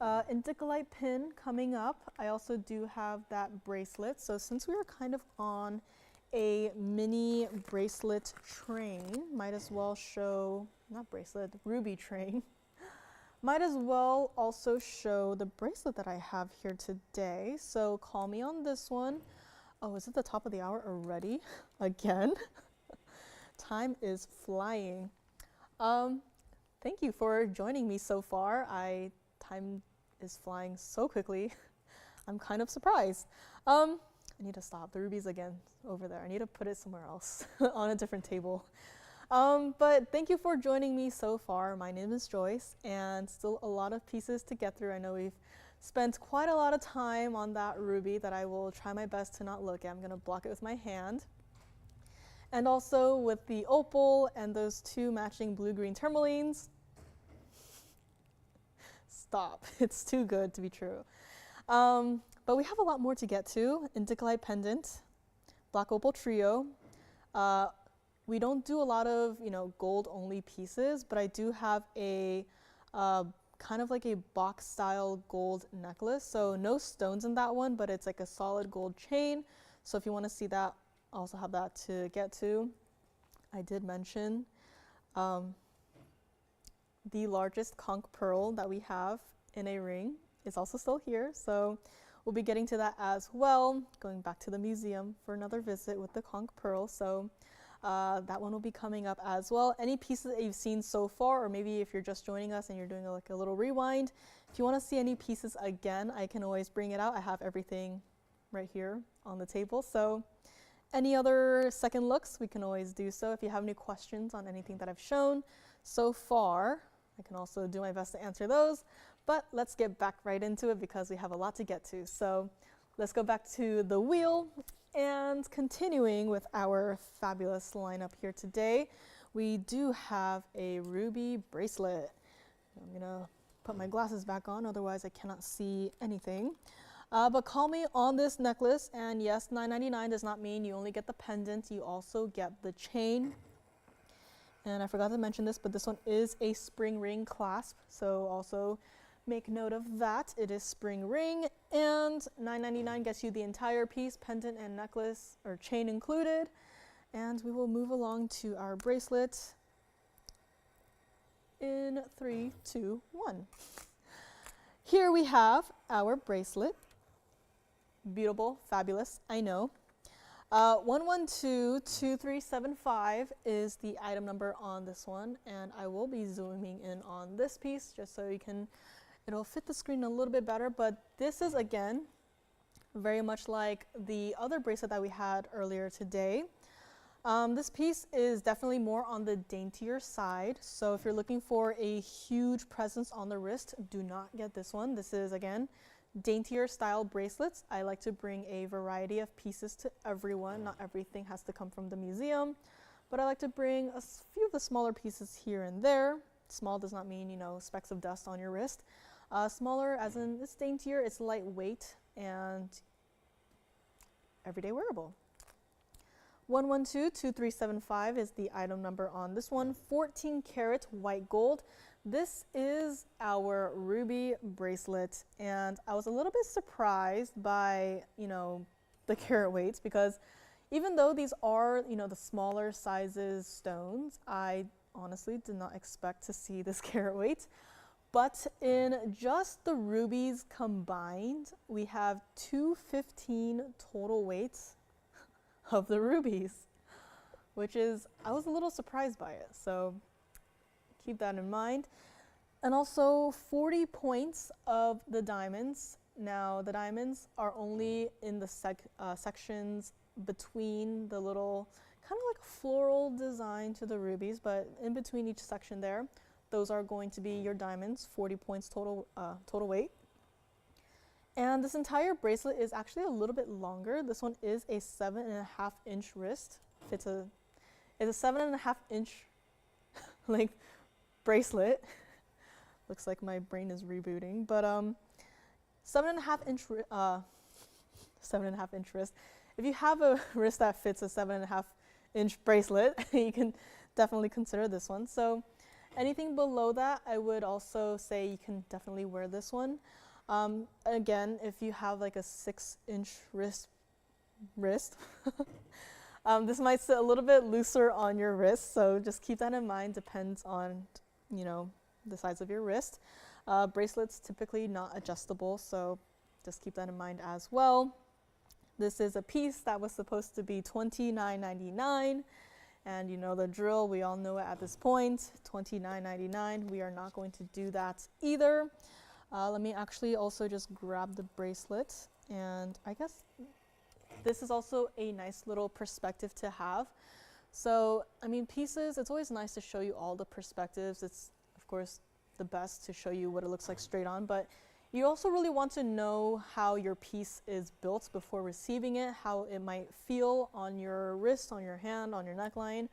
A: Indicolite pin coming up. I also do have that bracelet. So since we are kind of on a mini bracelet train. Might as well show, not bracelet, ruby train. Might as well also show the bracelet that I have here today. So call me on this one. Oh, is it the top of the hour already? Again? Time is flying. Thank you for joining me so far. Time is flying so quickly. I'm kind of surprised. I need to stop the rubies again over there. I need to put it somewhere else on a different table. But thank you for joining me so far. My name is Joyce, and still a lot of pieces to get through. I know we've spent quite a lot of time on that ruby that I will try my best to not look at. I'm gonna block it with my hand. And also with the opal and those two matching blue-green tourmalines. Stop, it's too good to be true. But we have a lot more to get to. Indicalite pendant, black opal trio. We don't do a lot of, gold only pieces, but I do have a kind of like a box style gold necklace. So no stones in that one, but it's like a solid gold chain. So if you want to see that, I also have that to get to. I did mention the largest conch pearl that we have in a ring is also still here. So we'll be getting to that as well, going back to the museum for another visit with the conch pearl. So that one will be coming up as well. Any pieces that you've seen so far, or maybe if you're just joining us and you're doing like a little rewind, if you want to see any pieces again, I can always bring it out. I have everything right here on the table. So any other second looks, we can always do so. If you have any questions on anything that I've shown so far, I can also do my best to answer those. But let's get back right into it because we have a lot to get to. So let's go back to the wheel. And continuing with our fabulous lineup here today, we do have a ruby bracelet. I'm gonna put my glasses back on, otherwise I cannot see anything. But call me on this necklace, and yes, $9.99 does not mean you only get the pendant, you also get the chain. And I forgot to mention this, but this one is a spring ring clasp, so also make note of that. It is spring ring, and $9.99 gets you the entire piece, pendant and necklace, or chain included. And we will move along to our bracelet in 3, 2, 1. Here we have our bracelet. Beautiful, fabulous, I know. 112237 is the item number on this one, and I will be zooming in on this piece just so you can, it'll fit the screen a little bit better, but this is again very much like the other bracelet that we had earlier today. This piece is definitely more on the daintier side, so if you're looking for a huge presence on the wrist, do not get this one. This is again daintier style bracelets. I like to bring a variety of pieces to everyone. Not everything has to come from the museum, but I like to bring a few of the smaller pieces here and there. Small does not mean, specks of dust on your wrist. Smaller as in it's daintier, it's lightweight, and everyday wearable. 112237 is the item number on this one. 14 karat white gold. This is our ruby bracelet, and I was a little bit surprised by, the carat weights, because even though these are, the smaller sizes stones, I honestly did not expect to see this carat weight. But in just the rubies combined, we have 215 total weights of the rubies, which is, I was a little surprised by it. So keep that in mind. And also 40 points of the diamonds. Now the diamonds are only in the sections between the little, kind of like a floral design to the rubies, but in between each section there, those are going to be your diamonds, 40 points total, total weight. And this entire bracelet is actually a little bit longer. This one is a 7.5 inch wrist. It's a 7.5 inch length bracelet. Looks like my brain is rebooting, but 7.5 inch, 7.5 inch wrist. If you have a wrist that fits a 7.5 inch bracelet, you can definitely consider this one. So anything below that, I would also say you can definitely wear this one. Again, if you have like a 6 inch wrist, This might sit a little bit looser on your wrist, so just keep that in mind. Depends on, you know, the size of your wrist. Bracelets typically not adjustable, so just keep that in mind as well. This is a piece that was supposed to be $29.99, and you know the drill, we all know it at this point, $29.99. We are not going to do that either. Let me actually also just grab the bracelet, and I guess this is also a nice little perspective to have. So, I mean, pieces, it's always nice to show you all the perspectives. It's, of course, the best to show you what it looks like straight on, but you also really want to know how your piece is built before receiving it, how it might feel on your wrist, on your hand, on your neckline.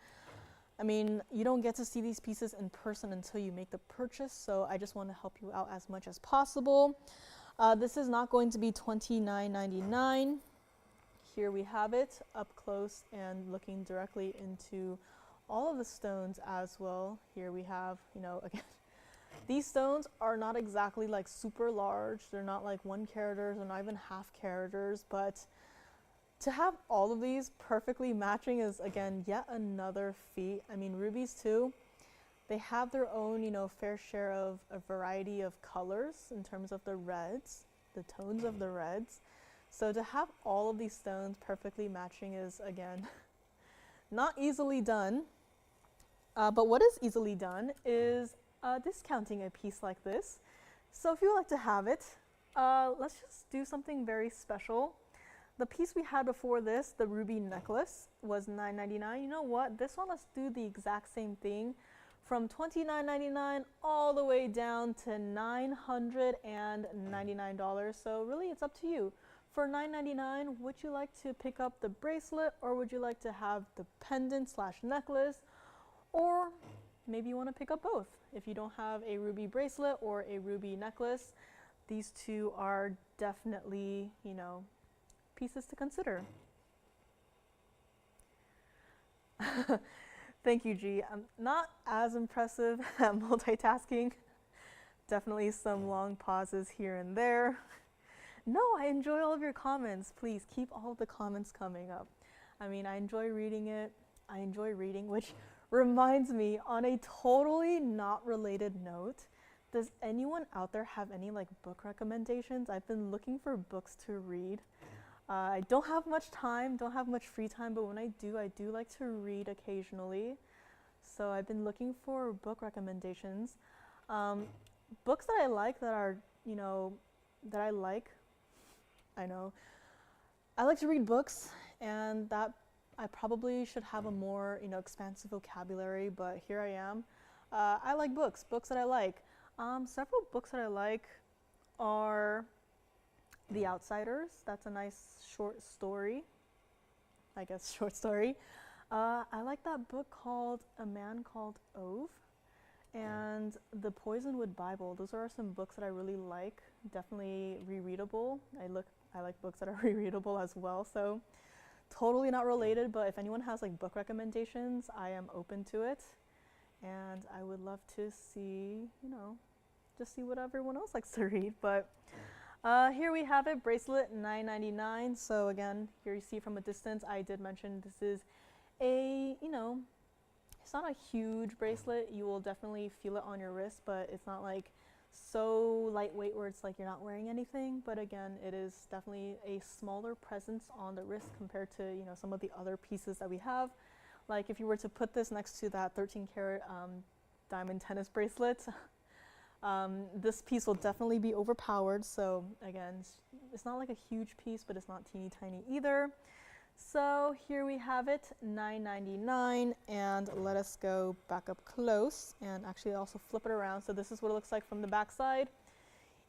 A: I mean, you don't get to see these pieces in person until you make the purchase, so I just want to help you out as much as possible. This is not going to be $29.99. Here we have it up close and looking directly into all of the stones as well. Here we have, you know, again, these stones are not exactly like super large. They're not like 1 caraters or not even half caraters, but to have all of these perfectly matching is, again, yet another feat. I mean, rubies too, they have their own, you know, fair share of a variety of colors in terms of the reds, the tones of the reds. So to have all of these stones perfectly matching is, again, not easily done. But what is easily done is discounting a piece like this. So if you would like to have it, let's just do something very special. The piece we had before this, the ruby necklace, was $9.99. You know what? This one, let's do the exact same thing. From $29.99 all the way down to $999. So really, it's up to you. For $9.99, would you like to pick up the bracelet, or would you like to have the pendant slash necklace? Or maybe you want to pick up both. If you don't have a ruby bracelet or a ruby necklace, these two are definitely, you know, pieces to consider. Thank you, G. I'm not as impressive at multitasking. Definitely some long pauses here and there. No, I enjoy all of your comments. Please keep all of the comments coming up. I mean, I enjoy reading it. I enjoy reading, which reminds me, on a totally not related note, does anyone out there have any like book recommendations? I've been looking for books to read. I don't have much time, don't have much free time, but when I do like to read occasionally. So I've been looking for book recommendations. Books that I like that are, you know, that I like. I know. I like to read books, and that I probably should have a more, you know, expansive vocabulary, but here I am. I like books that I like. Several books that I like are The Outsiders. That's a nice short story. I guess short story. I like that book called A Man Called Ove and The Poisonwood Bible. Those are some books that I really like. Definitely rereadable. I like books that are rereadable as well. So totally not related, but if anyone has like book recommendations, I am open to it. And I would love to see, you know, just see what everyone else likes to read. But here we have it, bracelet, $9.99. So again, here you see from a distance, I did mention this is a, you know, it's not a huge bracelet. You will definitely feel it on your wrist, but it's not like so lightweight where it's like you're not wearing anything. But again, it is definitely a smaller presence on the wrist compared to, you know, some of the other pieces that we have. Like if you were to put this next to that 13 karat diamond tennis bracelet, this piece will definitely be overpowered. So again, it's not like a huge piece, but it's not teeny tiny either. So here we have it, $9.99, and let us go back up close and actually also flip it around. So this is what it looks like from the back side.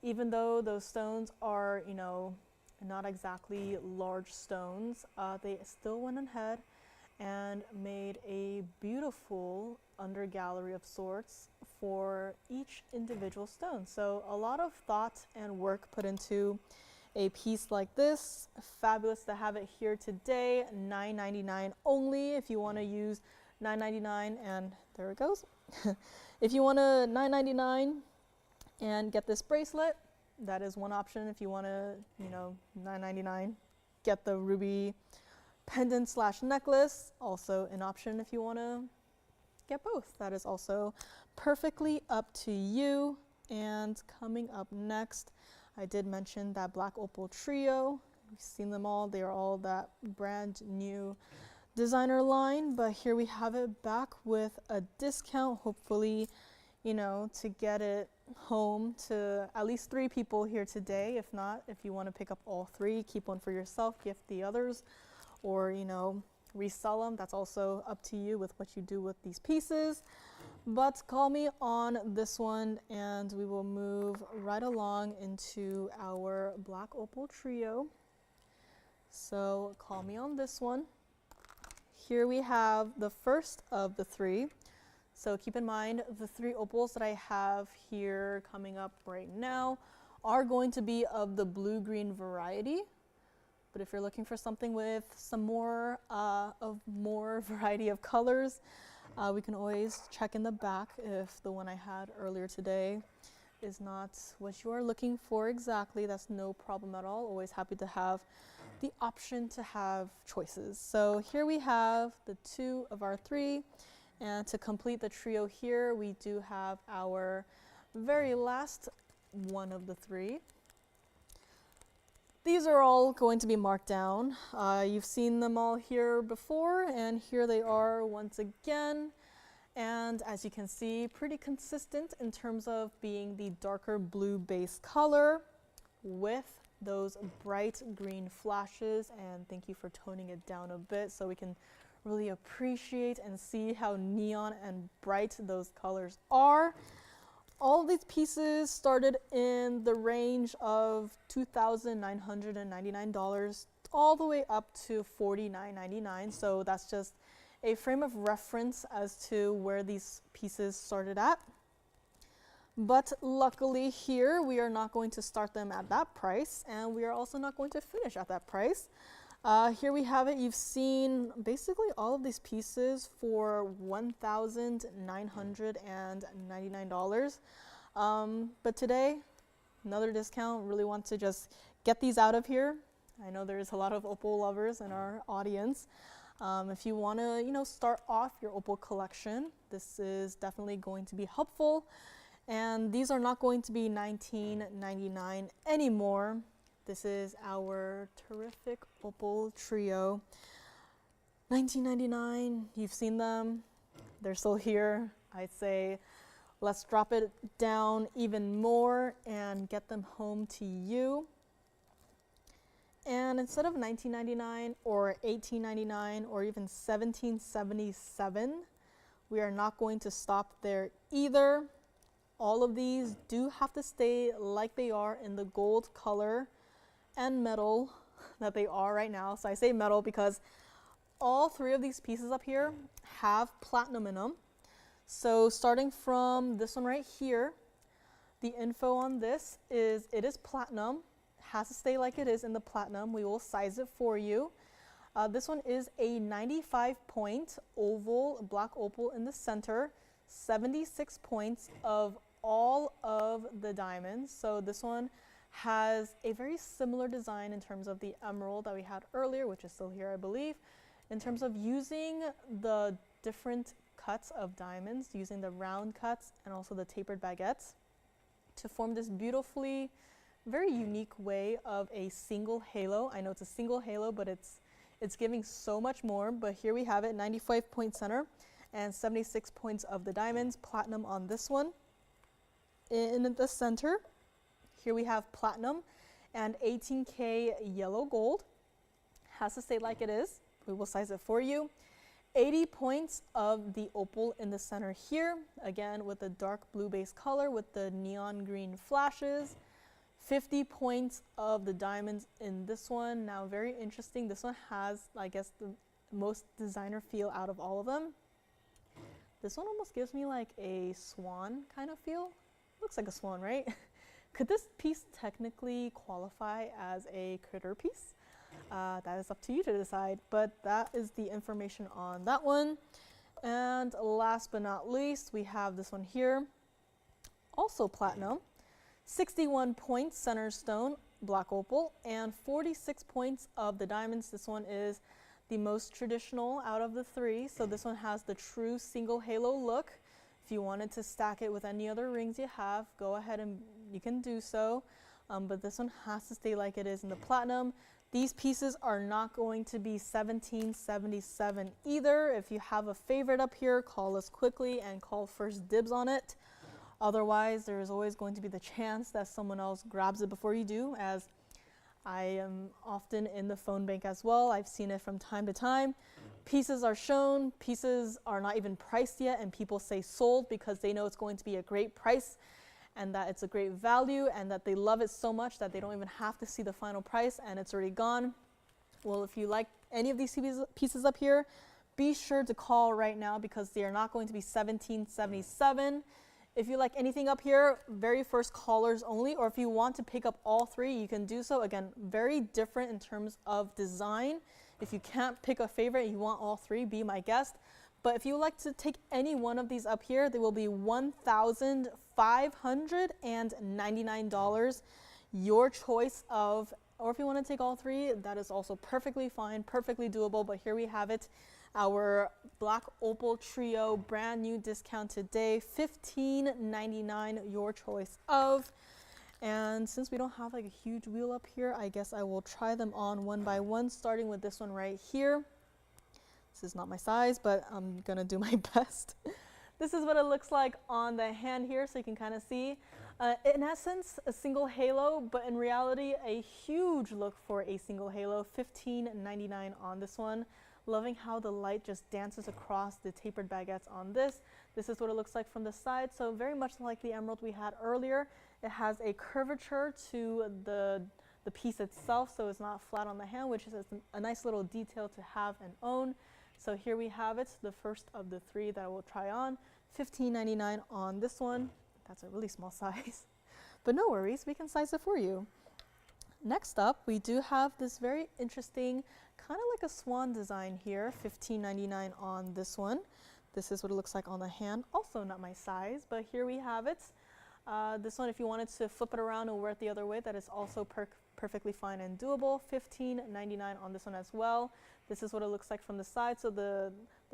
A: Even though those stones are, you know, not exactly large stones, they still went ahead and made a beautiful under gallery of sorts for each individual stone. So a lot of thought and work put into a piece like this. Fabulous to have it here today. $9.99 only. If you want to use $9.99, and there it goes. If you want to $9.99 and get this bracelet, that is one option. If you want to, you know, $9.99, get the ruby pendant slash necklace, also an option if you want to get both. That is also perfectly up to you. And coming up next, I did mention that black opal trio. You've seen them all. They are all that brand new designer line, but here we have it back with a discount, hopefully, you know, to get it home to at least 3 people here today. If not, if you want to pick up all 3, keep one for yourself, gift the others, or, you know, resell them. That's also up to you with what you do with these pieces. But call me on this one and we will move right along into our black opal trio. So call me on this one. Here we have the first of the 3. So keep in mind the 3 opals that I have here coming up right now are going to be of the blue-green variety. But if you're looking for something with some more variety of colors, we can always check in the back if the one I had earlier today is not what you are looking for exactly. That's no problem at all. Always happy to have the option to have choices. So here we have the 2 of our 3. And to complete the trio here, we do have our very last one of the 3. These are all going to be marked down. You've seen them all here before, and here they are once again. And as you can see, pretty consistent in terms of being the darker blue base color with those bright green flashes. And thank you for toning it down a bit so we can really appreciate and see how neon and bright those colors are. All these pieces started in the range of $2,999 all the way up to $49.99. So that's just a frame of reference as to where these pieces started at. But luckily here, we are not going to start them at that price, and we are also not going to finish at that price. Here we have it. You've seen basically all of these pieces for $1,999. But today, another discount. Really want to just get these out of here. I know there's a lot of opal lovers in our audience. If you want to, you know, start off your opal collection, this is definitely going to be helpful. And these are not going to be $19.99 anymore. This is our terrific opal trio. $19.99, you've seen them. They're still here. I'd say let's drop it down even more and get them home to you. And instead of $19.99 or $18.99 or even $17.77, we are not going to stop there either. All of these do have to stay like they are in the gold color and metal that they are right now. So I say metal because all 3 of these pieces up here have platinum in them. So starting from this one right here, the info on this is it is platinum, has to stay like it is in the platinum. We will size it for you. This one is a 95-point oval black opal in the center, 76 points of all of the diamonds. So this one has a very similar design in terms of the emerald that we had earlier, which is still here, I believe, in terms of using the different cuts of diamonds, using the round cuts and also the tapered baguettes to form this beautifully, very unique way of a single halo. I know it's a single halo, but it's giving so much more. But here we have it, 95-point center and 76 points of the diamonds, platinum on this one. In the center, here we have platinum and 18K yellow gold. Has to stay like it is. We will size it for you. 80 points of the opal in the center here, again with the dark blue base color with the neon green flashes. 50 points of the diamonds in this one. Now, very interesting. This one has, I guess, the most designer feel out of all of them. This one almost gives me like a swan kind of feel. Looks like a swan, right? Could this piece technically qualify as a critter piece? That is up to you to decide, but that is the information on that one. And last but not least, we have this one here, also platinum, 61 points center stone, black opal, and 46 points of the diamonds. This one is the most traditional out of the three. So this one has the true single halo look. If you wanted to stack it with any other rings you have, go ahead and you can do so. But this one has to stay like it is in the platinum. These pieces are not going to be 1777 either. If you have a favorite up here, call us quickly and call first dibs on it. Otherwise, there is always going to be the chance that someone else grabs it before you do, as I am often in the phone bank as well. I've seen it from time to time. Pieces are shown, pieces are not even priced yet, and people say sold because they know it's going to be a great price and that it's a great value and that they love it so much that they don't even have to see the final price and it's already gone. Well, if you like any of these pieces up here, be sure to call right now because they are not going to be 1777. If you like anything up here, very first callers only, or if you want to pick up all three, you can do so. Again, very different in terms of design. If you can't pick a favorite and you want all three, be my guest. But if you would like to take any one of these up here, they will be $1,599. Your choice of, or if you want to take all three, that is also perfectly fine, perfectly doable. But here we have it, our black opal trio, brand new discount today, $15.99, your choice of. And since we don't have like a huge wheel up here, I guess I will try them on one by one, starting with this one right here. This is not my size, but I'm gonna do my best. This is what it looks like on the hand here, so you can kind of see. In essence, a single halo, but in reality, a huge look for a single halo, $15.99 on this one. Loving how the light just dances across the tapered baguettes on this. This is what it looks like from the side, so very much like the emerald we had earlier. It has a curvature to the piece itself, so it's not flat on the hand, which is a nice little detail to have and own. So here we have it, the first of the three that I will try on. $15.99 on this one. That's a really small size, but no worries, we can size it for you. Next up, we do have this very interesting, kind of like a swan design here, $15.99 on this one. This is what it looks like on the hand, also not my size, but here we have it. This one, if you wanted to flip it around and wear it the other way, that is also perfectly fine and doable. $15.99 on this one as well. This is what it looks like from the side. So the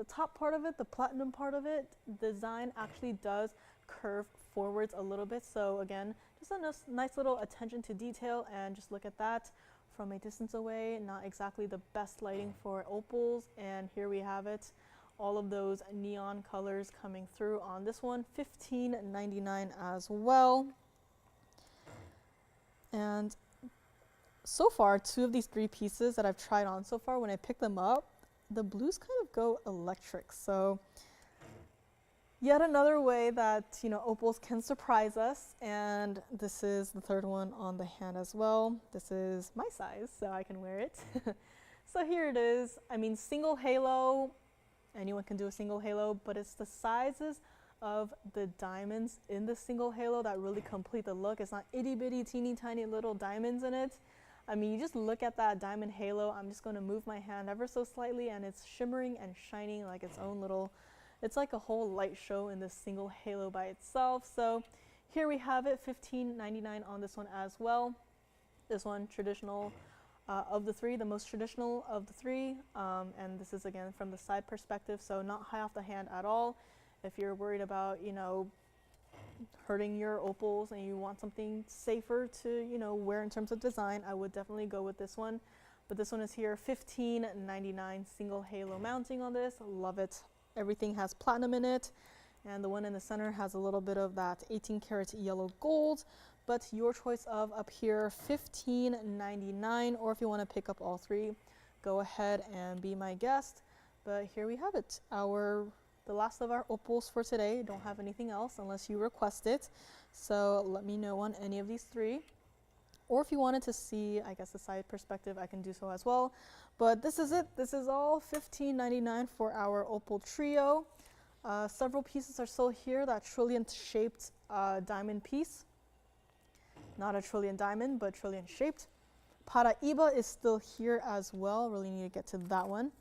A: top part of it, the platinum part of it, design actually does curve forwards a little bit. So again, just a nice little attention to detail, and just look at that from a distance away. Not exactly the best lighting for opals, and here we have it. All of those neon colors coming through on this one, $15.99 as well. And so far, two of these three pieces that I've tried on so far, when I pick them up, the blues kind of go electric. So yet another way that, you know, opals can surprise us. And this is the third one on the hand as well. This is my size, so I can wear it. So here it is. I mean, single halo, anyone can do a single halo, but it's the sizes of the diamonds in the single halo that really complete the look. It's not itty bitty teeny tiny little diamonds in it. I mean, you just look at that diamond halo. I'm just going to move my hand ever so slightly, and it's shimmering and shining like its own little, it's like a whole light show in this single halo by itself. So here we have it, $15.99 on this one as well. This one, traditional of the three, the most traditional of the three, and this is again from the side perspective, so not high off the hand at all. If you're worried about, you know, hurting your opals and you want something safer to, you know, wear in terms of design, I would definitely go with this one. But this one is here, $15.99, single halo mounting on this. Love it. Everything has platinum in it, and the one in the center has a little bit of that 18 karat yellow gold. But your choice of up here, $15.99, or if you want to pick up all three, go ahead and be my guest. But here we have it, the last of our opals for today. Don't have anything else unless you request it. So let me know on any of these three. Or if you wanted to see, I guess, the side perspective, I can do so as well. But this is it. This is all $15.99 for our opal trio. Several pieces are still here. That Trilliant shaped diamond piece. Not a Trilliant diamond, but Trilliant shaped. Paraiba is still here as well. Really need to get to that one.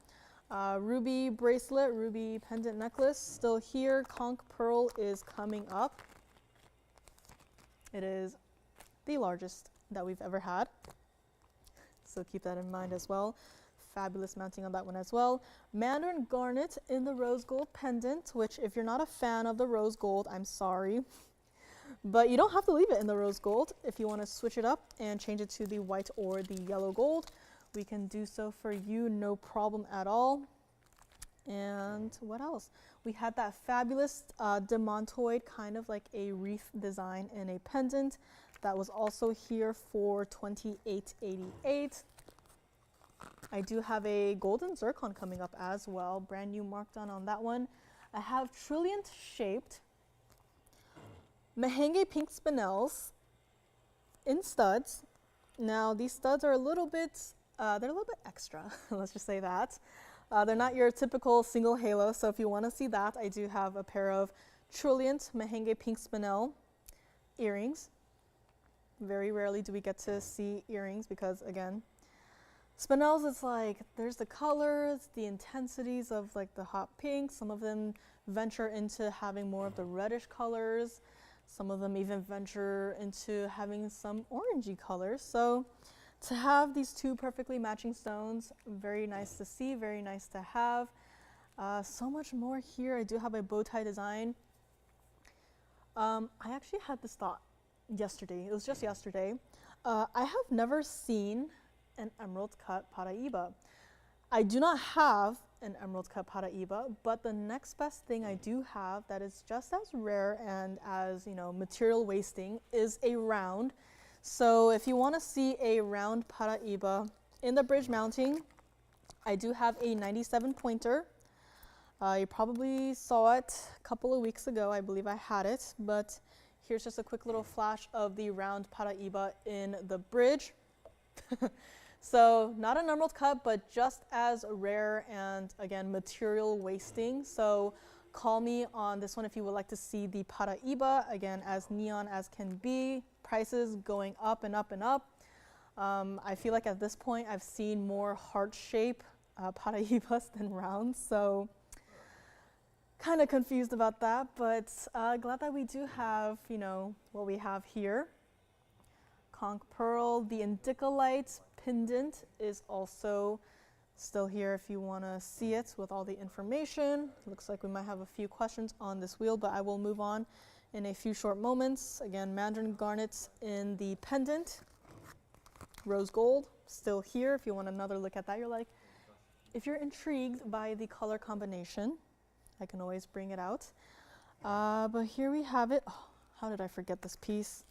A: Ruby bracelet, ruby pendant necklace, still here. Conch pearl is coming up. It is the largest that we've ever had, so keep that in mind as well. fabulous mounting on that one as well. Mandarin garnet in the rose gold pendant, which if you're not a fan of the rose gold, I'm sorry. But you don't have to leave it in the rose gold. If you want to switch it up and change it to the white or the yellow gold, we can do so for you, no problem at all. And what else? We had that fabulous demantoid, kind of like a wreath design in a pendant. That was also here for $28.88. I do have a golden zircon coming up as well, brand new marked on that one. I have Trilliant shaped Mahenge pink spinels in studs. Now these studs are a little bit, they're a little bit extra, let's just say that. They're not your typical single halo, so if you want to see that, I do have a pair of Trilliant Mahenge pink spinel earrings. Very rarely do we get to see earrings because, again, spinels is like, there's the colors, the intensities of like the hot pink. Some of them venture into having more of the reddish colors. Some of them even venture into having some orangey colors. So to have these two perfectly matching stones, very nice to see, very nice to have. So much more here. I do have a bow tie design. I actually had this thought yesterday. It was just yesterday. I have never seen an emerald cut Paraiba. I do not have an emerald cut Paraiba, but the next best thing I do have that is just as rare and as, you know, material wasting is a round. So if you want to see a round Paraiba in the bridge mounting, I do have a 97 pointer. You probably saw it a couple of weeks ago. I believe I had it, but here's just a quick little flash of the round Paraiba in the bridge. So not an emerald cut, but just as rare and, again, material wasting. So call me on this one if you would like to see the Paraiba, again, as neon as can be. Prices going up and up and up. I feel like at this point I've seen more heart shape Paraibas than rounds, so kind of confused about that, but glad that we do have, you know, what we have here. Conch pearl, the indicolite pendant is also still here if you want to see it with all the information. Looks like we might have a few questions on this wheel, but I will move on in a few short moments. Again, Mandarin garnets in the pendant. Rose gold, still here if you want another look at that. You're like, if you're intrigued by the color combination, I can always bring it out. But here we have it. Oh, how did I forget this piece?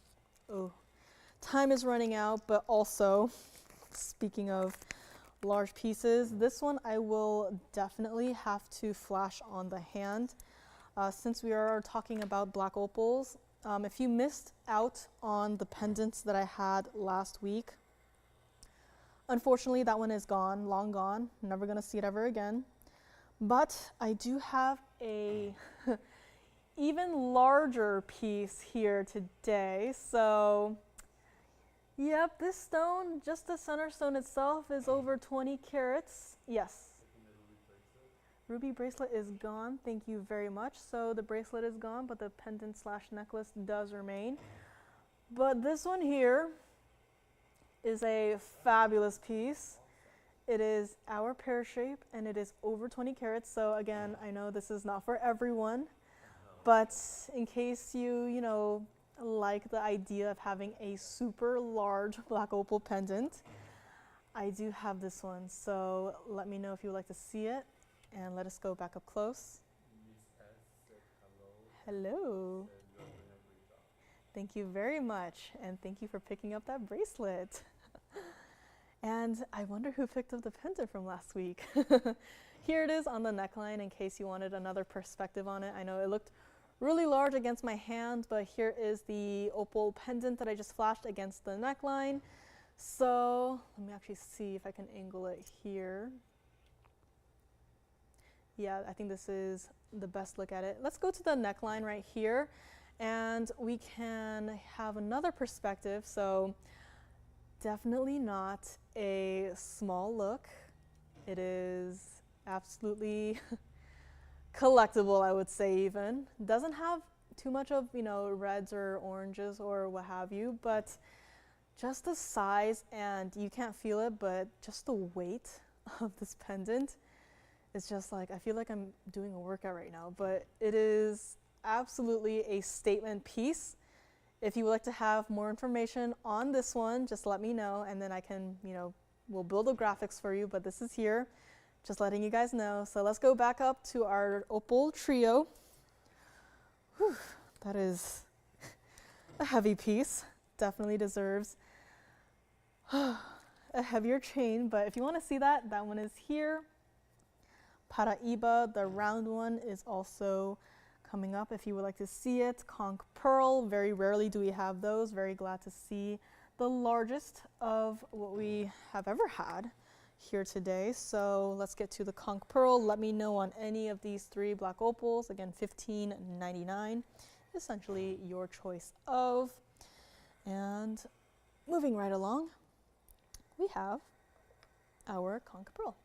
A: Oh, time is running out, but also, speaking of large pieces, this one I will definitely have to flash on the hand. Since we are talking about black opals, if you missed out on the pendants that I had last week, unfortunately that one is gone, long gone, never gonna see it ever again. But I do have a even larger piece here today. So, yep, this stone, just the center stone itself, is over 20 carats. Yes. Ruby bracelet is gone. Thank you very much. So the bracelet is gone, but the pendant slash necklace does remain. But this one here is a fabulous piece. It is our pear shape and it is over 20 carats. So again, I know this is not for everyone, but in case you know, like the idea of having a super large black opal pendant, I do have this one. So let me know if you would like to see it, and let us go back up close. Hello. Thank you very much, and thank you for picking up that bracelet. And I wonder who picked up the pendant from last week. Here it is on the neckline in case you wanted another perspective on it. I know it looked really large against my hand, but here is the opal pendant that I just flashed against the neckline. So let me actually see if I can angle it here. Yeah, I think this is the best look at it. Let's go to the neckline right here, and we can have another perspective. So definitely not a small look. It is absolutely collectible, I would say even. Doesn't have too much of, you know, reds or oranges or what have you, but just the size, and you can't feel it, but just the weight of this pendant is just like, I feel like I'm doing a workout right now, but it is absolutely a statement piece. If you would like to have more information on this one, just let me know, and then I can, we'll build the graphics for you, but this is here, just letting you guys know. So let's go back up to our opal trio. Whew, that is a heavy piece. Definitely deserves a heavier chain, but if you want to see that, that one is here. Paraiba, the round one, is also coming up if you would like to see it. Conch pearl, very rarely do we have those. Very glad to see the largest of what we have ever had here today. So let's get to the conch pearl. Let me know on any of these three black opals. Again, $15.99, essentially your choice of. And moving right along, we have our conch pearl.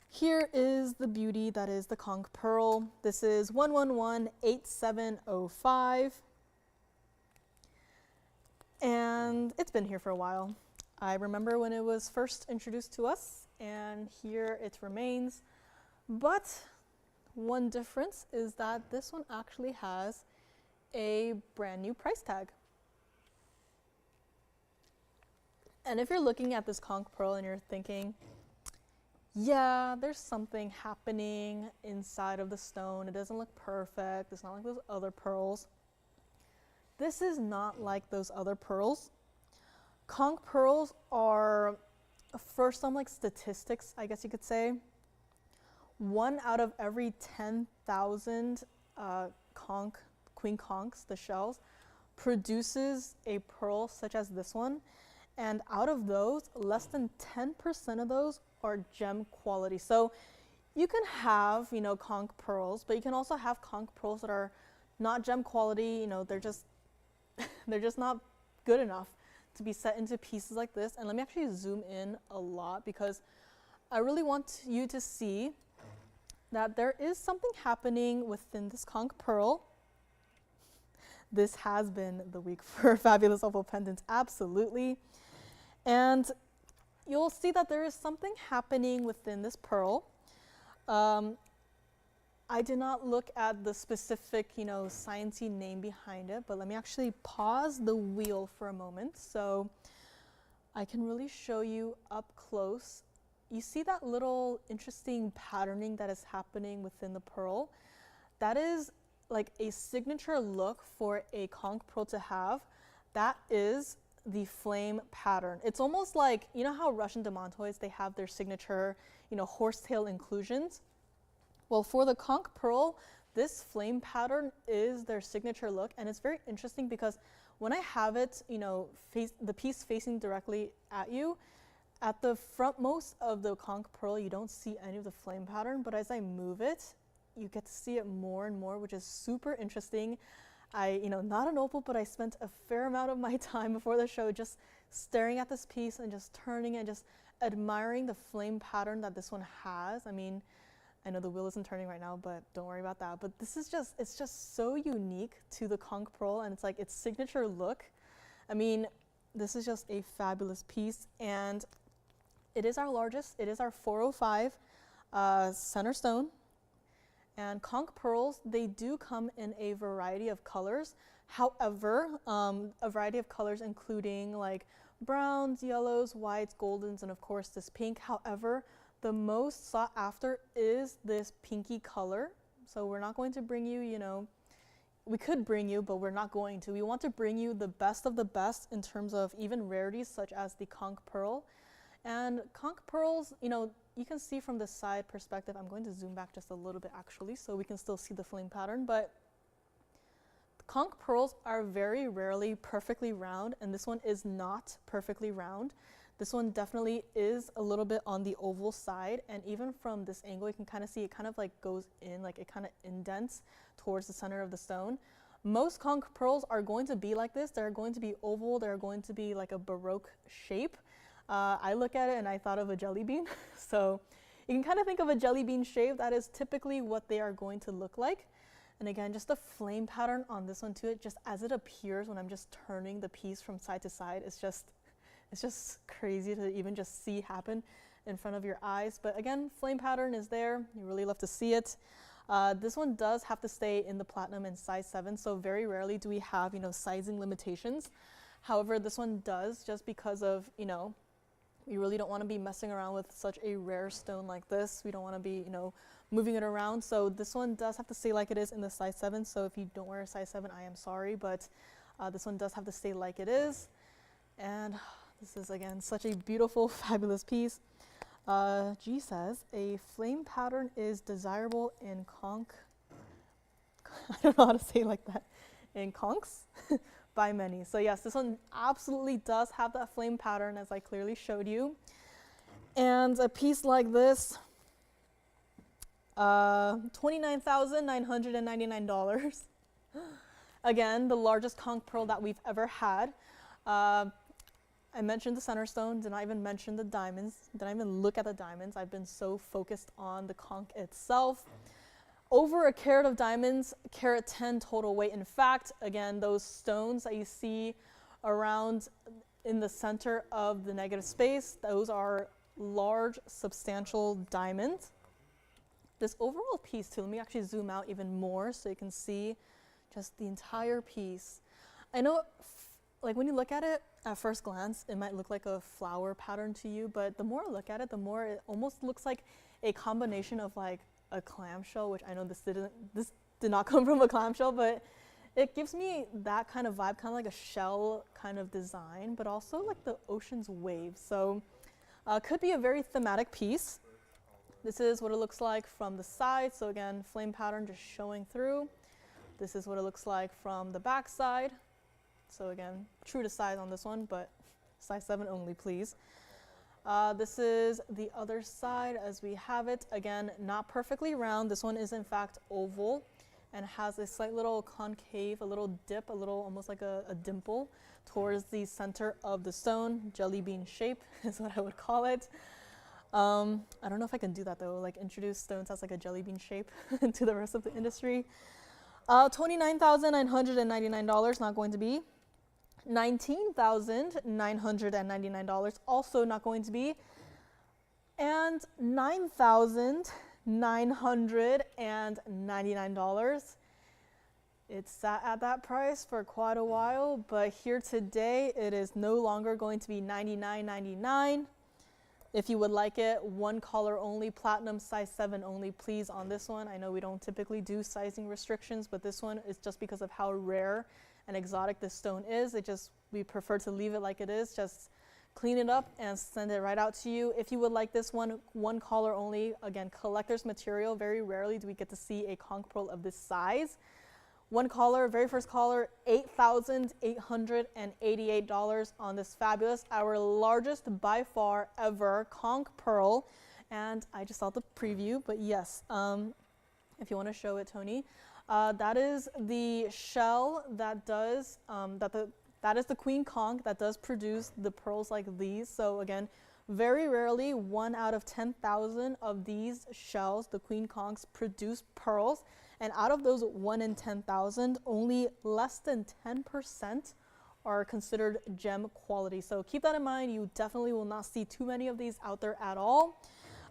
A: Here is the beauty that is the conch pearl. This is 1118705. And it's been here for a while. I remember when it was first introduced to us, and here it remains. But one difference is that this one actually has a brand new price tag. And if you're looking at this conch pearl and you're thinking, yeah, there's something happening inside of the stone. It doesn't look perfect. It's not like those other pearls. This is not like those other pearls. Conch pearls are, for some like statistics, I guess you could say, 1 out of every 10,000 queen conchs, the shells, produces a pearl such as this one. And out of those, less than 10% of those are gem quality. So you can have, conch pearls, but you can also have conch pearls that are not gem quality. They're just they're just not good enough to be set into pieces like this. And let me actually zoom in a lot because I really want you to see that there is something happening within this conch pearl. This has been the week for fabulous opal pendants, absolutely. And you'll see that there is something happening within this pearl. I did not look at the specific, sciencey name behind it, but let me actually pause the wheel for a moment so I can really show you up close. You see that little interesting patterning that is happening within the pearl? That is like a signature look for a conch pearl to have. That is the flame pattern. It's almost like, how Russian demantoids, they have their signature, horsetail inclusions. Well, for the conch pearl, this flame pattern is their signature look, and it's very interesting because when I have it, the piece facing directly at you, at the frontmost of the conch pearl, you don't see any of the flame pattern, but as I move it, you get to see it more and more, which is super interesting. Not an opal, but I spent a fair amount of my time before the show just staring at this piece and just turning and just admiring the flame pattern that this one has. I mean, I know the wheel isn't turning right now, but don't worry about that. But this is it's just so unique to the conch pearl, and it's like its signature look. I mean, this is just a fabulous piece, and it is our largest. It is our 405 center stone. And conch pearls, they do come in a variety of colors. However, a variety of colors including like browns, yellows, whites, goldens, and of course this pink. However, the most sought after is this pinky color. So we're not going to bring you, we could bring you, but we're not going to. We want to bring you the best of the best in terms of even rarities such as the conch pearl. And conch pearls, you can see from the side perspective. I'm going to zoom back just a little bit actually so we can still see the flame pattern, but conch pearls are very rarely perfectly round, and this one is not perfectly round. This one definitely is a little bit on the oval side, and even from this angle you can kind of see it kind of like goes in, like it kind of indents towards the center of the stone. Most conch pearls are going to be like this. They're going to be oval. They're going to be like a Baroque shape. I look at it and I thought of a jelly bean. So you can kind of think of a jelly bean shape. That is typically what they are going to look like. And again, just the flame pattern on this one too, just as it appears when I'm just turning the piece from side to side, it's just crazy to even just see happen. in front of your eyes. But again, flame pattern is there. You really love to see it. This one does have to stay in the platinum in size 7, so very rarely do we have, sizing limitations. However, this one does, just because of, we really don't want to be messing around with such a rare stone like this. We don't want to be, moving it around. So this one does have to stay like it is in the size 7. So if you don't wear a size 7, I am sorry, but this one does have to stay like it is. And this is, again, such a beautiful, fabulous piece. G says, a flame pattern is desirable in conch. I don't know how to say it like that. In conchs by many. So yes, this one absolutely does have that flame pattern, as I clearly showed you. And a piece like this, $29,999. Again, the largest conch pearl that we've ever had. I mentioned the center stone, did not even mention the diamonds, didn't even look at the diamonds. I've been so focused on the conch itself. Over a carat of diamonds, carat 10 total weight. In fact, again, those stones that you see around in the center of the negative space, those are large, substantial diamonds. This overall piece too, let me actually zoom out even more so you can see just the entire piece. I know, like when you look at it at first glance, it might look like a flower pattern to you, but the more I look at it, the more it almost looks like a combination of like a clamshell, which I know this did not come from a clamshell, but it gives me that kind of vibe, kind of like a shell kind of design, but also like the ocean's waves. So could be a very thematic piece. This is what it looks like from the side. So again, flame pattern just showing through. This is what it looks like from the back side. So again, true to size on this one, but size 7 only, please. This is the other side as we have it. Again, not perfectly round. This one is in fact oval and has a slight little concave, a little dip, a little almost like a dimple towards the center of the stone. Jelly bean shape is what I would call it. I don't know if I can do that though, like introduce stones as like a jelly bean shape to the rest of the industry. $29,999, not going to be. $19,999, also not going to be. And $9,999. It sat at that price for quite a while, but here today it is no longer going to be $99.99. If you would like it, one color only, platinum size 7 only, please, on this one. I know we don't typically do sizing restrictions, but this one is just because of how rare and exotic this stone is. We prefer to leave it like it is. Just clean it up and send it right out to you. If you would like this one color only, again, collector's material. Very rarely do we get to see a conch pearl of this size. One color, very first color, $8,888 on this fabulous, our largest by far ever conch pearl. And I just saw the preview, but yes, if you want to show it, Tony, that is the shell that does, that is the queen conch that does produce the pearls like these. So again, very rarely, 1 out of 10,000 of these shells, the queen conchs, produce pearls. And out of those 1 in 10,000, only less than 10% are considered gem quality. So keep that in mind. You definitely will not see too many of these out there at all.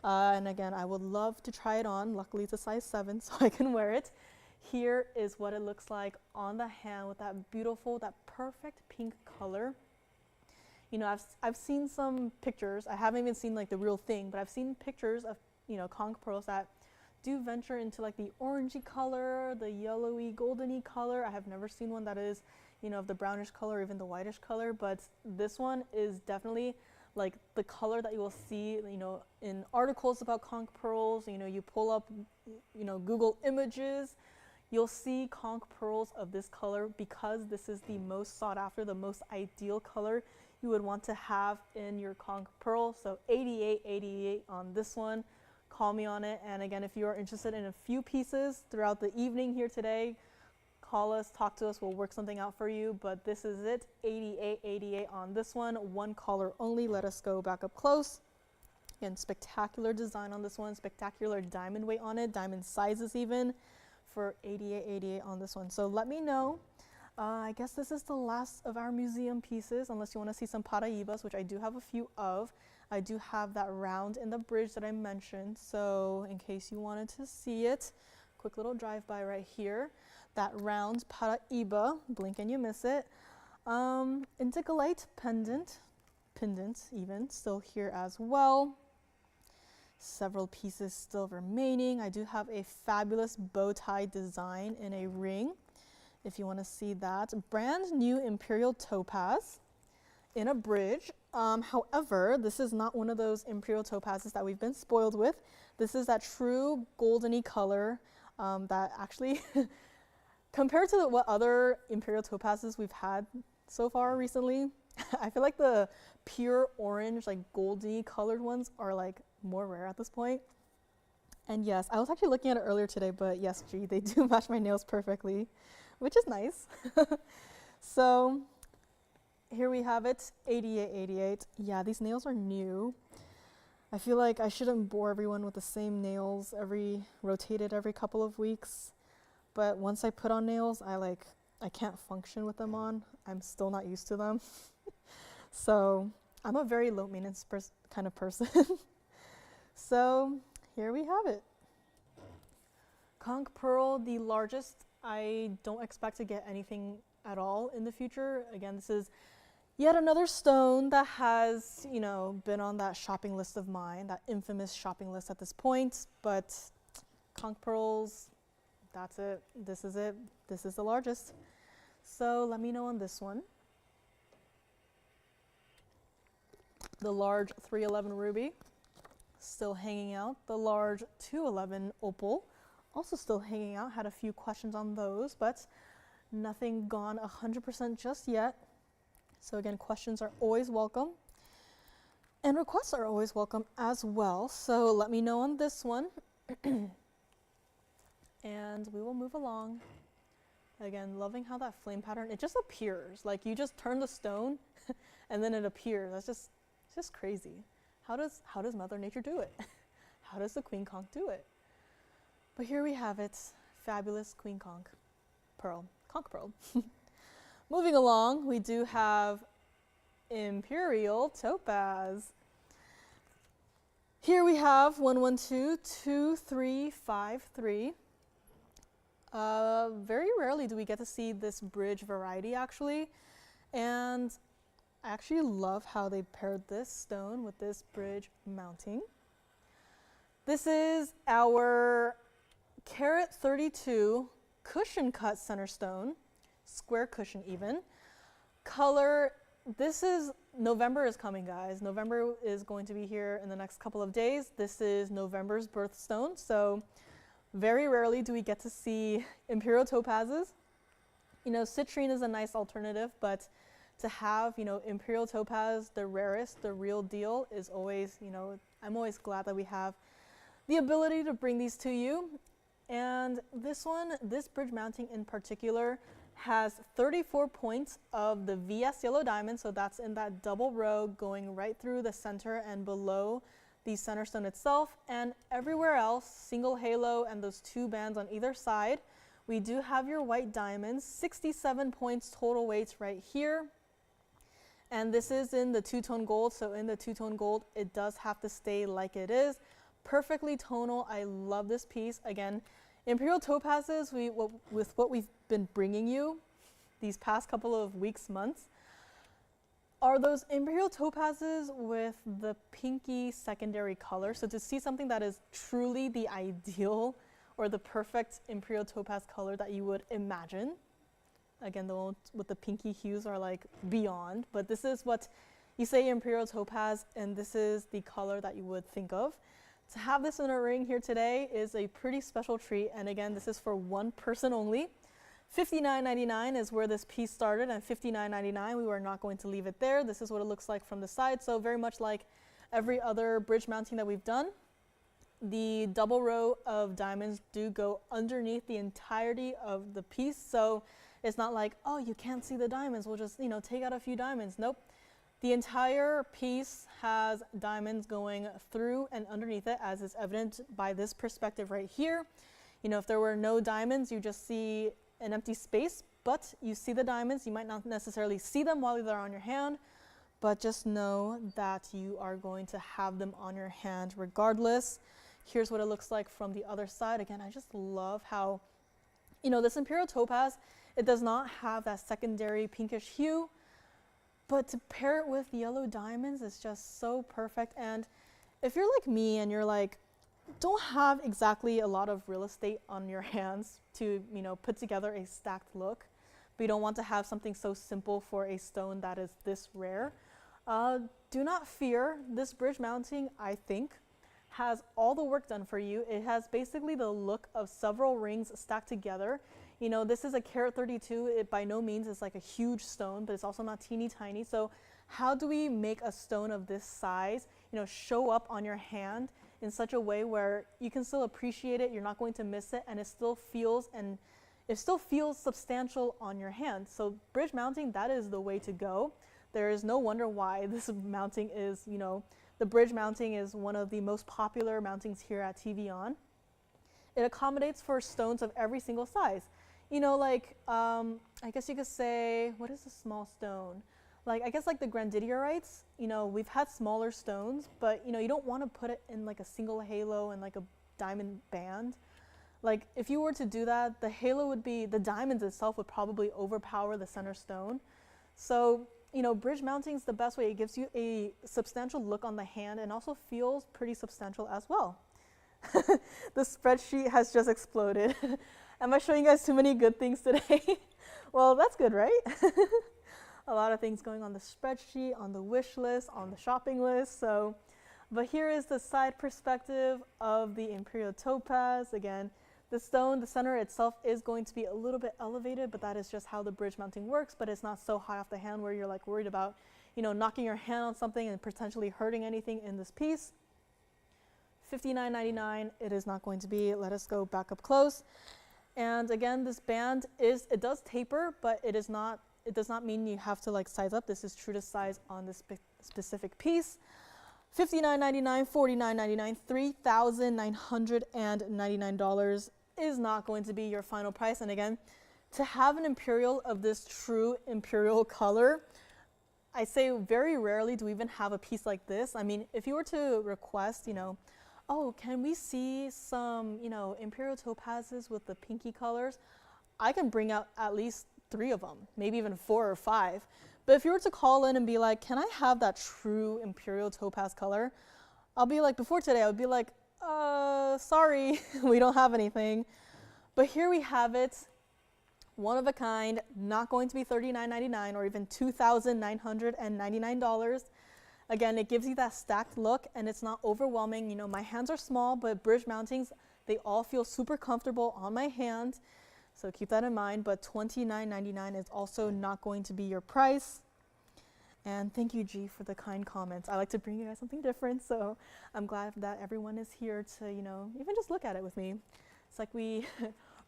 A: And again, I would love to try it on. Luckily, it's a size 7, so I can wear it. Here is what it looks like on the hand with that beautiful, that perfect pink color. You know, I've seen some pictures. I haven't even seen like the real thing, but I've seen pictures of, conch pearls that do venture into like the orangey color, the yellowy, goldeny color. I have never seen one that is, of the brownish color or even the whitish color, but this one is definitely like the color that you will see, in articles about conch pearls. You pull up, Google images, you'll see conch pearls of this color because this is the most sought after, the most ideal color you would want to have in your conch pearl. So $88.88 on this one. Call me on it. And again, if you are interested in a few pieces throughout the evening here today, call us, talk to us, we'll work something out for you. But this is it, $88.88 on this one color only. Let us go back up close. Again, spectacular design on this one, spectacular diamond weight on it, diamond sizes even, for $88.88 on this one. So let me know. I guess this is the last of our museum pieces, unless you want to see some Paraibas, which I do have a few of. I do have that round in the bridge that I mentioned, so in case you wanted to see it, quick little drive-by right here. That round Paraiba, blink and you miss it. Indicolite pendant even, still here as well. Several pieces still remaining. I do have a fabulous bow tie design in a ring, if you want to see that. Brand new Imperial topaz in a bridge. However, this is not one of those Imperial topazes that we've been spoiled with. This is that true goldeny color that actually, compared to what other Imperial topazes we've had so far recently, I feel like the pure orange, like goldy colored ones are like more rare at this point. And yes, I was actually looking at it earlier today, but yes, gee, they do match my nails perfectly, which is nice. So here we have it, 8888. Yeah, these nails are new. I feel like I shouldn't bore everyone with the same nails rotated every couple of weeks. But once I put on nails, I can't function with them on. I'm still not used to them. So I'm a very low maintenance kind of person. So here we have it. Conch pearl, the largest. I don't expect to get anything at all in the future. Again, this is yet another stone that has, you know, been on that shopping list of mine, that infamous shopping list at this point. But conch pearls, that's it. This is it. This is the largest. So let me know on this one. The large 311 ruby, still hanging out. The large 211 opal, also still hanging out. Had a few questions on those, but nothing gone 100% just yet. So again, questions are always welcome. And requests are always welcome as well. So let me know on this one. And we will move along. Again, loving how that flame pattern, it just appears. Like you just turn the stone and then it appears. That's just crazy. How does Mother Nature do it? How does the Queen Conch do it? But here we have it. Fabulous Queen Conch pearl. Conch pearl. Moving along, we do have Imperial topaz. Here we have 1122353. Very rarely do we get to see this bridge variety actually, and I actually love how they paired this stone with this bridge mounting. This is our carat 32 cushion cut center stone, square cushion even. Color, this is, November is coming, guys. November is going to be here in the next couple of days. This is November's birthstone, so very rarely do we get to see Imperial topazes. You know, citrine is a nice alternative, but to have, you know, Imperial topaz, the rarest, the real deal, is always, you know, I'm always glad that we have the ability to bring these to you. And this one, this bridge mounting in particular, has 34 points of the VS yellow diamond, so that's in that double row going right through the center and below the center stone itself, and everywhere else, single halo and those two bands on either side. We do have your white diamonds, 67 points total weight right here. And this is in the two-tone gold, so in the two-tone gold, it does have to stay like it is. Perfectly tonal. I love this piece. Again, Imperial topazes, with what we've been bringing you these past couple of weeks, months, are those Imperial topazes with the pinky secondary color. So to see something that is truly the ideal or the perfect Imperial topaz color that you would imagine. Again, the ones with the pinky hues are like beyond, but this is what you say Imperial topaz, and this is the color that you would think of. To have this in a ring here today is a pretty special treat, and again, this is for one person only. $59.99 is where this piece started, and $59.99, we were not going to leave it there. This is what it looks like from the side, so very much like every other bridge mounting that we've done. The double row of diamonds do go underneath the entirety of the piece, so it's not like, oh, you can't see the diamonds, we'll just, you know, take out a few diamonds. Nope. The entire piece has diamonds going through and underneath it, as is evident by this perspective right here. You know, if there were no diamonds, you just see an empty space, but you see the diamonds. You might not necessarily see them while they're on your hand, but just know that you are going to have them on your hand regardless. Here's what it looks like from the other side. Again, I just love how, you know, this Imperial topaz, it does not have that secondary pinkish hue, but to pair it with yellow diamonds is just so perfect. And if you're like me and you're like, don't have exactly a lot of real estate on your hands to, you know, put together a stacked look, but you don't want to have something so simple for a stone that is this rare, do not fear. This bridge mounting, I think, has all the work done for you. It has basically the look of several rings stacked together. You know, this is a carat 32. It by no means is like a huge stone, but it's also not teeny tiny. So how do we make a stone of this size, you know, show up on your hand in such a way where you can still appreciate it, you're not going to miss it, and it still feels substantial on your hand. So bridge mounting, that is the way to go. There is no wonder why this mounting is, you know, the bridge mounting is one of the most popular mountings here at TVON. It accommodates for stones of every single size. You know, like, I guess you could say, what is a small stone? Like, I guess like the grandidierite, you know, we've had smaller stones, but, you know, you don't want to put it in like a single halo and like a diamond band. Like, if you were to do that, the halo would be, the diamonds itself would probably overpower the center stone. So, you know, bridge mounting is the best way. It gives you a substantial look on the hand and also feels pretty substantial as well. The spreadsheet has just exploded. Am I showing you guys too many good things today? Well, that's good, right? A lot of things going on the spreadsheet, on the wish list, on the shopping list. So, but here is the side perspective of the Imperial topaz. Again, the stone, the center itself is going to be a little bit elevated, but that is just how the bridge mounting works. But it's not so high off the hand where you're like worried about, you know, knocking your hand on something and potentially hurting anything in this piece. $59.99, it is not going to be. Let us go back up close. And again, this band it does taper, but it does not mean you have to like size up. This is true to size on this specific piece. $59.99, $49.99, $3,999 is not going to be your final price. And again, to have an Imperial of this true Imperial color, I say very rarely do we even have a piece like this. I mean, if you were to request, you know, oh, can we see some, you know, Imperial topazes with the pinky colors? I can bring out at least 3 of them, maybe even 4 or 5. But if you were to call in and be like, can I have that true Imperial topaz color? I'll be like, before today, I would be like, sorry, we don't have anything. But here we have it, one of a kind, not going to be $39.99 or even $2,999. Again, it gives you that stacked look and it's not overwhelming. You know, my hands are small, but bridge mountings, they all feel super comfortable on my hand. So keep that in mind, but $29.99 is also not going to be your price. And thank you, G, for the kind comments. I like to bring you guys something different, so I'm glad that everyone is here to, you know, even just look at it with me. It's like we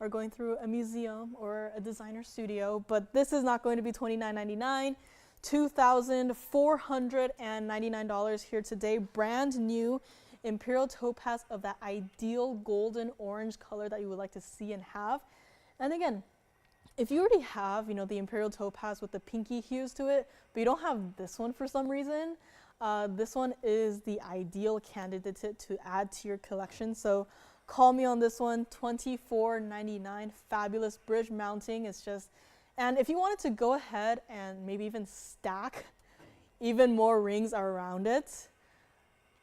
A: are going through a museum or a designer studio, but this is not going to be $29.99. $2,499 here today, brand new Imperial topaz of that ideal golden orange color that you would like to see and have. And again, if you already have, you know, the Imperial topaz with the pinky hues to it, but you don't have this one for some reason, this one is the ideal candidate to add to your collection. So call me on this one, $24.99, fabulous bridge mounting. It's just, and if you wanted to go ahead and maybe even stack even more rings around it,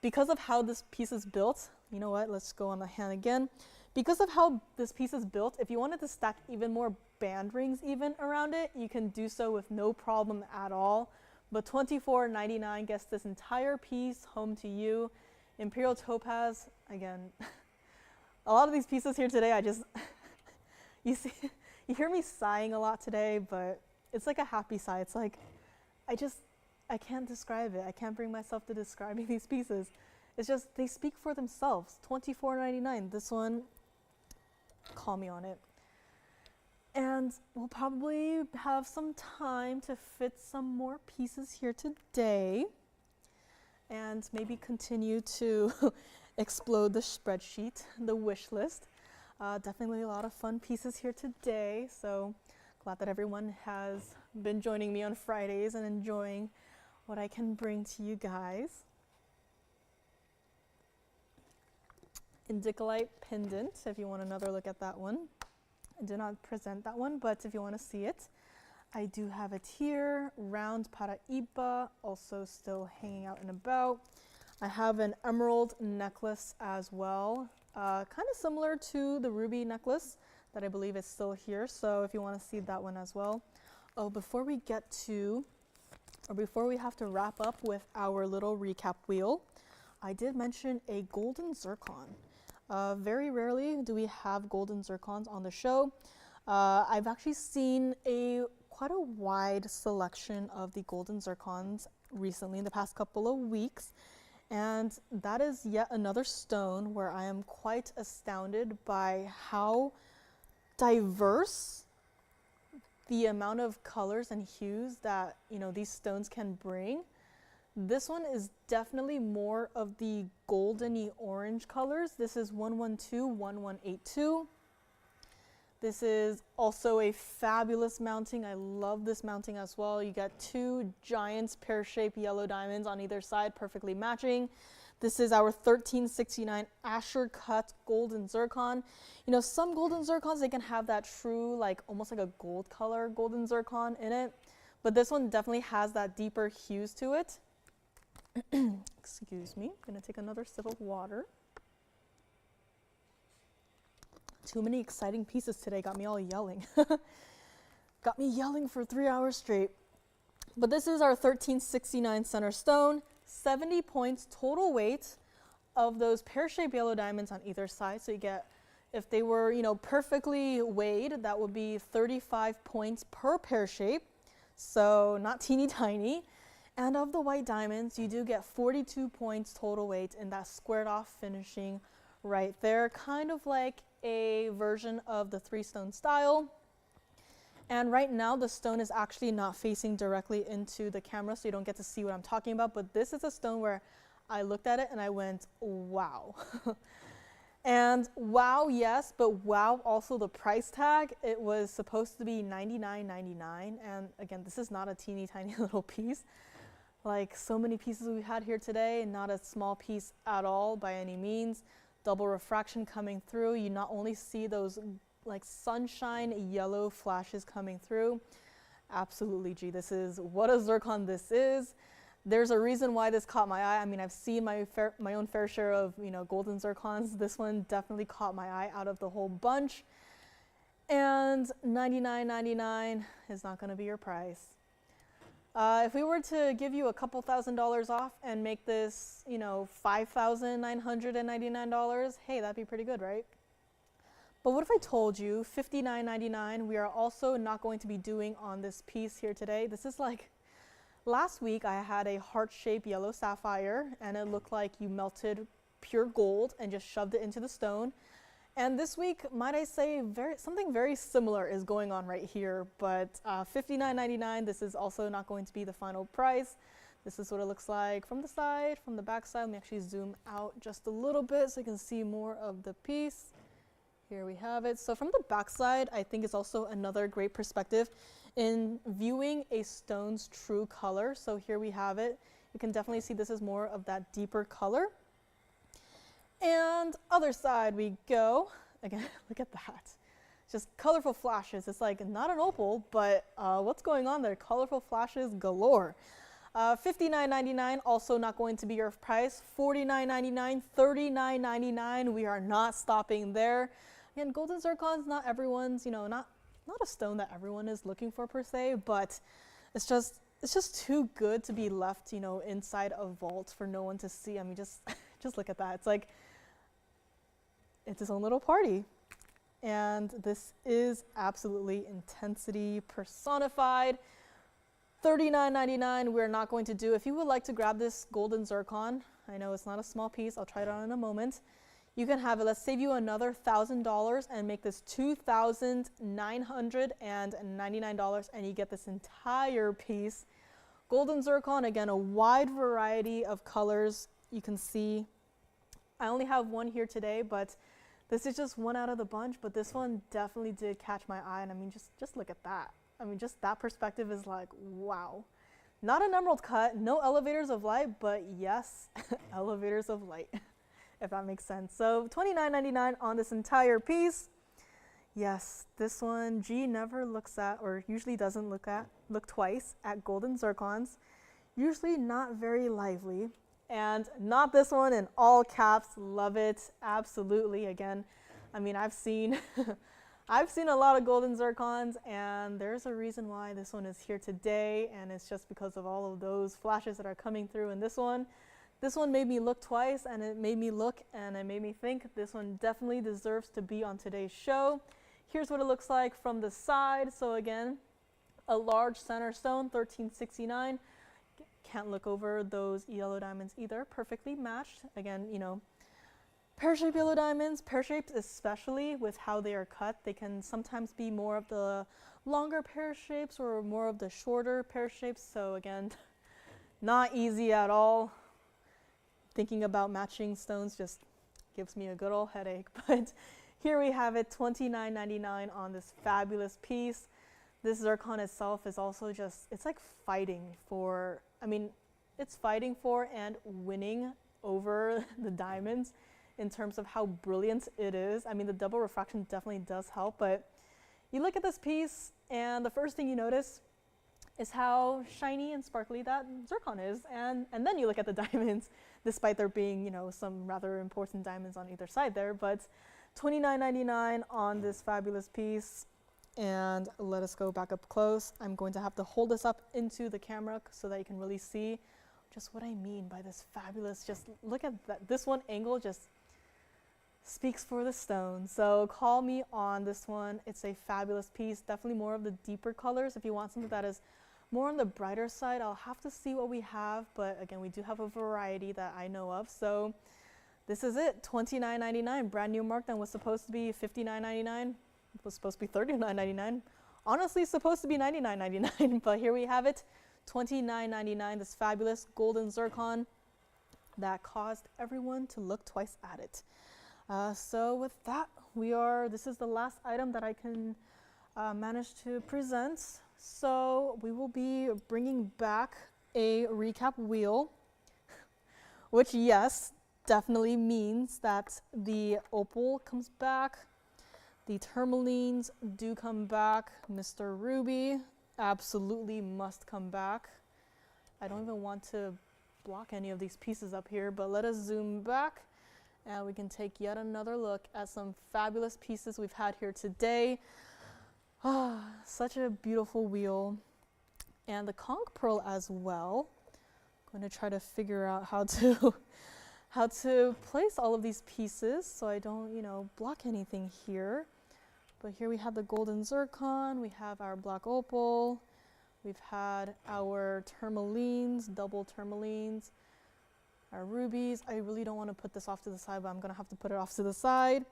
A: because of how this piece is built, you know what, let's go on the hand again. Because of how this piece is built, if you wanted to stack even more band rings even around it, you can do so with no problem at all. But $24.99 gets this entire piece home to you. Imperial topaz, again, a lot of these pieces here today, I just, you hear me sighing a lot today, but it's like a happy sigh. It's like, I can't describe it. I can't bring myself to describing these pieces. It's just, they speak for themselves. $24.99, this one, call me on it. And we'll probably have some time to fit some more pieces here today and maybe continue to explode the spreadsheet, the wish list. Definitely a lot of fun pieces here today. So glad that everyone has been joining me on Fridays and enjoying what I can bring to you guys. Indicolite pendant, if you want another look at that one. I do not present that one, but if you want to see it, I do have it here. Round Paraiba, also still hanging out and about. I have an emerald necklace as well, kind of similar to the ruby necklace that I believe is still here. So if you want to see that one as well. Oh, before we have to wrap up with our little recap wheel, I did mention a golden zircon. Very rarely do we have golden zircons on the show. I've actually seen quite a wide selection of the golden zircons recently in the past couple of weeks. And that is yet another stone where I am quite astounded by how diverse the amount of colors and hues that, you know, these stones can bring. This one is definitely more of the goldeny orange colors. This is 112-1182. This is also a fabulous mounting. I love this mounting as well. You got two giant pear-shaped yellow diamonds on either side, perfectly matching. This is our 1369 Asher cut golden zircon. You know, some golden zircons, they can have that true, like almost like a gold color golden zircon in it. But this one definitely has that deeper hues to it. Excuse me, I'm gonna take another sip of water. Too many exciting pieces today, got me all yelling. Got me yelling for 3 hours straight. But this is our 1369 center stone, 70 points total weight of those pear-shaped yellow diamonds on either side. So you get, if they were, you know, perfectly weighed, that would be 35 points per pear shape. So not teeny tiny. And of the white diamonds, you do get 42 points total weight in that squared off finishing right there, kind of like a version of the 3-stone style. And right now the stone is actually not facing directly into the camera, so you don't get to see what I'm talking about, but this is a stone where I looked at it and I went, wow. And wow, yes, but wow, also the price tag. It was supposed to be $99.99, and again, this is not a teeny tiny little piece. Like so many pieces we had here today, not a small piece at all by any means. Double refraction coming through. You not only see those like sunshine yellow flashes coming through. Absolutely, gee, this is what a zircon this is. There's a reason why this caught my eye. I mean, I've seen my own fair share of, you know, golden zircons. This one definitely caught my eye out of the whole bunch. And $99.99 is not going to be your price. If we were to give you a couple $1,000s off and make this, you know, $5,999, hey, that'd be pretty good, right? But what if I told you $59.99 we are also not going to be doing on this piece here today? This is like, last week I had a heart-shaped yellow sapphire and it looked like you melted pure gold and just shoved it into the stone. And this week, might I say, something very similar is going on right here, but $59.99, this is also not going to be the final price. This is what it looks like from the side, from the back side. Let me actually zoom out just a little bit so you can see more of the piece. Here we have it. So from the back side, I think it's also another great perspective in viewing a stone's true color. So here we have it. You can definitely see this is more of that deeper color. And other side we go. Again, look at that. Just colorful flashes. It's like not an opal, but what's going on there? Colorful flashes galore. $59.99, also not going to be your price. $49.99, $39.99. We are not stopping there. Again, golden zircons, not everyone's, you know, not a stone that everyone is looking for per se, but it's just too good to be left, you know, inside a vault for no one to see. I mean, just look at that. It's like, it's its own little party. And this is absolutely intensity personified. $39.99 we're not going to do. If you would like to grab this golden zircon, I know it's not a small piece, I'll try it on in a moment. You can have it. Let's save you another $1,000 and make this $2,999, and you get this entire piece. Golden zircon, again, a wide variety of colors. You can see I only have one here today, but this is just one out of the bunch, but this one definitely did catch my eye. And I mean, just look at that. I mean, just that perspective is like, wow. Not an emerald cut, no elevators of light, but yes, elevators of light, if that makes sense. So $29.99 on this entire piece. Yes, this one, G never looks at, or usually doesn't look twice at golden zircons. Usually not very lively. And not this one in all caps, love it, absolutely. Again, I mean, I've seen I've seen a lot of golden zircons, and there's a reason why this one is here today, and it's just because of all of those flashes that are coming through in this one. This one made me look twice, and it made me look, and it made me think this one definitely deserves to be on today's show. Here's what it looks like from the side. So again, a large center stone, $13.69. Can't look over those yellow diamonds either, perfectly matched. Again, you know, pear-shaped yellow diamonds, pear shapes especially with how they are cut, they can sometimes be more of the longer pear shapes or more of the shorter pear shapes. So again, not easy at all. Thinking about matching stones just gives me a good old headache. But here we have it, $29.99 on this fabulous piece. This zircon itself is also just, it's like fighting for, I mean, it's fighting for and winning over the diamonds in terms of how brilliant it is. I mean, the double refraction definitely does help, but you look at this piece and the first thing you notice is how shiny and sparkly that zircon is. And then you look at the diamonds, despite there being, you know, some rather important diamonds on either side there, but $29.99 on this fabulous piece. And let us go back up close. I'm going to have to hold this up into the camera so that you can really see just what I mean by this fabulous, just look at that. This one angle just speaks for the stone. So call me on this one. It's a fabulous piece, definitely more of the deeper colors. If you want something that is more on the brighter side, I'll have to see what we have. But again, we do have a variety that I know of. So this is it, $29.99, brand new markdown. Was supposed to be $59.99. It was supposed to be $39.99. Honestly, it's supposed to be $99.99, but here we have it, $29.99, this fabulous golden zircon that caused everyone to look twice at it. So with that, this is the last item that I can manage to present. So we will be bringing back a recap wheel, which yes, definitely means that the opal comes back. The tourmalines do come back. Mr. Ruby absolutely must come back. I don't even want to block any of these pieces up here, but let us zoom back and we can take yet another look at some fabulous pieces we've had here today. Ah, such a beautiful wheel. And the conch pearl as well. I'm going to try to figure out how to place all of these pieces so I don't, you know, block anything here. But here we have the golden zircon, we have our black opal, we've had our tourmalines, double tourmalines, our rubies. I really don't want to put this off to the side, but I'm going to have to put it off to the side.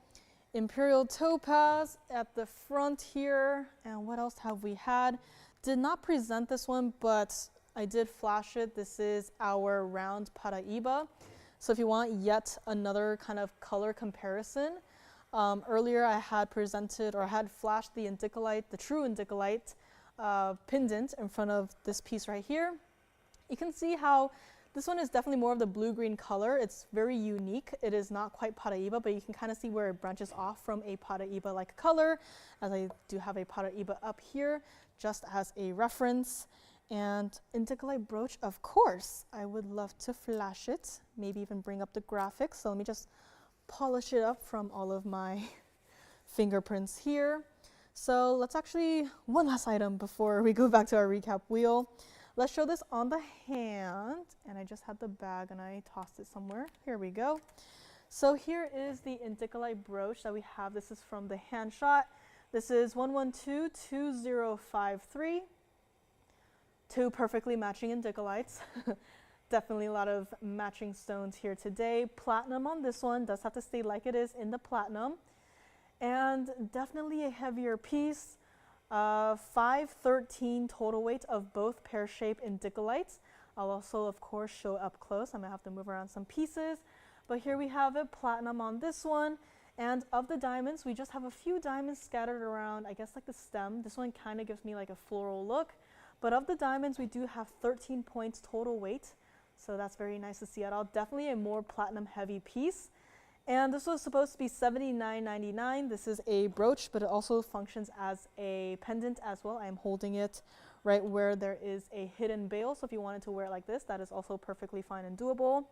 A: Imperial topaz at the front here. And what else have we had? Did not present this one, but I did flash it. This is our round Paraiba. So if you want yet another kind of color comparison, earlier I had presented or had flashed the indicolite, the true indicolite pendant in front of this piece right here. You can see how this one is definitely more of the blue-green color. It's very unique. It is not quite Paraiba, but you can kind of see where it branches off from a Paraiba-like color, as I do have a Paraiba up here just as a reference. And indicolite brooch, of course, I would love to flash it, maybe even bring up the graphics. So let me just polish it up from all of my fingerprints here. So let's actually, one last item before we go back to our recap wheel. Let's show this on the hand. And I just had the bag and I tossed it somewhere. Here we go. So here is the indicolite brooch that we have. This is from the hand shot. This is 112-2053. Two perfectly matching indicolites. Definitely a lot of matching stones here today. Platinum on this one, does have to stay like it is in the platinum. And definitely a heavier piece. 513 total weight of both pear-shaped indicolites. I'll also, of course, show up close. I'm gonna have to move around some pieces. But here we have it, platinum on this one. And of the diamonds, we just have a few diamonds scattered around, I guess like the stem. This one kind of gives me like a floral look. But of the diamonds, we do have 13 points total weight. So that's very nice to see at all. Definitely a more platinum heavy piece. And this was supposed to be $79.99. This is a brooch, but it also functions as a pendant as well. I'm holding it right where there is a hidden bail. So if you wanted to wear it like this, that is also perfectly fine and doable.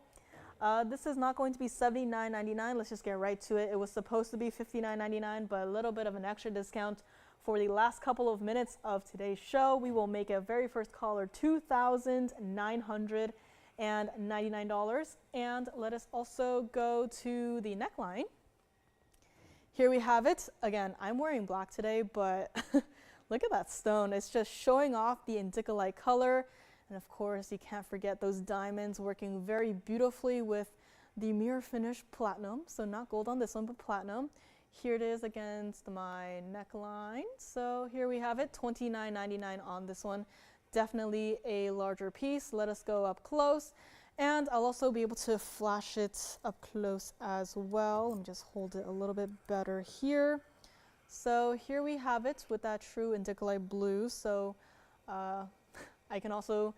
A: This is not going to be $79.99. Let's just get right to it. It was supposed to be $59.99, but a little bit of an extra discount for the last couple of minutes of today's show. We will make a very first caller $2,999. And let us also go to the neckline. Here we have it. Again, I'm wearing black today, but look at that stone. It's just showing off the indicolite color. And of course, you can't forget those diamonds working very beautifully with the mirror finish platinum. So not gold on this one, but platinum. Here it is against my neckline. So here we have it, $29.99 on this one. Definitely a larger piece. Let us go up close. And I'll also be able to flash it up close as well. Let me just hold it a little bit better here. So here we have it with that true indicolite blue. So I can also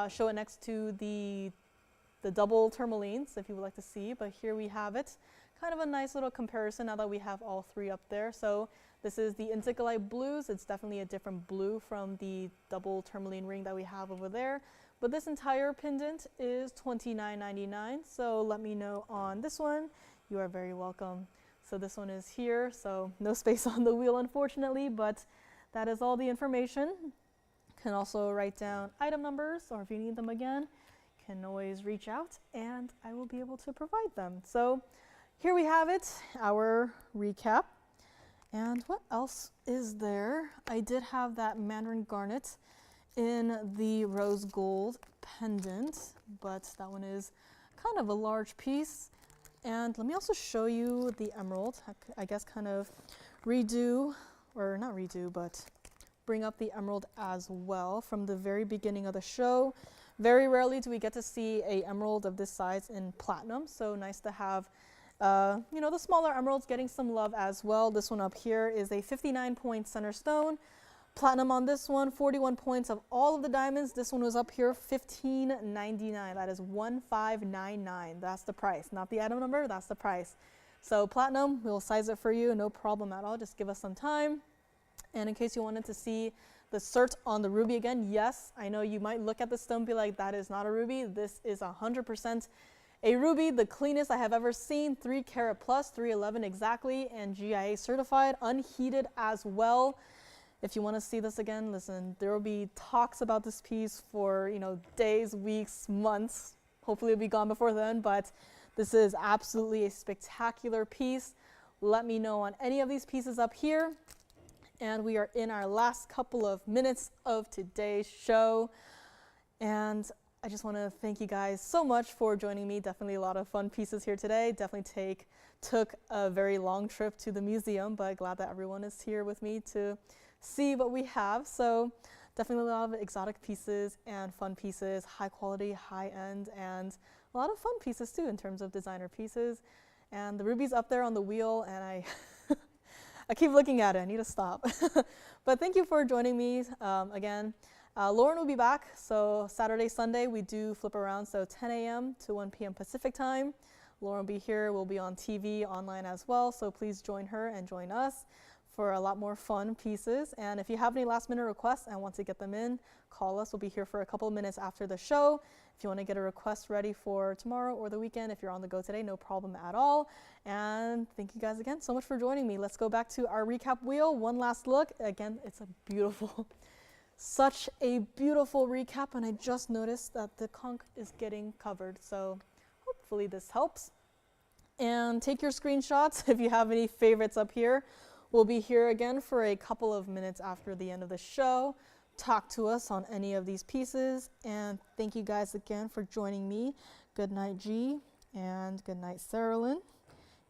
A: show it next to the double tourmalines if you would like to see. But here we have it. Kind of a nice little comparison now that we have all three up there. So this is the indicolite blues. It's definitely a different blue from the double tourmaline ring that we have over there. But this entire pendant is $29.99. So let me know on this one. You are very welcome. So this one is here. So no space on the wheel, unfortunately, but that is all the information. You can also write down item numbers, or if you need them again, you can always reach out and I will be able to provide them. So here we have it, our recap. And what else is there? I did have that Mandarin garnet in the rose gold pendant, but that one is kind of a large piece. And let me also show you the emerald. I guess kind of redo, or not redo, but bring up the emerald as well from the very beginning of the show. Very rarely do we get to see a emerald of this size in platinum, so nice to have you know, the smaller emeralds getting some love as well. This one up here is a 59-point center stone. Platinum on this one, 41 points of all of the diamonds. This one was up here, $15.99. That is $15.99. That's the price, not the item number, that's the price. So platinum, we'll size it for you, no problem at all. Just give us some time. And in case you wanted to see the cert on the ruby again, yes, I know you might look at the stone and be like, that is not a ruby. This is 100% a ruby, the cleanest I have ever seen, 3 carat plus, 311 exactly, and GIA certified, unheated as well. If you want to see this again, listen, there will be talks about this piece for, you know, days, weeks, months. Hopefully it'll be gone before then, but this is absolutely a spectacular piece. Let me know on any of these pieces up here. And we are in our last couple of minutes of today's show. And I just want to thank you guys so much for joining me. Definitely a lot of fun pieces here today. Definitely took a very long trip to the museum, but glad that everyone is here with me to see what we have. So definitely a lot of exotic pieces and fun pieces, high quality, high end, and a lot of fun pieces too in terms of designer pieces. And the ruby's up there on the wheel, and I keep looking at it. I need to stop. But thank you for joining me again. Lauren will be back, so Saturday, Sunday, we do flip around, so 10 a.m. to 1 p.m. Pacific time. Lauren will be here, we'll be on TV, online as well, so please join her and join us for a lot more fun pieces. And if you have any last minute requests and want to get them in, call us. We'll be here for a couple of minutes after the show. If you want to get a request ready for tomorrow or the weekend, if you're on the go today, no problem at all. And thank you guys again so much for joining me. Let's go back to our recap wheel. One last look. Again, it's a beautiful, such a beautiful recap. And I just noticed that the conch is getting covered. So hopefully this helps. And take your screenshots if you have any favorites up here. We'll be here again for a couple of minutes after the end of the show. Talk to us on any of these pieces. And thank you guys again for joining me. Good night, G, and good night, Sarah Lynn.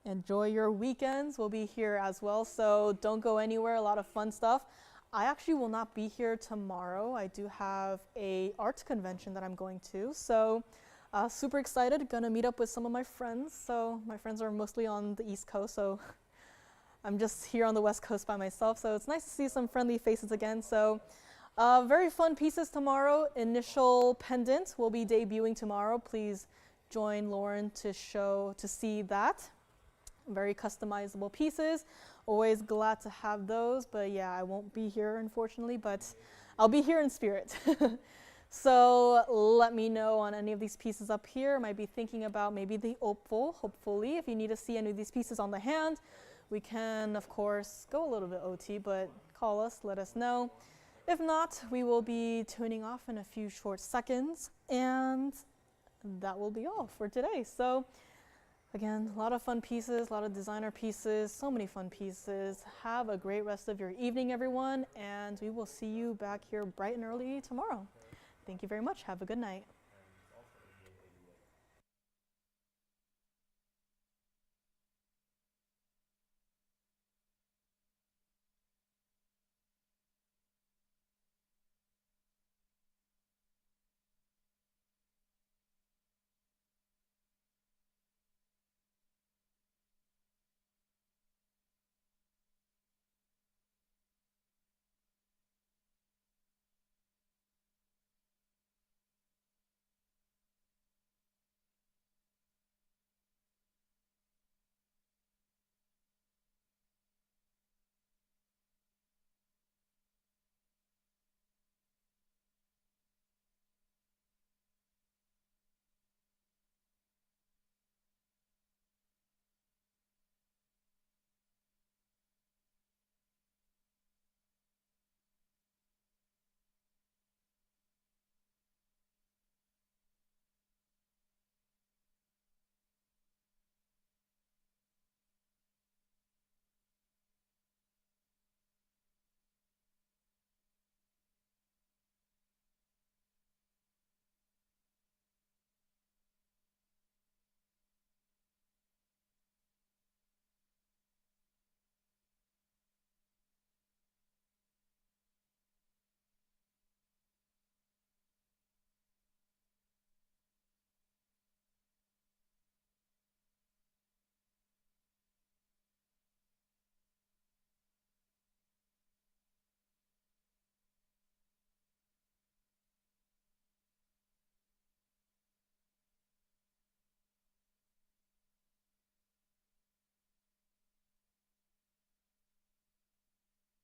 A: Enjoy your weekends. We'll be here as well, so don't go anywhere. A lot of fun stuff. I actually will not be here tomorrow. I do have a art convention that I'm going to, so super excited. Gonna meet up with some of my friends. So my friends are mostly on the East Coast, so I'm just here on the West Coast by myself. So it's nice to see some friendly faces again. So Very fun pieces tomorrow. Initial pendant will be debuting tomorrow. Please join Lauren to see that. Very customizable pieces. Always glad to have those, but yeah, I won't be here unfortunately, but I'll be here in spirit. So let me know on any of these pieces up here. Might be thinking about maybe the opal, hopefully. If you need to see any of these pieces on the hand, we can, of course, go a little bit OT, but call us, let us know. If not, we will be tuning off in a few short seconds, and that will be all for today. So again, a lot of fun pieces, a lot of designer pieces, so many fun pieces. Have a great rest of your evening, everyone, and we will see you back here bright and early tomorrow. Thank you very much. Have a good night.